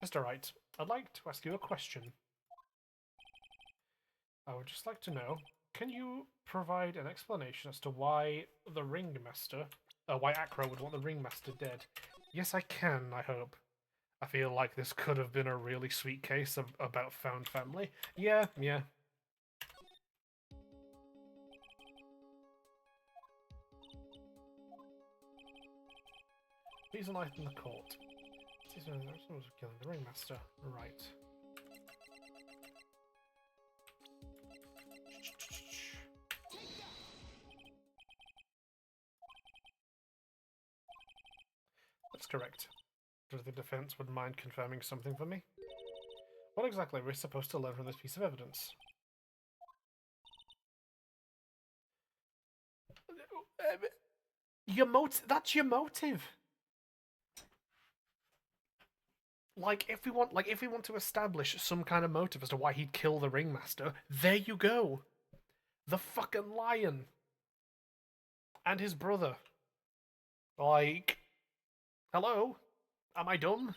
[SPEAKER 1] Mr. Wright, I'd like to ask you a question. I would just like to know, can you provide an explanation as to why the ringmaster, why Acro would want the ringmaster dead? Yes, I can, I hope. I feel like this could have been a really sweet case about found family. Yeah, yeah. Please enlighten the court. Someone was killing the ringmaster. Right. That's correct. Does the defense would mind confirming something for me? What exactly are we supposed to learn from this piece of evidence? That's your motive. If we want to establish some kind of motive as to why he'd kill the ringmaster, there you go. The fucking lion. And his brother. Like, hello? Am I dumb?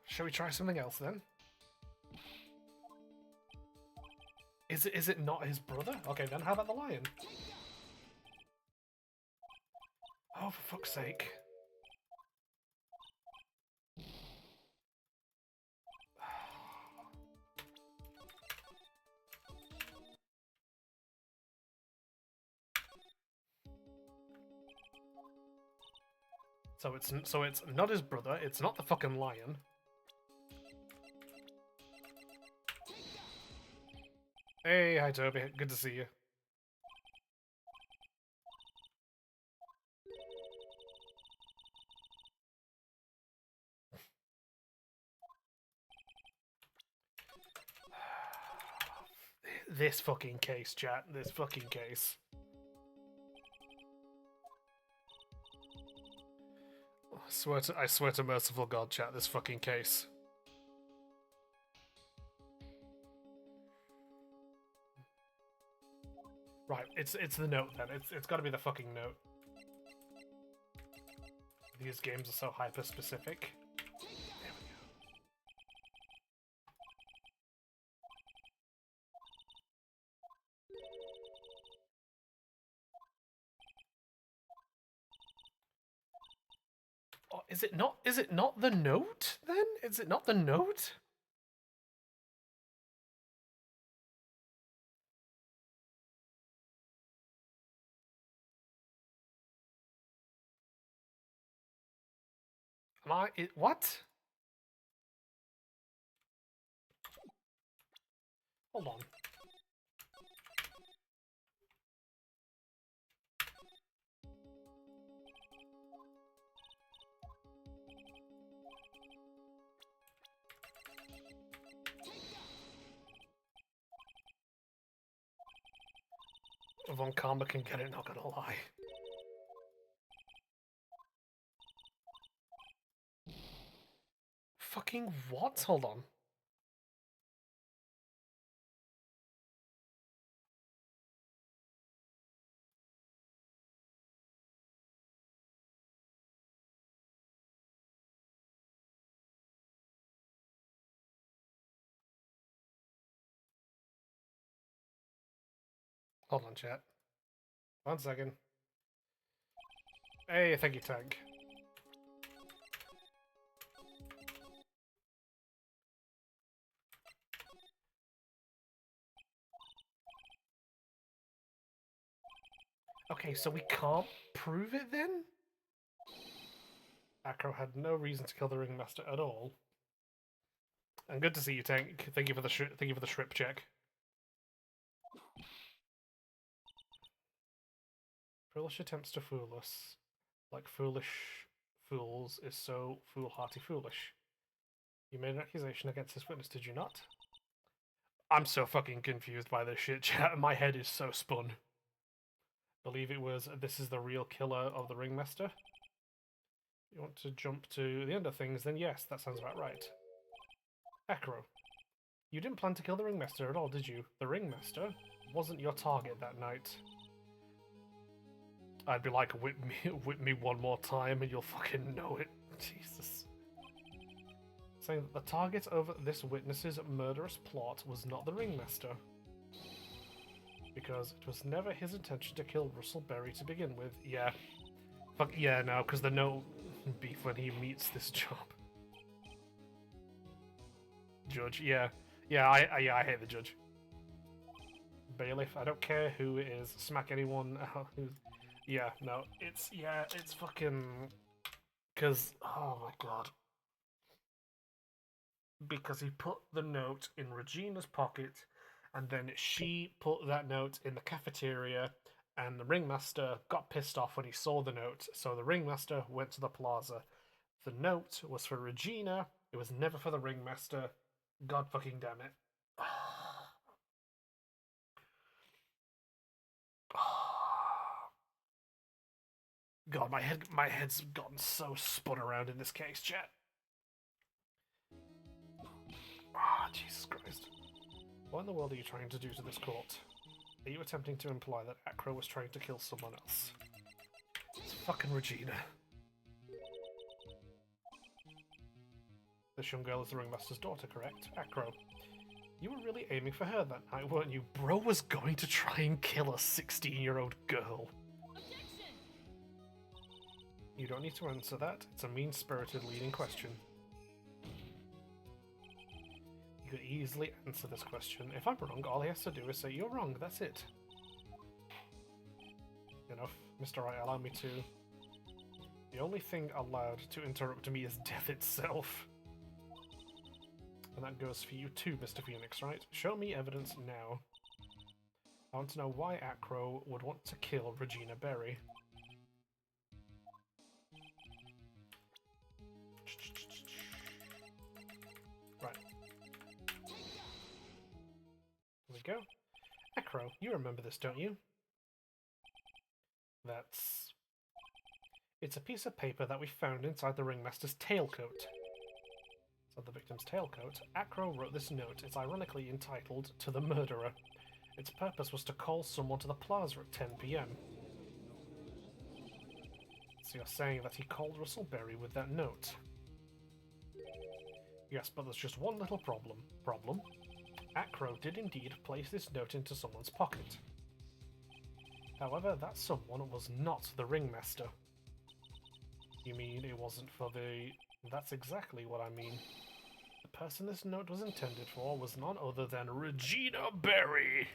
[SPEAKER 1] Shall we try something else then? Is it not his brother? Okay, then how about the lion? Oh, for fuck's sake. So it's not his brother, it's not the fucking lion. Hey, hi Toby, good to see you. This fucking case, chat. This fucking case. I swear to merciful God, chat. This fucking case. Right, it's the note then. It's got to be the fucking note. These games are so hyper specific. There we go. Oh, is it not? Is it not the note then? Is it not the note? Am I? What? Hold on. Von Karma can get it, not gonna lie. Fucking what? Hold on. Hold on, chat. 1 second. Hey, thank you, Tank. Okay, so we can't prove it then? Acro had no reason to kill the ringmaster at all. And good to see you, Tank. Thank you for the shrimp check. Foolish attempts to fool us, like foolish fools, is so foolhardy foolish. You made an accusation against this witness, did you not? I'm so fucking confused by this shit, chat. My head is so spun. Believe it was, this is the real killer of the ringmaster? You want to jump to the end of things, then yes, that sounds about right. Acro, you didn't plan to kill the ringmaster at all, did you? The ringmaster wasn't your target that night. I'd be like, whip me one more time and you'll fucking know it. Jesus. Saying that the target of this witness's murderous plot was not the ringmaster, because it was never his intention to kill Russell Berry to begin with. Yeah. Fuck yeah, no, because there's no beef when he meets this job. Judge, yeah. Yeah, I hate the judge. Bailiff, I don't care who it is. Smack anyone who's... Yeah, no, it's fucking... Because, oh my god. Because he put the note in Regina's pocket, and then she put that note in the cafeteria, and the ringmaster got pissed off when he saw the note, so the ringmaster went to the plaza. The note was for Regina, it was never for the ringmaster. God fucking damn it. God, my head's gotten so spun around in this case, chat. Ah, oh, Jesus Christ. What in the world are you trying to do to this court? Are you attempting to imply that Acro was trying to kill someone else? It's fucking Regina. This young girl is the ringmaster's daughter, correct? Acro. You were really aiming for her that night, weren't you? Bro was going to try and kill a 16-year-old girl. Objection! You don't need to answer that. It's a mean-spirited leading question. You could easily answer this question. If I'm wrong, all he has to do is say, you're wrong, that's it. Enough. Mr. Wright, allow me to... The only thing allowed to interrupt me is death itself. And that goes for you too, Mr. Phoenix, right? Show me evidence now. I want to know why Acro would want to kill Regina Berry. Right. Here we go. Acro, you remember this, don't you? That's... It's a piece of paper that we found inside the ringmaster's tailcoat. Inside the victim's tailcoat, Acro wrote this note. It's ironically entitled, "To the Murderer." Its purpose was to call someone to the plaza at 10 PM. So you're saying that he called Russell Berry with that note? Yes, but there's just one little problem. Acro did indeed place this note into someone's pocket. However, that someone was not the ringmaster. You mean it wasn't for the... That's exactly what I mean. The person this note was intended for was none other than Regina Berry!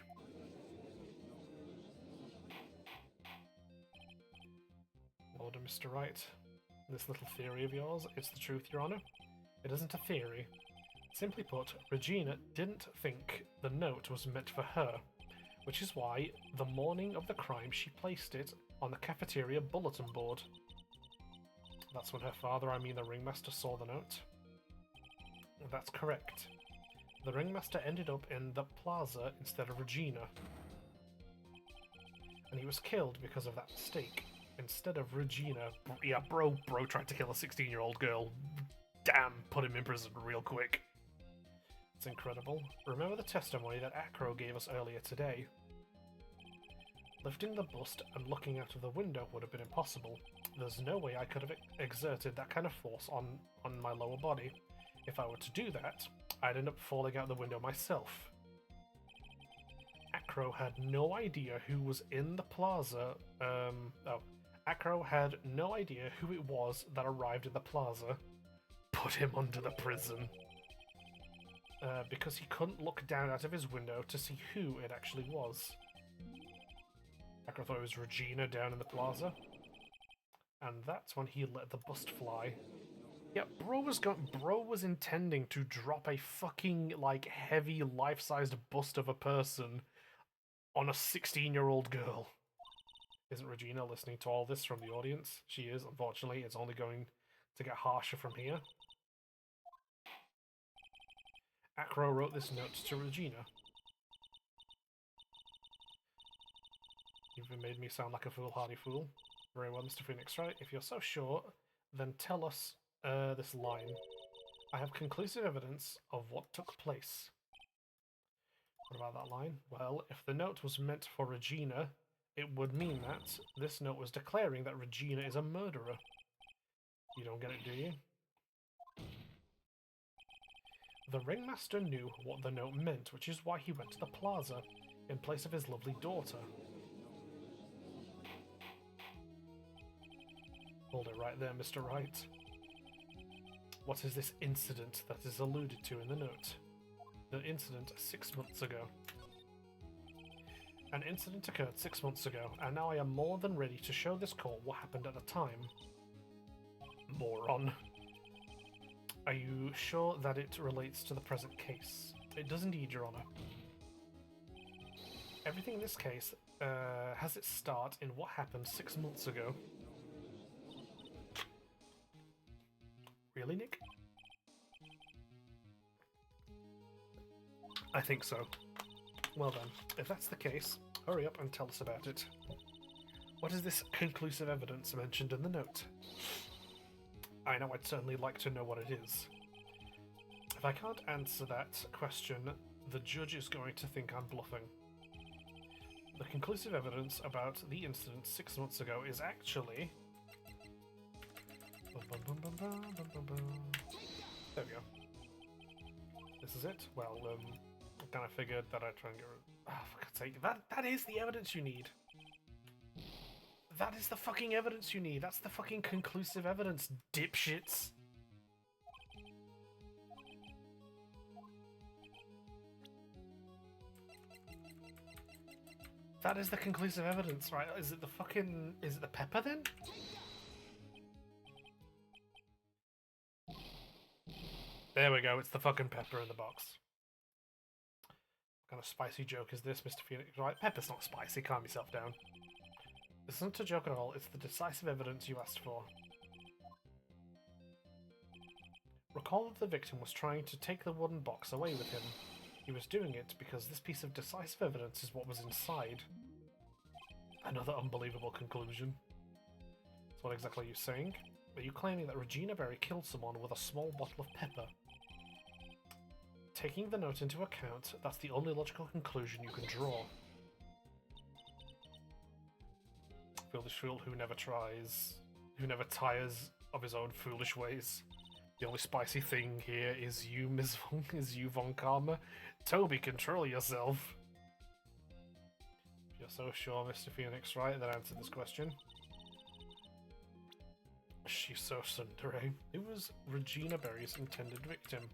[SPEAKER 1] Order, Mr. Wright. This little theory of yours, it's the truth, Your Honor. It isn't a theory. Simply put, Regina didn't think the note was meant for her, which is why, the morning of the crime, she placed it on the cafeteria bulletin board. That's when her father, I mean the ringmaster, saw the note. That's correct. The ringmaster ended up in the plaza instead of Regina. And he was killed because of that mistake. Instead of Regina. Yeah, bro tried to kill a 16-year-old girl. Damn, put him in prison real quick. It's incredible. Remember the testimony that Acro gave us earlier today? Lifting the bust and looking out of the window would have been impossible. There's no way I could have exerted that kind of force on my lower body. If I were to do that, I'd end up falling out the window myself. Acro had no idea who was in the plaza. Acro had no idea who it was that arrived in the plaza. Put him under the prison. Because he couldn't look down out of his window to see who it actually was. Acro thought it was Regina down in the plaza. And that's when he let the bust fly. Yeah, bro was intending to drop a fucking, like, heavy, life-sized bust of a person on a 16-year-old girl. Isn't Regina listening to all this from the audience? She is, unfortunately. It's only going to get harsher from here. Acro wrote this note to Regina. You've made me sound like a foolhardy fool. Very well, Mr. Phoenix, right? If you're so sure, then tell us this line. I have conclusive evidence of what took place. What about that line? Well, if the note was meant for Regina, it would mean that this note was declaring that Regina is a murderer. You don't get it, do you? The ringmaster knew what the note meant, which is why he went to the plaza in place of his lovely daughter. Hold it right there, Mr. Wright. What is this incident that is alluded to in the note? The incident 6 months ago. An incident occurred 6 months ago, and now I am more than ready to show this court what happened at the time. Moron. Are you sure that it relates to the present case? It does indeed, Your Honor. Everything in this case has its start in what happened 6 months ago. Really, Nick? I think so. Well then, if that's the case, hurry up and tell us about it. What is this conclusive evidence mentioned in the note? I know I'd certainly like to know what it is. If I can't answer that question, the judge is going to think I'm bluffing. The conclusive evidence about the incident 6 months ago is actually... There we go. This is it? Well, I kind of figured that I'd try and get rid of... Oh, for God's sake. That is the evidence you need. That is the fucking evidence you need. That's the fucking conclusive evidence, dipshits. That is the conclusive evidence, right? Is it the fucking... Is it the pepper then? There we go, it's the fucking pepper in the box. What kind of spicy joke is this, Mr. Phoenix? Right, pepper's not spicy, calm yourself down. This isn't a joke at all, it's the decisive evidence you asked for. Recall that the victim was trying to take the wooden box away with him. He was doing it because this piece of decisive evidence is what was inside. Another unbelievable conclusion. So what exactly are you saying? Are you claiming that Regina Berry killed someone with a small bottle of pepper? Taking the note into account, that's the only logical conclusion you can draw. Foolish fool who never tires of his own foolish ways. The only spicy thing here is you, Von Karma. Toby, control yourself. If you're so sure, Mr. Phoenix, right, then answer this question. She's so tsundere. Who was Regina Berry's intended victim?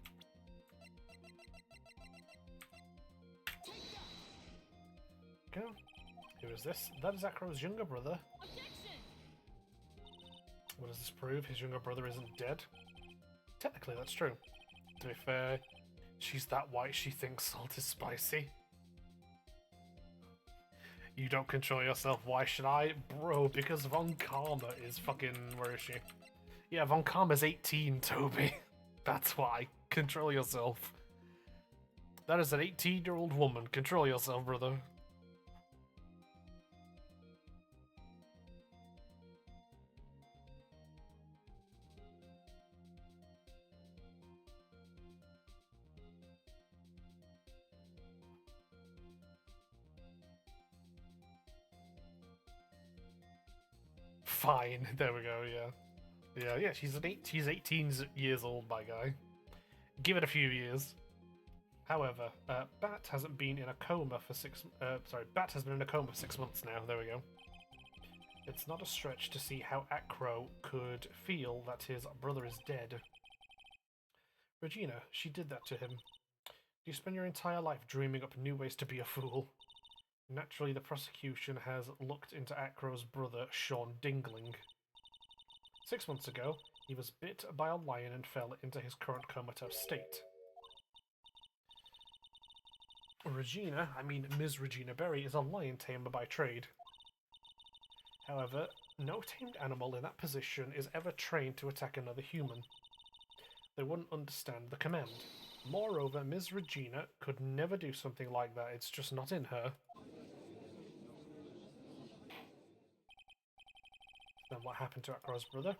[SPEAKER 1] Go. Who is this? That is Acro's younger brother. Objection! What does this prove? His younger brother isn't dead? Technically, that's true. To be fair, she's that white she thinks salt is spicy. You don't control yourself, why should I? Bro, because Von Karma is fucking... Where is she? Yeah, Von Karma's 18, Toby. That's why. Control yourself. That is an 18-year-old woman. Control yourself, brother. Fine. There we go, yeah. Yeah, she's 18 years old, my guy. Give it a few years. However, Bat hasn't been in a coma for Bat has been in a coma for 6 months now. There we go. It's not a stretch to see how Acro could feel that his brother is dead. Regina, she did that to him. You spend your entire life dreaming up new ways to be a fool. Naturally, the prosecution has looked into Acro's brother, Sean Dingling. 6 months ago, he was bit by a lion and fell into his current comatose state. Regina, Ms. Regina Berry, is a lion tamer by trade. However, no tamed animal in that position is ever trained to attack another human. They wouldn't understand the command. Moreover, Ms. Regina could never do something like that, it's just not in her. Then what happened to Acro's brother?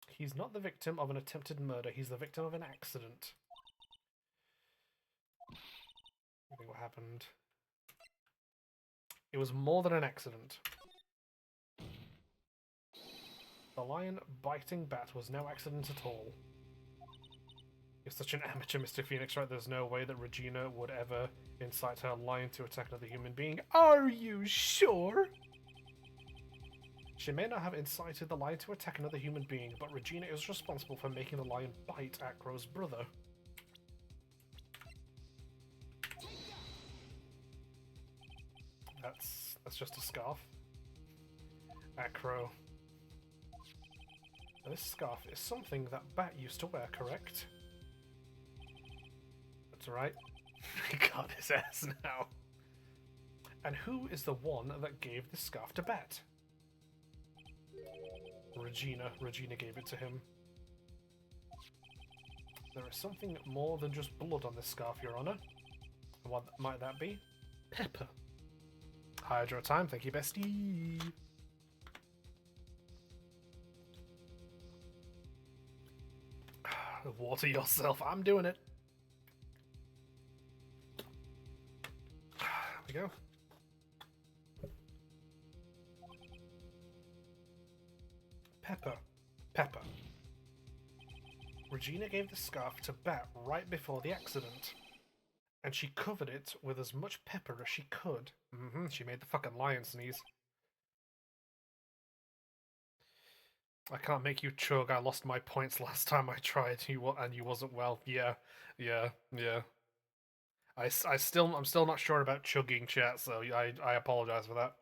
[SPEAKER 1] He's not the victim of an attempted murder, he's the victim of an accident. I think what happened... It was more than an accident. The lion biting Bat was no accident at all. You're such an amateur, Mr. Phoenix, right? There's no way that Regina would ever incite her lion to attack another human being. Are you sure? She may not have incited the lion to attack another human being, but Regina is responsible for making the lion bite Acro's brother. That's just a scarf. Acro. Now, this scarf is something that Bat used to wear, correct? That's right. He got his ass now. And who is the one that gave the scarf to Bat? Regina. Regina gave it to him. There is something more than just blood on this scarf, Your Honor. And what might that be? Pepper. Hydro time, thank you, bestie. Water yourself, I'm doing it. There we go. Pepper. Pepper. Regina gave the scarf to Bat right before the accident. And she covered it with as much pepper as she could. She made the fucking lion sneeze. I can't make you chug. I lost my points last time I tried. And you wasn't well. Yeah. I'm still not sure about chugging, chat. So I apologize for that.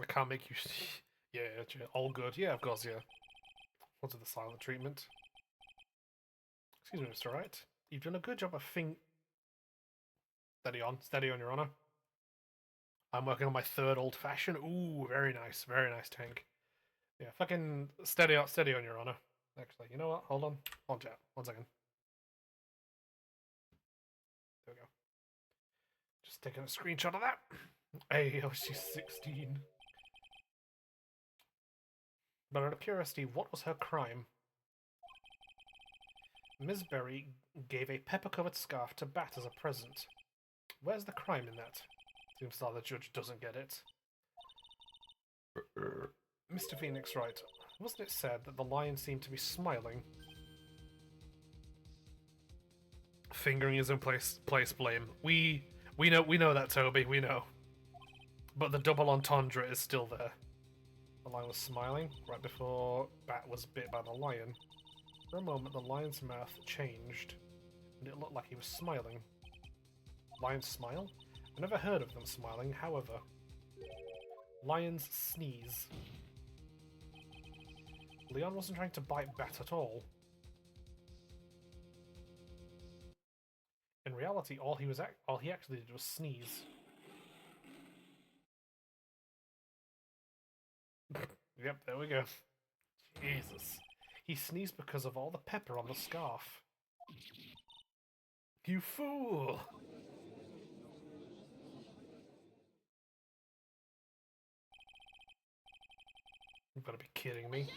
[SPEAKER 1] I can't make you. Yeah, all good. Yeah, of course, yeah. What's the silent treatment? Excuse me, Mr. Wright. You've done a good job of Steady on, Your Honor. I'm working on my third old fashioned. Ooh, very nice tank. Yeah, fucking steady on, Your Honor. Actually, you know what? Hold on, chat. 1 second. There we go. Just taking a screenshot of that. Hey, oh, she's 16. But out of curiosity, what was her crime? Ms. Berry gave a pepper-covered scarf to Bat as a present. Where's the crime in that? Seems that the judge doesn't get it. Mr. Phoenix, right. Wasn't it said that the lion seemed to be smiling? Fingering his own place blame. We know that, Toby, we know. But the double entendre is still there. The lion was smiling right before Bat was bit by the lion. For a moment, the lion's mouth changed, and it looked like he was smiling. Lions smile? I never heard of them smiling, however. Lions sneeze. Leon wasn't trying to bite Bat at all. In reality, all he actually did was sneeze. Yep, there we go. Jesus. He sneezed because of all the pepper on the scarf. You fool! You've got to be kidding me.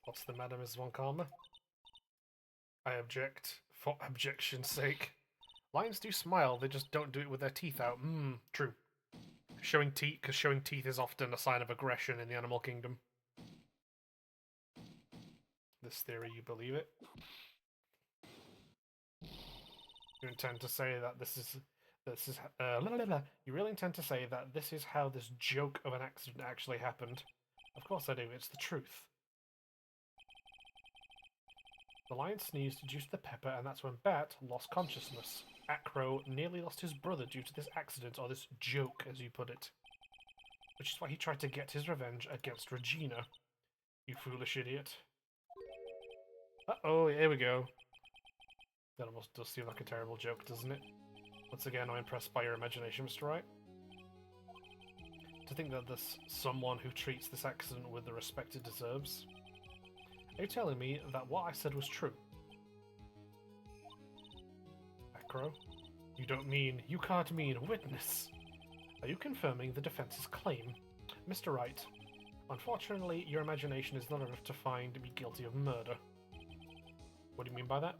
[SPEAKER 1] What's the matter, Ms. Von Karma? I object, for objection's sake. Lions do smile, they just don't do it with their teeth out. True. Showing teeth is often a sign of aggression in the animal kingdom. This theory, you believe it? You intend to say that you really intend to say that this is how this joke of an accident actually happened? Of course I do, it's the truth. The lion sneezed due to the pepper, and that's when Bat lost consciousness. Acro nearly lost his brother due to this accident, or this joke, as you put it. Which is why he tried to get his revenge against Regina. You foolish idiot. Uh-oh, here we go. That almost does seem like a terrible joke, doesn't it? Once again, I'm impressed by your imagination, Mr. Wright. to think that there's someone who treats this accident with the respect it deserves. Are you telling me that what I said was true? Acro? You can't mean witness. Are you confirming the defense's claim? Mr. Wright, unfortunately, your imagination is not enough to find me guilty of murder. What do you mean by that?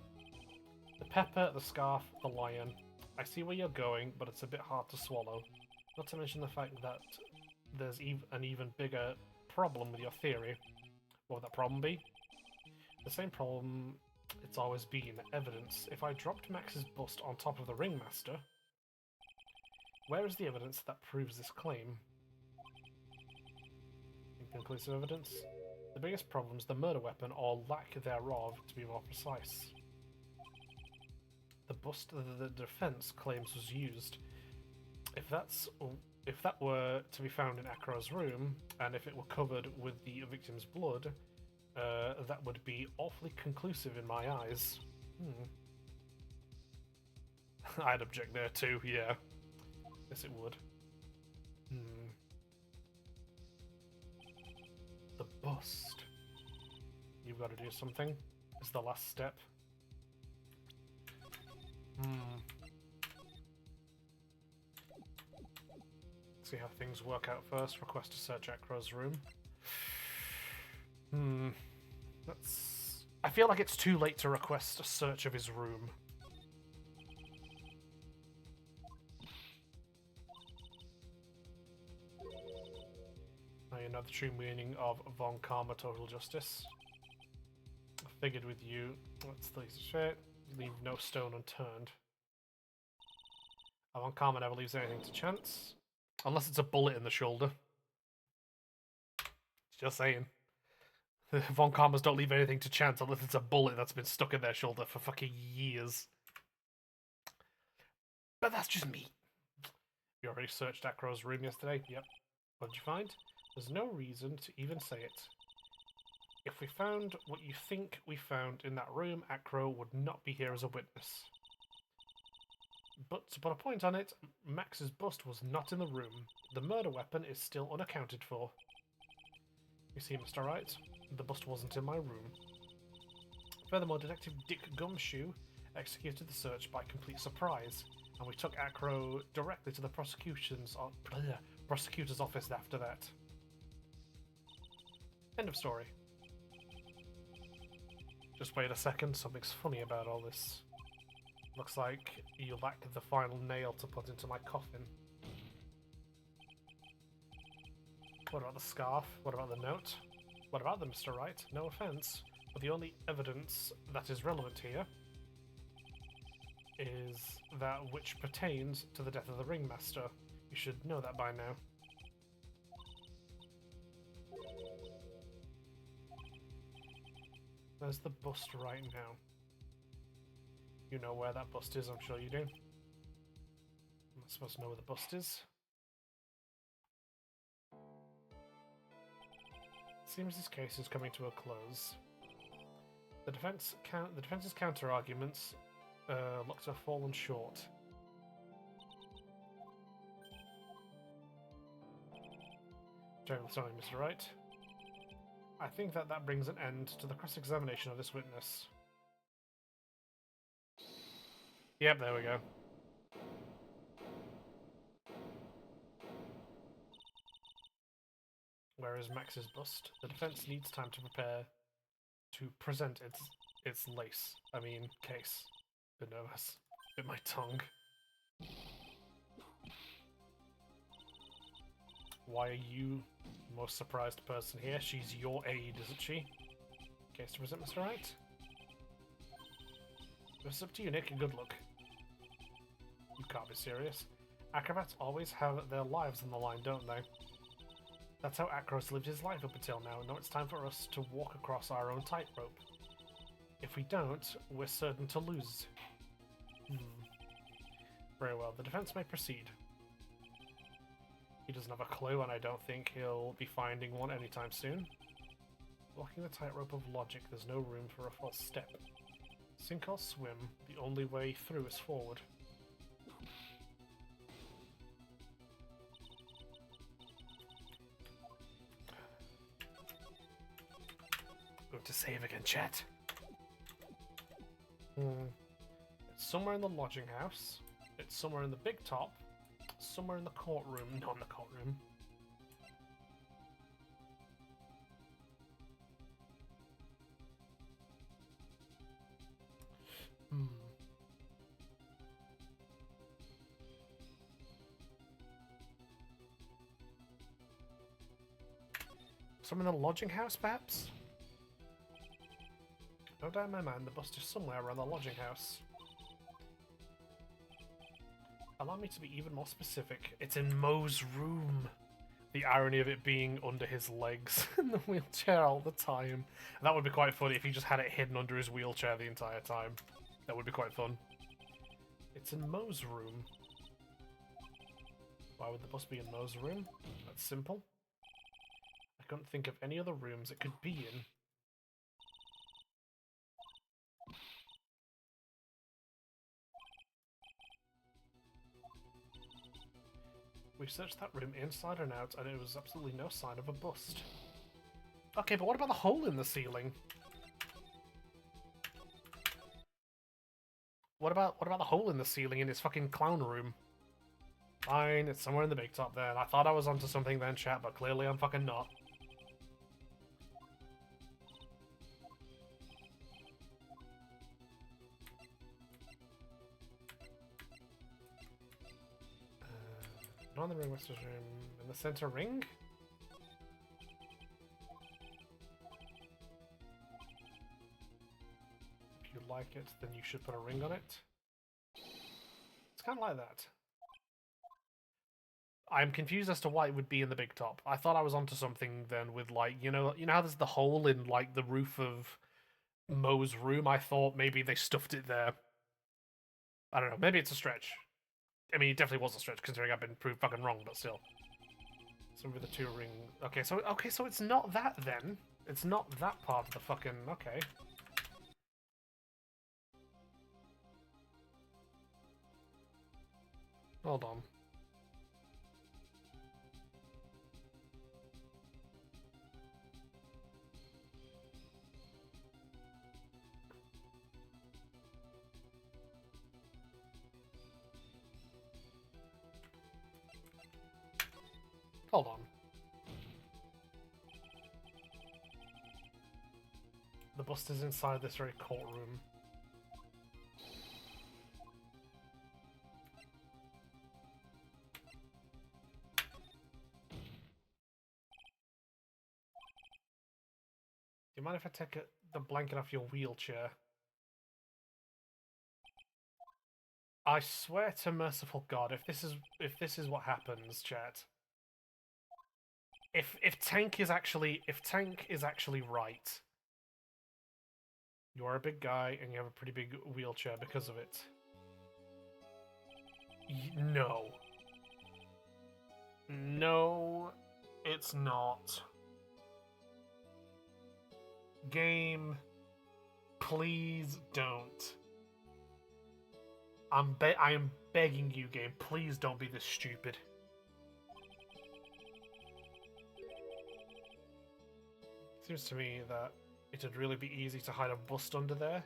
[SPEAKER 1] The pepper, the scarf, the lion. I see where you're going, but it's a bit hard to swallow. Not to mention the fact that there's an even bigger problem with your theory. What would that problem be? The same problem it's always been, evidence. If I dropped Max's bust on top of the ringmaster, where is the evidence that proves this claim? Inconclusive evidence? The biggest problem is the murder weapon, or lack thereof, to be more precise. The bust that the defense claims was used. If that were to be found in Acro's room, and if it were covered with the victim's blood, that would be awfully conclusive in my eyes. I'd object there too, yeah. Yes, it would. The bust. You've got to do something. It's the last step. See how things work out first. Request to search Acro's room. I feel like it's too late to request a search of his room. Now you know the true meaning of Von Karma Total Justice. I figured with you, let's leave no stone unturned. Von Karma never leaves anything to chance. Unless it's a bullet in the shoulder. Just saying. Von Karmas don't leave anything to chance unless it's a bullet that's been stuck in their shoulder for fucking years. But that's just me. You already searched Acro's room yesterday? Yep. What did you find? There's no reason to even say it. If we found what you think we found in that room, Acro would not be here as a witness. But to put a point on it, Max's bust was not in the room. The murder weapon is still unaccounted for. You see, Mr. Wright, the bust wasn't in my room. Furthermore, Detective Dick Gumshoe executed the search by complete surprise, and we took Acro directly to the prosecutor's office after that. End of story. Just wait a second, something's funny about all this. Looks like you lack the final nail to put into my coffin. What about the scarf? What about the note? What about them, Mr. Wright? No offense, but the only evidence that is relevant here is that which pertains to the death of the ringmaster. You should know that by now. There's the bust right now. You know where that bust is, I'm sure you do. I'm not supposed to know where the bust is. Seems this case is coming to a close. The defense's counter-arguments look to have fallen short. Sorry, Mr. Wright. I think that brings an end to the cross-examination of this witness. Yep, there we go. Where is Max's bust? The defense needs time to prepare to present its case. Bit nervous. Bit my tongue. Why are you the most surprised person here? She's your aide, isn't she? Case to present, Mr. Wright? It's up to you, Nick, and good luck. You can't be serious. Acrobats always have their lives on the line, don't they? That's how Acros lived his life up until now. Now it's time for us to walk across our own tightrope. If we don't, we're certain to lose. Very well, the defense may proceed. He doesn't have a clue, and I don't think he'll be finding one anytime soon. Blocking the tightrope of logic, there's no room for a false step. Sink or swim, the only way through is forward. We have to save again, chat. It's somewhere in the lodging house. It's somewhere in the big top. Somewhere in the courtroom. Not in the courtroom. Somewhere in the lodging house, perhaps? No doubt in my mind, the bust is somewhere around the lodging house. Allow me to be even more specific. It's in Mo's room. The irony of it being under his legs in the wheelchair all the time. That would be quite funny if he just had it hidden under his wheelchair the entire time. That would be quite fun. It's in Mo's room. Why would the bus be in Mo's room? That's simple. I couldn't think of any other rooms it could be in. We searched that room inside and out, and there was absolutely no sign of a bust. Okay, but what about the hole in the ceiling? What about the hole in the ceiling in his fucking clown room? Fine, it's somewhere in the big top then. I thought I was onto something then, chat, but clearly I'm fucking not. Not in the ring, Master's room. In the center ring? If you like it, then you should put a ring on it. It's kind of like that. I'm confused as to why it would be in the big top. I thought I was onto something then with, like, you know how there's the hole in, like, the roof of Mo's room? I thought maybe they stuffed it there. I don't know, maybe it's a stretch. I mean, it definitely was a stretch considering I've been proved fucking wrong, but still. So with the two ring. Okay, so it's not that then. It's not that part of the fucking. Okay. Hold on. Hold on. The bust is inside this very courtroom. Do you mind if I take the blanket off your wheelchair? I swear to merciful God, if this is what happens, chat. If Tank is actually right, you are a big guy and you have a pretty big wheelchair because of it. No. No, it's not. Game, please don't. I am begging you, game, please don't be this stupid. Seems to me that it'd really be easy to hide a bust under there.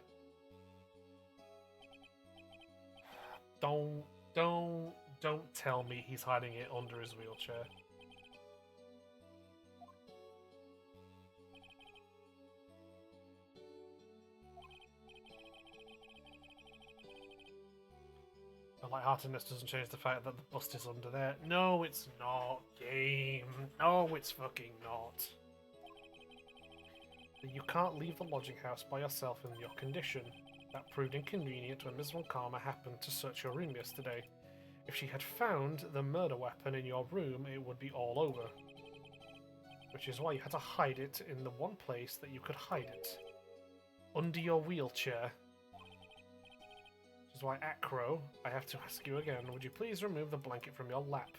[SPEAKER 1] Don't tell me he's hiding it under his wheelchair. The lightheartedness doesn't change the fact that the bust is under there. No, it's not, game. No, it's fucking not. You can't leave the lodging house by yourself in your condition. That proved inconvenient when Ms. Von Karma happened to search your room yesterday. If she had found the murder weapon in your room, it would be all over. Which is why you had to hide it in the one place that you could hide it. Under your wheelchair. Which is why, Acro, I have to ask you again, would you please remove the blanket from your lap?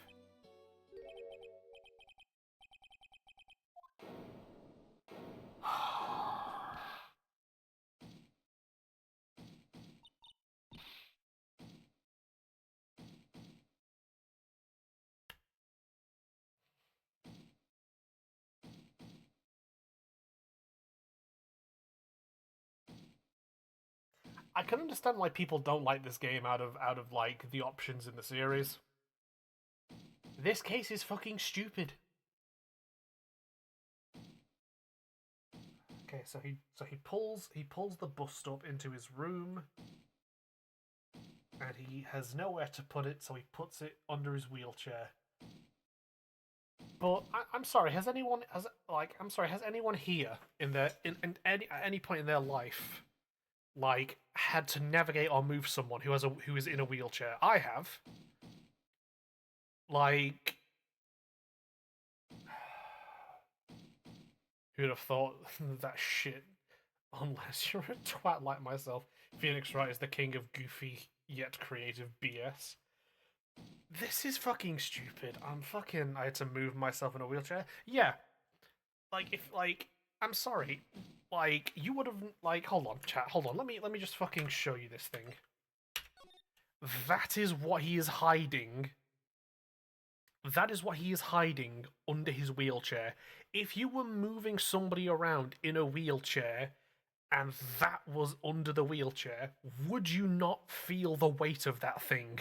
[SPEAKER 1] I can understand why people don't like this game out of like the options in the series. This case is fucking stupid. Okay, so he pulls the bust up into his room, and he has nowhere to put it, so he puts it under his wheelchair. But I'm sorry, has anyone here in any at any point in their life like had to navigate or move someone who is in a wheelchair? I have. Like, who'd have thought that shit? Unless you're a twat like myself, Phoenix Wright is the king of goofy yet creative BS. This is fucking stupid. I had to move myself in a wheelchair. Yeah, I'm sorry. Like, you would have, like, hold on, chat, hold on. Let me just fucking show you this thing. That is what he is hiding. That is what he is hiding under his wheelchair. If you were moving somebody around in a wheelchair and that was under the wheelchair, would you not feel the weight of that thing?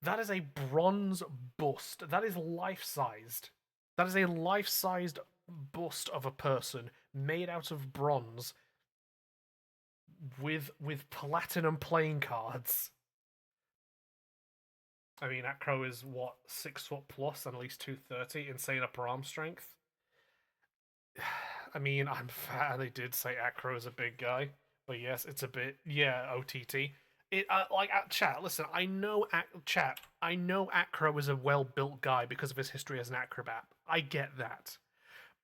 [SPEAKER 1] That is a bronze bust. That is life-sized. That is a life-sized bust of a person made out of bronze with platinum playing cards. I mean, Acro is what, 6 foot plus and at least 230, insane upper arm strength. I mean, I'm fat, and they did say Acro is a big guy, but yes, it's a bit, yeah, OTT. Chat. Listen, I know Acro is a well-built guy because of his history as an acrobat. I get that,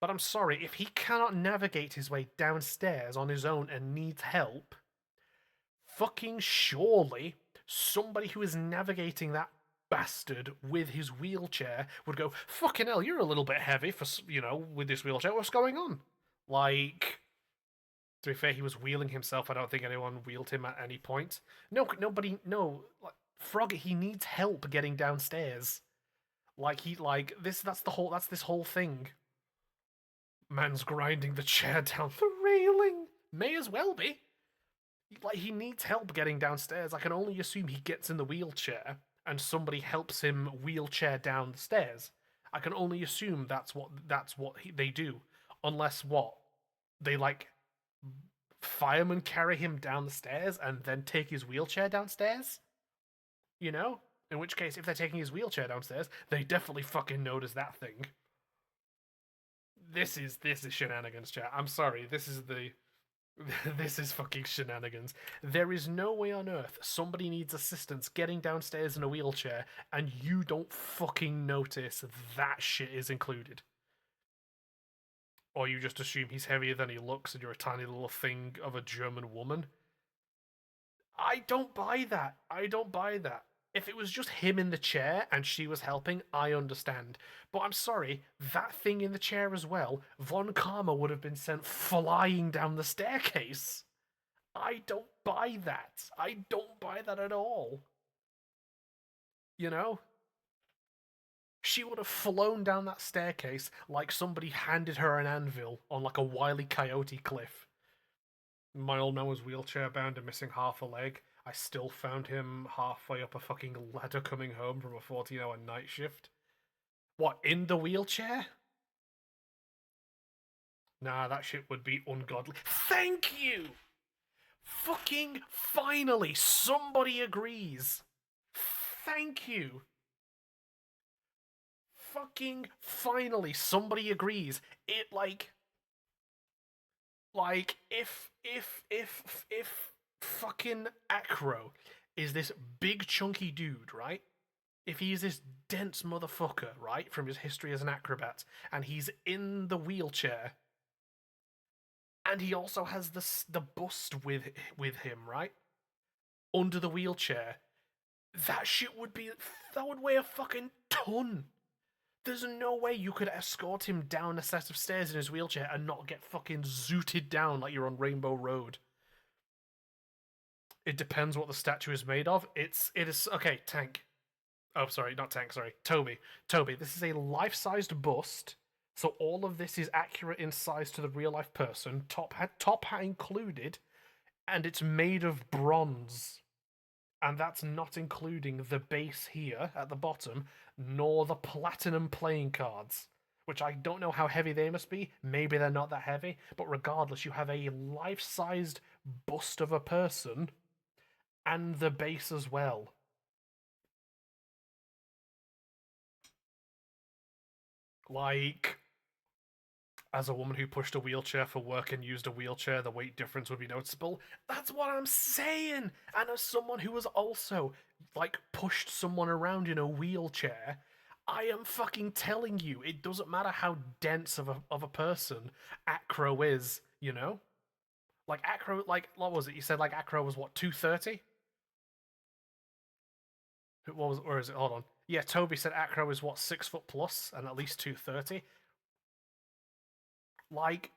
[SPEAKER 1] but I'm sorry, if he cannot navigate his way downstairs on his own and needs help, fucking surely somebody who is navigating that bastard with his wheelchair would go, fucking hell, you're a little bit heavy for, with this wheelchair. What's going on? Like, to be fair, he was wheeling himself. I don't think anyone wheeled him at any point. No, nobody, no. Like, Frog, he needs help getting downstairs. That's this whole thing. Man's grinding the chair down the railing. May as well be. Like, he needs help getting downstairs. I can only assume he gets in the wheelchair and somebody helps him wheelchair down the stairs. I can only assume that's what they do, unless they like firemen carry him down the stairs and then take his wheelchair downstairs. You know, in which case, if they're taking his wheelchair downstairs, they definitely fucking notice that thing. This is shenanigans, chat. I'm sorry. This is fucking shenanigans. There is no way on earth somebody needs assistance getting downstairs in a wheelchair and you don't fucking notice that shit is included. Or you just assume he's heavier than he looks and you're a tiny little thing of a German woman. I don't buy that. I don't buy that. If it was just him in the chair and she was helping, I understand. But I'm sorry, that thing in the chair as well, Von Karma would have been sent flying down the staircase. I don't buy that. I don't buy that at all. You know? She would have flown down that staircase like somebody handed her an anvil on like a Wile E. Coyote cliff. My old man was wheelchair bound and missing half a leg. I still found him halfway up a fucking ladder coming home from a 14-hour night shift. What, in the wheelchair? Nah, that shit would be ungodly. Thank you! Fucking finally, somebody agrees. Thank you. Fucking finally, somebody agrees. It like if fucking Acro is this big chunky dude, right? If he is this dense motherfucker, right, from his history as an acrobat, and he's in the wheelchair, and he also has the bust with him, right, under the wheelchair, that would weigh a fucking ton. There's no way you could escort him down a set of stairs in his wheelchair and not get fucking zooted down like you're on Rainbow Road. It depends what the statue is made of. It is okay, Tank. Oh, sorry, not Tank, sorry. Toby, this is a life-sized bust, so all of this is accurate in size to the real-life person, top hat included. and it's made of bronze. And that's not including the base here at the bottom, nor the platinum playing cards, which I don't know how heavy they must be. Maybe they're not that heavy, but regardless, you have a life-sized bust of a person and the base as well. Like, as a woman who pushed a wheelchair for work and used a wheelchair, the weight difference would be noticeable. That's what I'm saying! And as someone who has also, like, pushed someone around in a wheelchair, I am fucking telling you, it doesn't matter how dense of a person Acro is, you know? Like, Acro, like, what was it? You said, like, Acro was what, 230? What was, or is it, hold on. Yeah, Toby said Acro is what, 6 foot plus and at least 230? Like,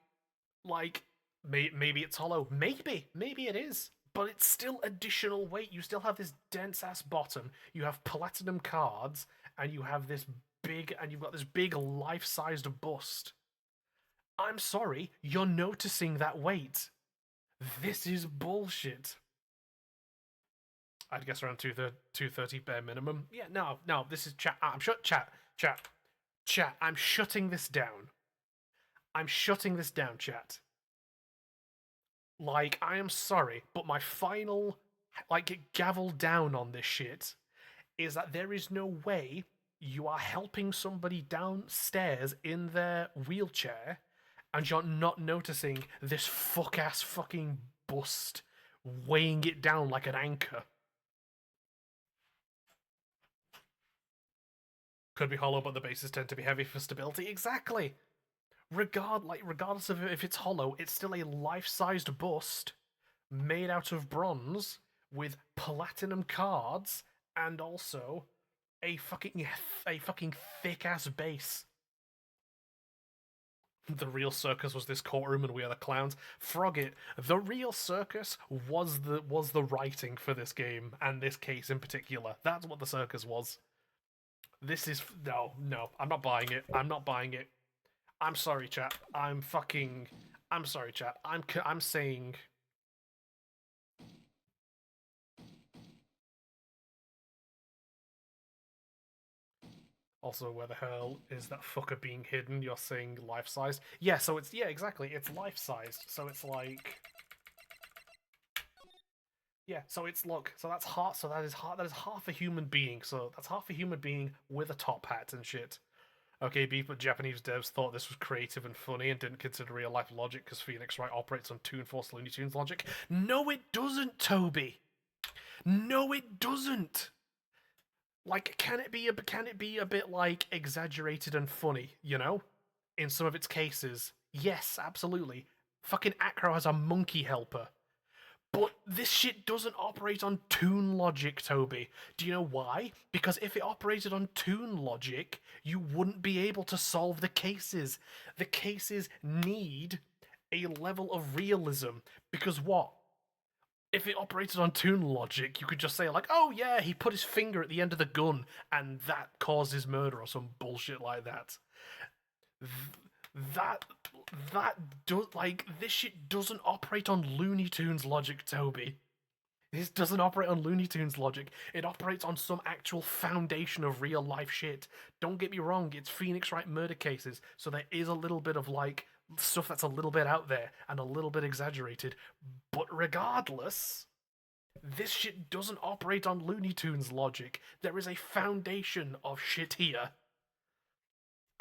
[SPEAKER 1] like maybe it's hollow, maybe it is, but it's still additional weight. You still have this dense ass bottom, you have platinum cards, and you have this big, and you've got this big life-sized bust. I'm sorry, you're noticing that weight. This is bullshit. I'd guess around 230 bare minimum. Yeah, no, this is chat. I'm chat. I'm shutting this down. I'm shutting this down, chat. Like, I am sorry, but my final, like, gavel down on this shit is that there is no way you are helping somebody downstairs in their wheelchair and you're not noticing this fuck ass fucking bust weighing it down like an anchor. Could be hollow, but the bases tend to be heavy for stability. Exactly. Regardless of if it's hollow, it's still a life-sized bust made out of bronze with platinum cards and also a fucking thick ass base. The real circus was this courtroom and we are the clowns. Frog it. The real circus was the writing for this game and this case in particular. That's what the circus was. This is no. I'm not buying it. I'm not buying it. I'm sorry, chat. I'm sorry, chat. I'm saying. Also, where the hell is that fucker being hidden? You're saying life-sized? Yeah, so it's, yeah, exactly. It's life-sized. So it's like, yeah, so it's, look, so that's half, so that is half a human being. So that's half a human being with a top hat and shit. Okay, beef, but Japanese devs thought this was creative and funny and didn't consider real-life logic because Phoenix Wright operates on Toon Force Looney Tunes logic. No, it doesn't, Toby. No, it doesn't. Like, can it be a bit like exaggerated and funny, you know? In some of its cases. Yes, absolutely. Fucking Acro has a monkey helper. But this shit doesn't operate on Toon logic, Toby. Do you know why? Because if it operated on Toon logic, you wouldn't be able to solve the cases. The cases need a level of realism. Because what? If it operated on Toon logic, you could just say, like, oh yeah, he put his finger at the end of the gun and that caused his murder or some bullshit like that. That like, this shit doesn't operate on Looney Tunes logic, Toby. This doesn't operate on Looney Tunes logic. It operates on some actual foundation of real life shit. Don't get me wrong, it's Phoenix Wright murder cases, so there is a little bit of, like, stuff that's a little bit out there and a little bit exaggerated. But regardless, this shit doesn't operate on Looney Tunes logic. There is a foundation of shit here.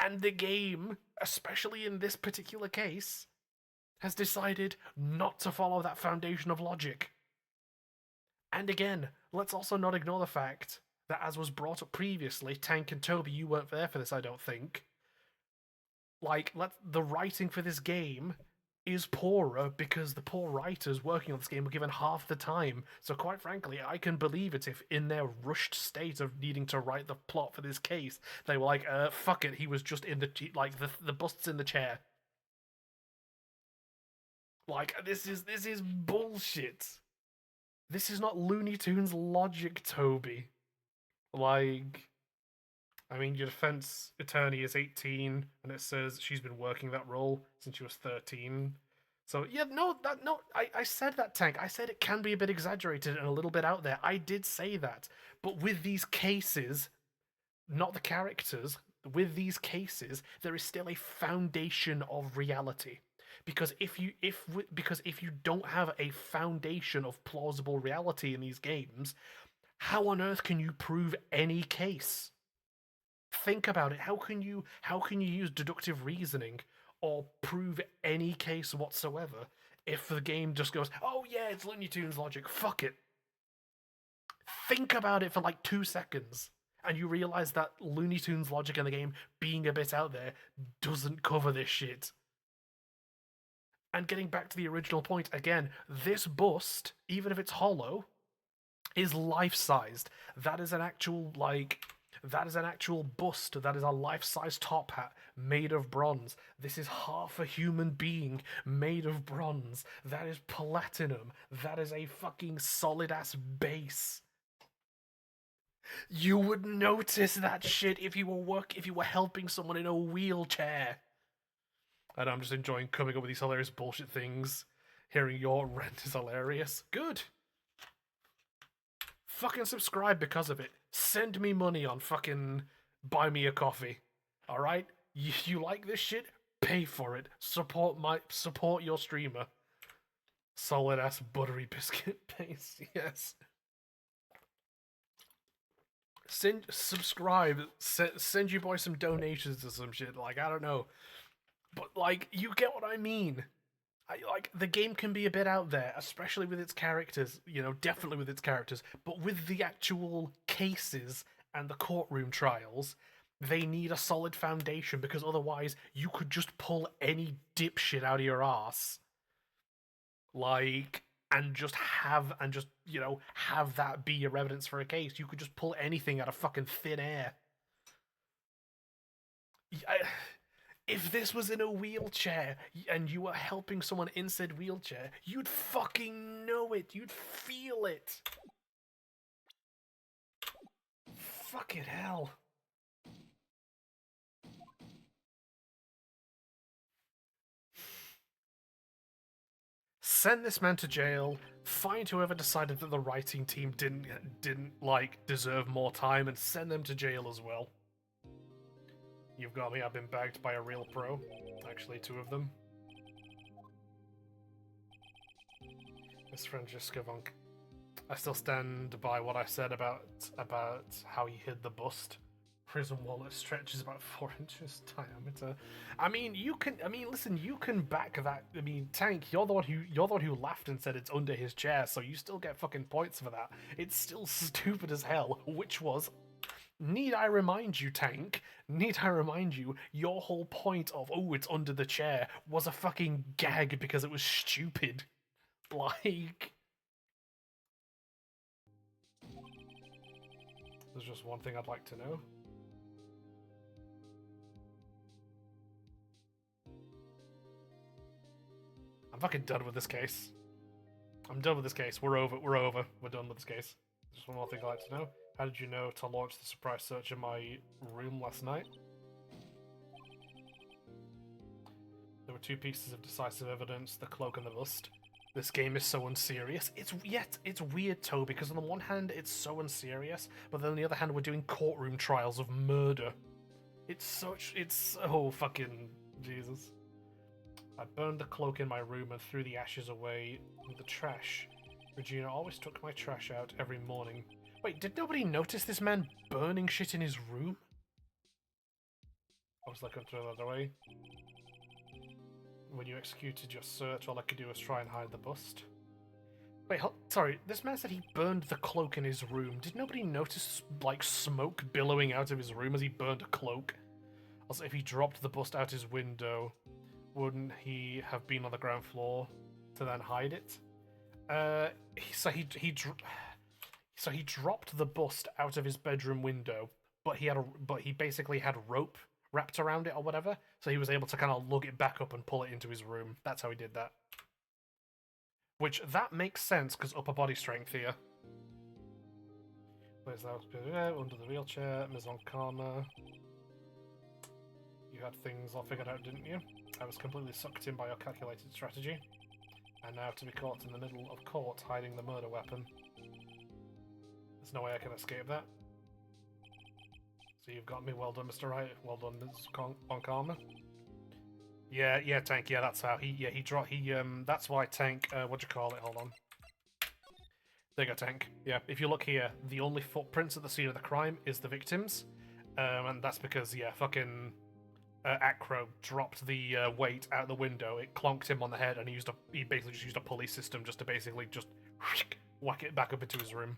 [SPEAKER 1] And the game, especially in this particular case, has decided not to follow that foundation of logic. And again, let's also not ignore the fact that, as was brought up previously, Tank and Toby, you weren't there for this, I don't think. Like, the writing for this game is poorer because the poor writers working on this game were given half the time. So quite frankly, I can believe it if in their rushed state of needing to write the plot for this case, they were like, fuck it, he was just in the bust's in the chair. Like, this is bullshit. This is not Looney Tunes logic, Toby. Like, I mean, your defense attorney is 18, and it says she's been working that role since she was 13. So yeah, I said that, Tank. I said it can be a bit exaggerated and a little bit out there. I did say that. But with these cases, not the characters, with these cases, there is still a foundation of reality. Because if you don't have a foundation of plausible reality in these games, how on earth can you prove any case? Think about it. How can you use deductive reasoning or prove any case whatsoever if the game just goes, "Oh yeah, it's Looney Tunes logic. Fuck it." Think about it for like 2 seconds and you realize that Looney Tunes logic in the game being a bit out there doesn't cover this shit. And getting back to the original point again, this bust, even if it's hollow, is life-sized. That is an actual bust. That is a life-size top hat made of bronze. This is half a human being made of bronze. That is platinum. That is a fucking solid-ass base. You would notice that shit if you were helping someone in a wheelchair. And I'm just enjoying coming up with these hilarious bullshit things. Hearing your rant is hilarious. Good. Fucking subscribe because of it. Send me money on fucking buy me a coffee. Alright? You like this shit? Pay for it. Support your streamer. Solid ass buttery biscuit base, yes. Subscribe. Send you boys some donations or some shit. Like, I don't know. But like, you get what I mean. The game can be a bit out there, especially with its characters, definitely with its characters, but with the actual cases and the courtroom trials, they need a solid foundation because otherwise you could just pull any dipshit out of your ass. And just have that be your evidence for a case. You could just pull anything out of fucking thin air. If this was in a wheelchair and you were helping someone in said wheelchair, you'd fucking know it. You'd feel it. Fucking hell. Send this man to jail. Find whoever decided that the writing team didn't deserve more time and send them to jail as well. You've got me, I've been bagged by a real pro. Actually, 2 of them. Miss Francesca Vonk. I still stand by what I said about how he hid the bust. Prison wallet stretches about 4 inches diameter. Listen, you can back that. Tank, you're the one who laughed and said it's under his chair, so you still get fucking points for that. It's still stupid as hell, which was... Need I remind you, Tank? Need I remind you, your whole point of, oh, it's under the chair, was a fucking gag because it was stupid. Like... There's just one thing I'd like to know. I'm fucking done with this case. I'm done with this case. We're over. We're done with this case. Just one more thing I'd like to know. How did you know to launch the surprise search in my room last night? There were 2 pieces of decisive evidence, the cloak and the bust. This game is so unserious. It's weird, Toe, because on the one hand it's so unserious, but then on the other hand we're doing courtroom trials of murder. It's so fucking Jesus. I burned the cloak in my room and threw the ashes away in the trash. Regina always took my trash out every morning. Wait, did nobody notice this man burning shit in his room? I was like, I'll throw that away. When you executed your search, all I could do was try and hide the bust. Wait, sorry, this man said he burned the cloak in his room. Did nobody notice, like, smoke billowing out of his room as he burned a cloak? Also, if he dropped the bust out his window, wouldn't he have been on the ground floor to then hide it? So he dropped the bust out of his bedroom window, but he basically had rope wrapped around it or whatever, so he was able to kind of lug it back up and pull it into his room. That's how he did that. Which, that makes sense, because upper body strength here. Where's that? Under the wheelchair, Maison Karma. You had things all figured out, didn't you? I was completely sucked in by your calculated strategy. And now to be caught in the middle of court hiding the murder weapon. There's no way I can escape that. So you've got me. Well done, Mr. Wright. Well done, Ms. Von Karma. Yeah, Tank. Yeah, that's how he dropped. That's why Tank. What do you call it? Hold on. There you go, Tank. Yeah, if you look here, the only footprints at the scene of the crime is the victims, and that's because fucking Acro dropped the weight out the window. It clonked him on the head, and he basically just used a pulley system just to basically just whack it back up into his room.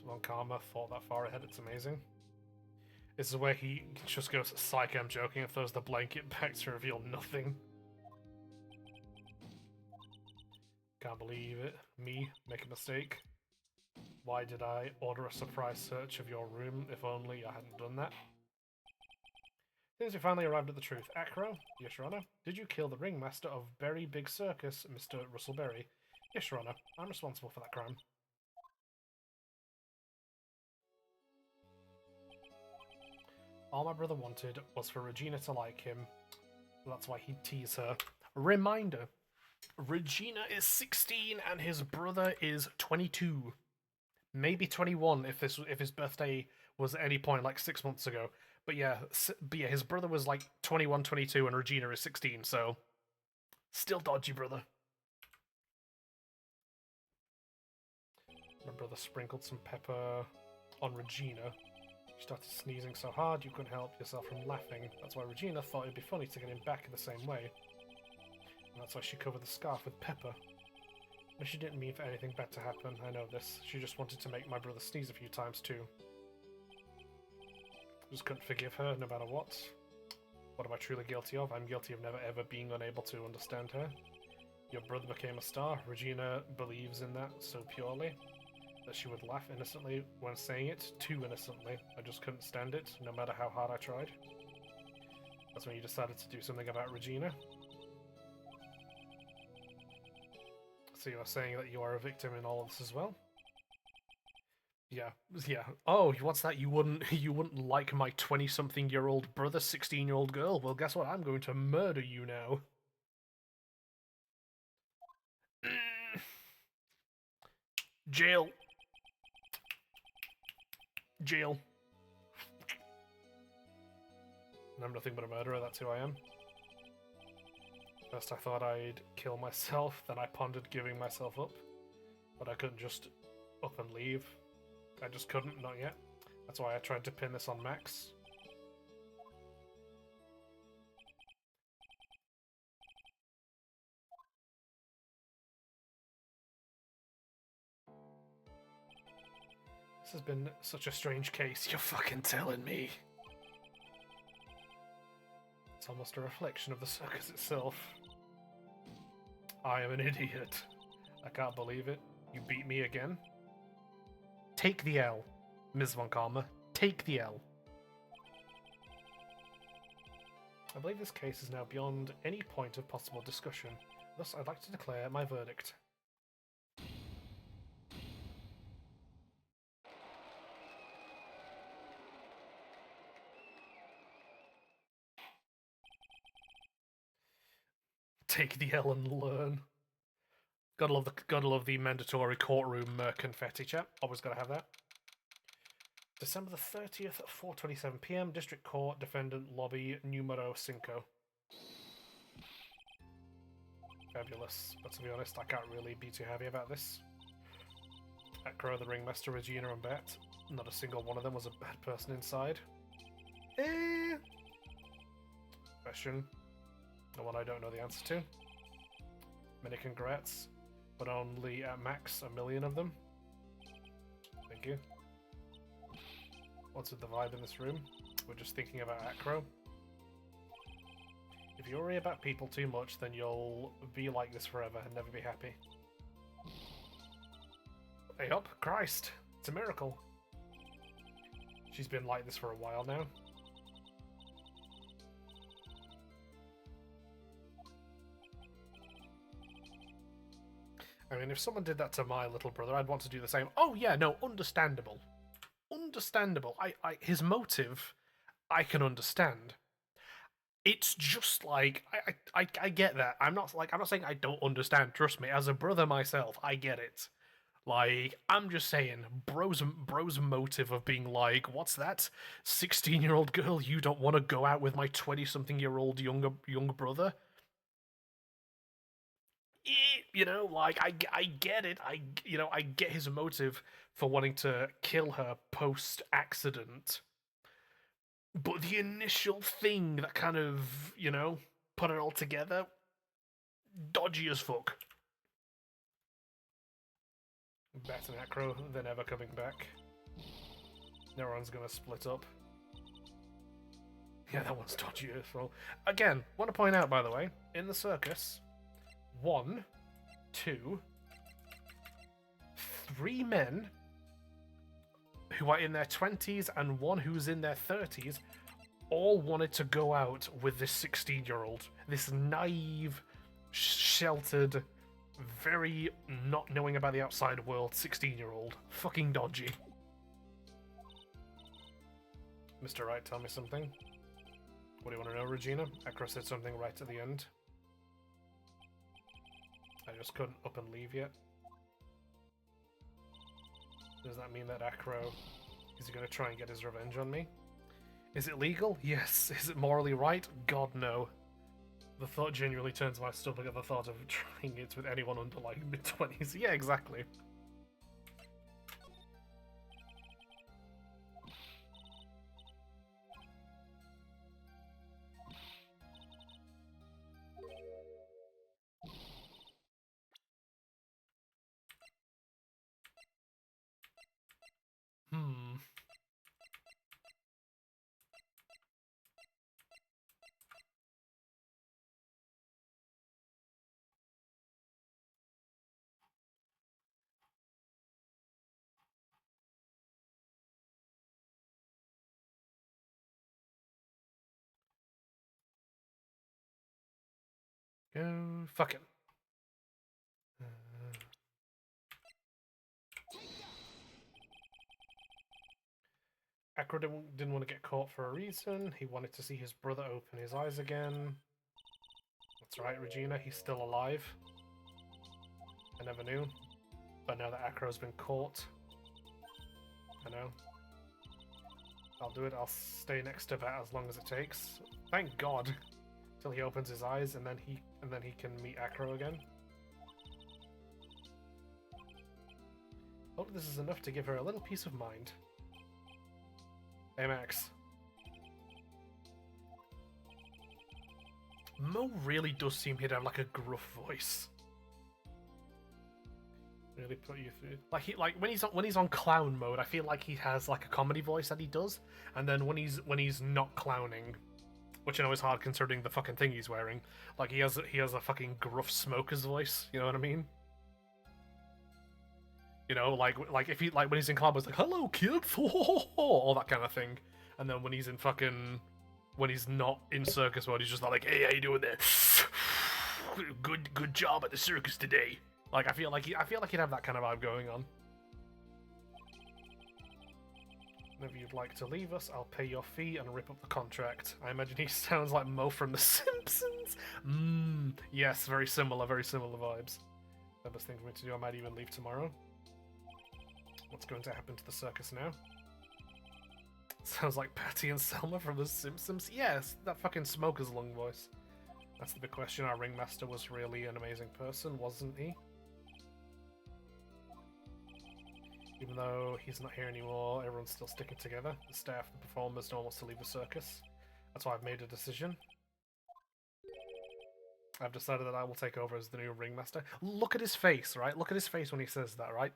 [SPEAKER 1] Von Karma thought that far ahead. It's amazing. This is where he just goes, "Psych, I'm joking," and throws the blanket back to reveal nothing. Can't believe it. Me, make a mistake. Why did I order a surprise search of your room? If only I hadn't done that. Since we finally arrived at the truth. Acro? Yes, Your Honor. Did you kill the ringmaster of Berry Big Circus, Mr. Russell Berry? Yes, Your Honor. I'm responsible for that crime. All my brother wanted was for Regina to like him. That's why he'd tease her. Reminder. Regina is 16 and his brother is 22. Maybe 21 if his birthday was at any point like 6 months ago. But yeah, his brother was like 21, 22 and Regina is 16, so still dodgy, brother. My brother sprinkled some pepper on Regina. She started sneezing so hard you couldn't help yourself from laughing. That's why Regina thought it'd be funny to get him back in the same way. And that's why she covered the scarf with pepper. But she didn't mean for anything bad to happen, I know this. She just wanted to make my brother sneeze a few times too. Just couldn't forgive her, no matter what. What am I truly guilty of? I'm guilty of never ever being unable to understand her. Your brother became a star. Regina believes in that so purely that she would laugh innocently when saying it, too innocently. I just couldn't stand it, no matter how hard I tried. That's when you decided to do something about Regina. So you are saying that you are a victim in all of this as well? Yeah. Oh, what's that? You wouldn't like my 20-something-year-old brother, 16-year-old girl? Well, guess what? I'm going to murder you now. Jail. Jail. I'm nothing but a murderer, that's who I am. First I thought I'd kill myself, then I pondered giving myself up. But I couldn't just up and leave. I just couldn't, not yet. That's why I tried to pin this on Max. This has been such a strange case, you're fucking telling me. It's almost a reflection of the circus itself. I am an idiot. I can't believe it. You beat me again? Take the L, Ms. Von Karma. Take the L. I believe this case is now beyond any point of possible discussion. Thus, I'd like to declare my verdict. Take the L and learn. Gotta love the mandatory courtroom confetti, chat. Always gotta have that. December the 30th, 4:27 PM, District Court, Defendant Lobby, Numero 5. Fabulous, but to be honest, I can't really be too happy about this. Acro, the Ringmaster, Regina, and Bet. Not a single one of them was a bad person inside. Question. The one I don't know the answer to. Many congrats, but only at max 1 million of them. Thank you. What's with the vibe in this room? We're just thinking about Acro. If you worry about people too much, then you'll be like this forever and never be happy. Hey up, Christ! It's a miracle. She's been like this for a while now. I mean, if someone did that to my little brother, I'd want to do the same. Oh yeah, no, understandable. Understandable. His motive, I can understand. it's just like I get that. I'm not saying I don't understand. Trust me, as a brother myself, I get it. Like, I'm just saying, bro's motive of being like, what's that? 16-year-old girl, you don't want to go out with my 20-something-year-old younger brother? You know, like, I get it. I get his motive for wanting to kill her post-accident. But the initial thing that kind of, put it all together, dodgy as fuck. Bat and Acro, they're never coming back. Everyone's gonna split up. Yeah, that one's dodgy as well. Again, want to point out, by the way, in the circus, 1, 2, 3 men who are in their 20s and 1 who's in their 30s all wanted to go out with this 16-year-old. This naive, sheltered, very not knowing about the outside world 16-year-old. Fucking dodgy. Mr. Wright, tell me something. What do you want to know, Regina? Acro said something right at the end. I just couldn't up and leave yet. Does that mean that Acro is going to try and get his revenge on me? Is it legal? Yes. Is it morally right? God, no. The thought genuinely turns my stomach at the thought of trying it with anyone under, like, mid-20s. Yeah, exactly. Go fuck it. Acro didn't want to get caught for a reason. He wanted to see his brother open his eyes again. That's right, Regina. He's still alive. I never knew. But now that Acro's been caught, I know. I'll do it. I'll stay next to Bat as long as it takes. Thank God. Till he opens his eyes, and then he can meet Acro again. Hope this is enough to give her a little peace of mind. Hey, Max. Mo really does seem to have like a gruff voice. Really put you through. Like when he's on clown mode, I feel like he has like a comedy voice that he does, and then when he's not clowning, which I know is hard considering the fucking thing he's wearing, like he has a fucking gruff smoker's voice. You know what I mean? You know, like if he when he's in club, it's like "Hello, kid," all that kind of thing. And then when he's not in circus mode, he's just like, "Hey, how you doing there? Good job at the circus today." Like I feel like he'd have that kind of vibe going on. If you'd like to leave us, I'll pay your fee and rip up the contract. I imagine he sounds like Mo from The Simpsons. Yes, very similar vibes. The best thing for me to do, I might even leave tomorrow. What's going to happen to the circus now? Sounds like Patty and Selma from The Simpsons. Yes, that fucking smoker's lung voice. That's the big question. Our ringmaster was really an amazing person, wasn't he? Even though he's not here anymore, everyone's still sticking together. The staff, the performers, no one wants to leave the circus. That's why I've made a decision. I've decided that I will take over as the new ringmaster. Look at his face, right? Look at his face when he says that, right?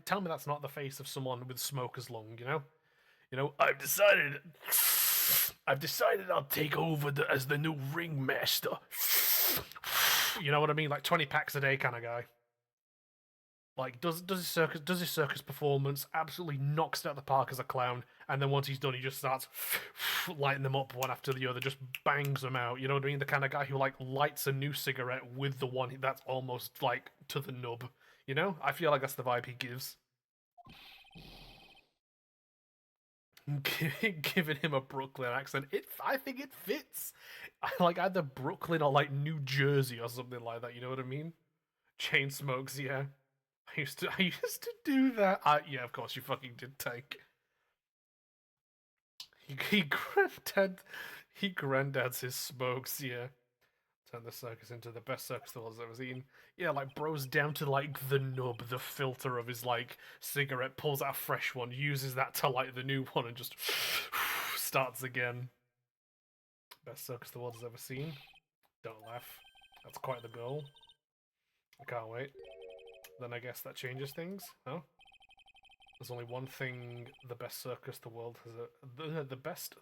[SPEAKER 1] Tell me that's not the face of someone with smoker's lung, you know? You know, I've decided I'll take over as the new ringmaster. You know what I mean? Like 20 packs a day kind of guy. Like does his circus performance, absolutely knocks it out of the park as a clown, and then once he's done, he just starts lighting them up one after the other, just bangs them out. You know what I mean? The kind of guy who like lights a new cigarette with the one that's almost like to the nub. You know? I feel like that's the vibe he gives. Giving him a Brooklyn accent. I think it fits. Like either Brooklyn or like New Jersey or something like that. You know what I mean? Chain smokes, yeah. I used to do that. Yeah, of course you fucking did, Tank. He granddads his smokes, yeah. Turn the circus into the best circus the world's ever seen. Yeah, like bro's down to like the nub, the filter of his like cigarette, pulls out a fresh one, uses that to light the new one, and just starts again. Best circus the world has ever seen. Don't laugh. That's quite the goal. I can't wait. Then I guess that changes things, huh? There's only one thing the best circus the world has the best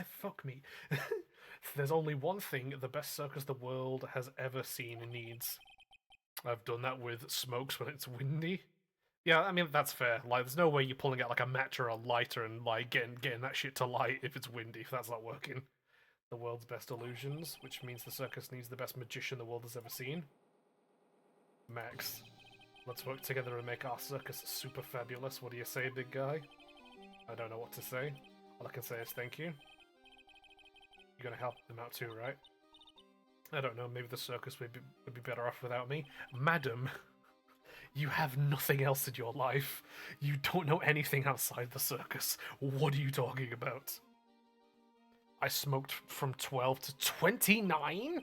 [SPEAKER 1] fuck me. There's only one thing the best circus the world has ever seen needs. I've done that with smokes when it's windy. Yeah, I mean that's fair. Like, there's no way you're pulling out like a match or a lighter and like getting that shit to light if it's windy. If that's not working. The world's best illusions, which means the circus needs the best magician the world has ever seen. Max. Let's work together and make our circus super fabulous. What do you say, big guy? I don't know what to say. All I can say is thank you. You're gonna help them out too, right? I don't know, maybe the circus would be better off without me. Madam, you have nothing else in your life. You don't know anything outside the circus. What are you talking about? I smoked from 12 to 29?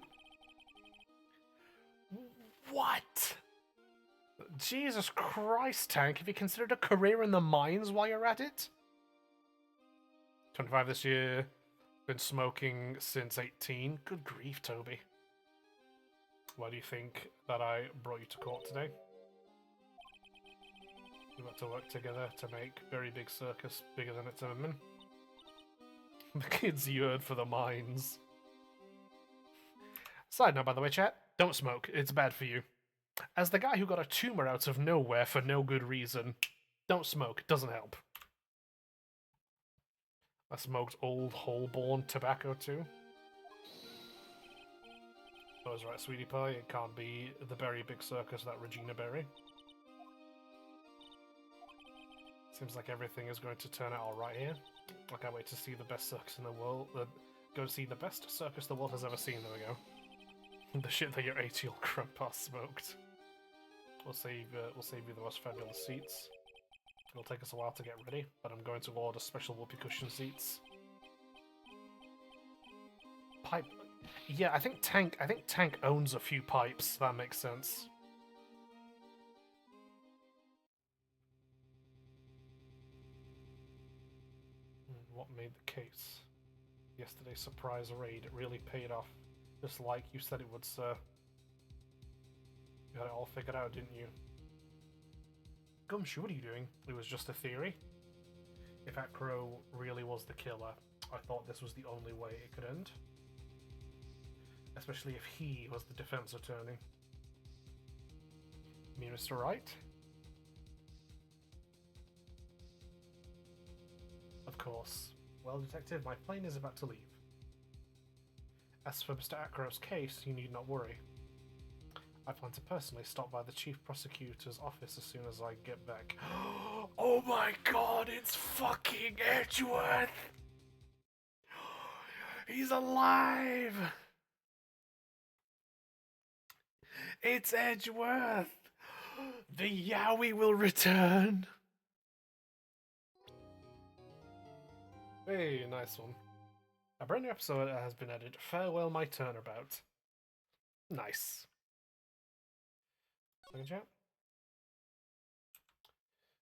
[SPEAKER 1] What? Jesus Christ, Tank, have you considered a career in the mines while you're at it? 25 this year. Been smoking since 18. Good grief, Toby. Why do you think that I brought you to court today? We got to work together to make Very Big Circus bigger than it's ever been. The kids yearn for the mines. Side note, by the way, chat, don't smoke. It's bad for you. As the guy who got a tumor out of nowhere for no good reason, don't smoke. Doesn't help. I smoked old Holborn tobacco too. I was right, sweetie pie. It can't be the Berry Big Circus, that Regina Berry. Seems like everything is going to turn out alright here. I can't wait to see the best circus in the world. Go see the best circus the world has ever seen. There we go. The shit that your 80-year-old grandpa smoked. We'll save you the most fabulous seats. It'll take us a while to get ready, but I'm going to order special whoopee cushion seats. Pipe. Yeah, I think Tank owns a few pipes. That makes sense. What made the case? Yesterday's surprise raid really paid off, just like you said it would, sir. You had it all figured out, didn't you? Gumshoe, what are you doing? It was just a theory. If Acro really was the killer, I thought this was the only way it could end. Especially if he was the defense attorney. You mean Mr. Wright? Of course. Well, Detective, my plane is about to leave. As for Mr. Acro's case, you need not worry. I plan to personally stop by the Chief Prosecutor's office as soon as I get back. Oh my god, it's fucking Edgeworth! He's alive! It's Edgeworth! The Yowie will return! Hey, nice one. A brand new episode has been added. Farewell, my turnabout. Nice. Second chat.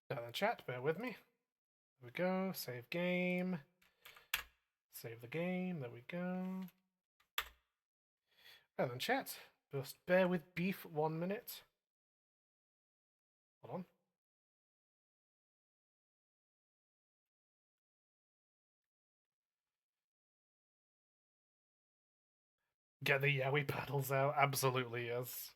[SPEAKER 1] Now then, chat, bear with me. There we go. Save game. Save the game. There we go. Now then, chat. Just bear with beef 1 minute. Hold on. Get the Yowie paddles out. Absolutely, yes.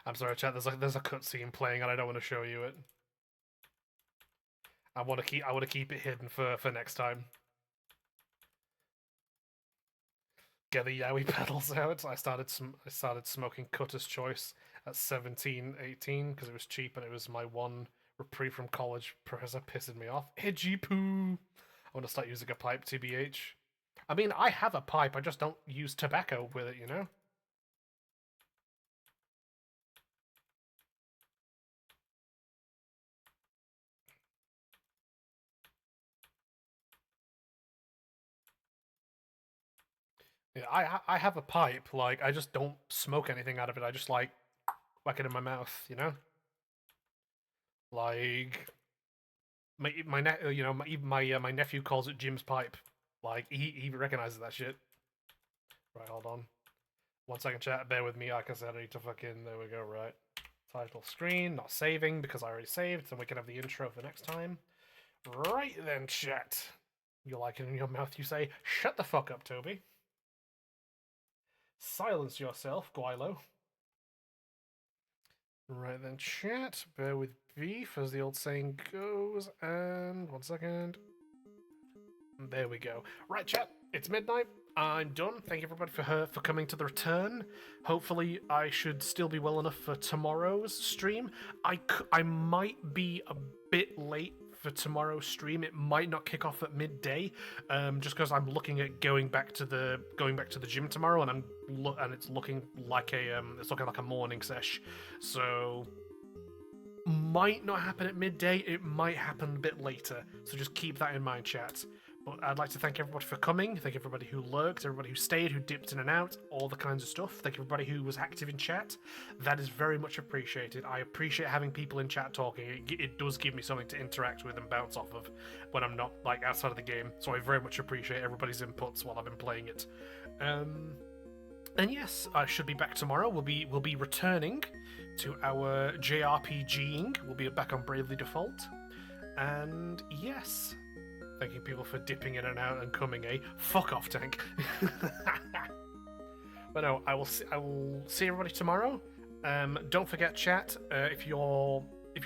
[SPEAKER 1] I'm sorry, chat. There's a cutscene playing, and I don't want to show you it. I want to keep it hidden for next time. get the yaoi pedals out. I started smoking Cutter's Choice at 17, 18 because it was cheap and it was my one reprieve from college. Professor pissing me off. Edgy poo. I want to start using a pipe, TBH. I mean, I have a pipe. I just don't use tobacco with it, you know. Yeah, I have a pipe. Like I just don't smoke anything out of it. I just like whack it in my mouth, you know. Like my nephew calls it Jim's pipe. Like he recognizes that shit. Right, hold on. 1 second, chat. Bear with me. Like I said, I need to fucking. There we go. Right. Title screen. Not saving because I already saved, so we can have the intro for next time. Right then, chat. You like it in your mouth? You say, "Shut the fuck up, Toby." Silence yourself, Guilo. Right then, chat. Bear with beef, as the old saying goes. And 1 second. There we go. Right, chat. It's midnight. I'm done. Thank you everybody for coming to the return. Hopefully, I should still be well enough for tomorrow's stream. I might be a bit late for tomorrow's stream. It might not kick off at midday, just because I'm looking at going back to the gym tomorrow, and it's looking like a morning sesh. So might not happen at midday. It might happen a bit later. So just keep that in mind, chat. But I'd like to thank everybody for coming. Thank everybody who lurked, everybody who stayed, who dipped in and out, all the kinds of stuff. Thank everybody who was active in chat. That is very much appreciated. I appreciate having people in chat talking. It does give me something to interact with and bounce off of when I'm not like outside of the game. So I very much appreciate everybody's inputs while I've been playing it. And yes, I should be back tomorrow. We'll be returning to our JRPGing. We'll be back on Bravely Default. And yes, thanking people for dipping in and out and coming, eh? Fuck off, Tank. But no, I will see everybody tomorrow. Don't forget, chat. If you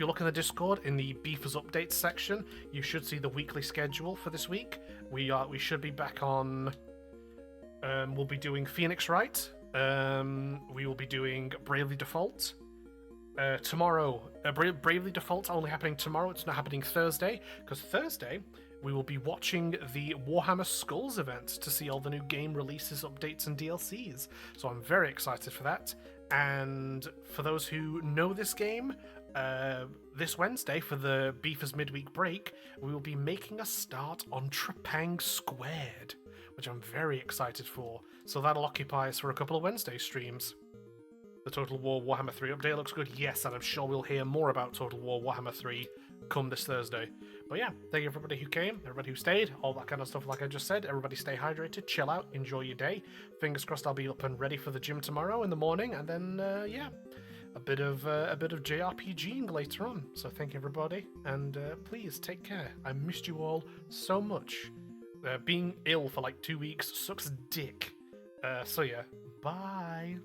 [SPEAKER 1] look in the Discord in the Beefers Updates section, you should see the weekly schedule for this week. We should be back on. We'll be doing Phoenix Wright. We will be doing Bravely Default. Tomorrow, Bravely Default's only happening tomorrow. It's not happening Thursday, because Thursday we will be watching the Warhammer Skulls event to see all the new game releases, updates, and DLCs. So I'm very excited for that. And for those who know this game, this Wednesday for the Beefers midweek break, we will be making a start on Trepang Squared, which I'm very excited for. So that'll occupy us for a couple of Wednesday streams. The Total War Warhammer 3 update looks good, yes, and I'm sure we'll hear more about Total War Warhammer 3 come this Thursday. But yeah, thank you everybody who came, everybody who stayed, all that kind of stuff like I just said. Everybody stay hydrated, chill out, enjoy your day. Fingers crossed I'll be up and ready for the gym tomorrow in the morning, and then, yeah, a bit of JRPGing later on. So thank you everybody, and please take care. I missed you all so much. Being ill for like 2 weeks sucks dick. So yeah, bye.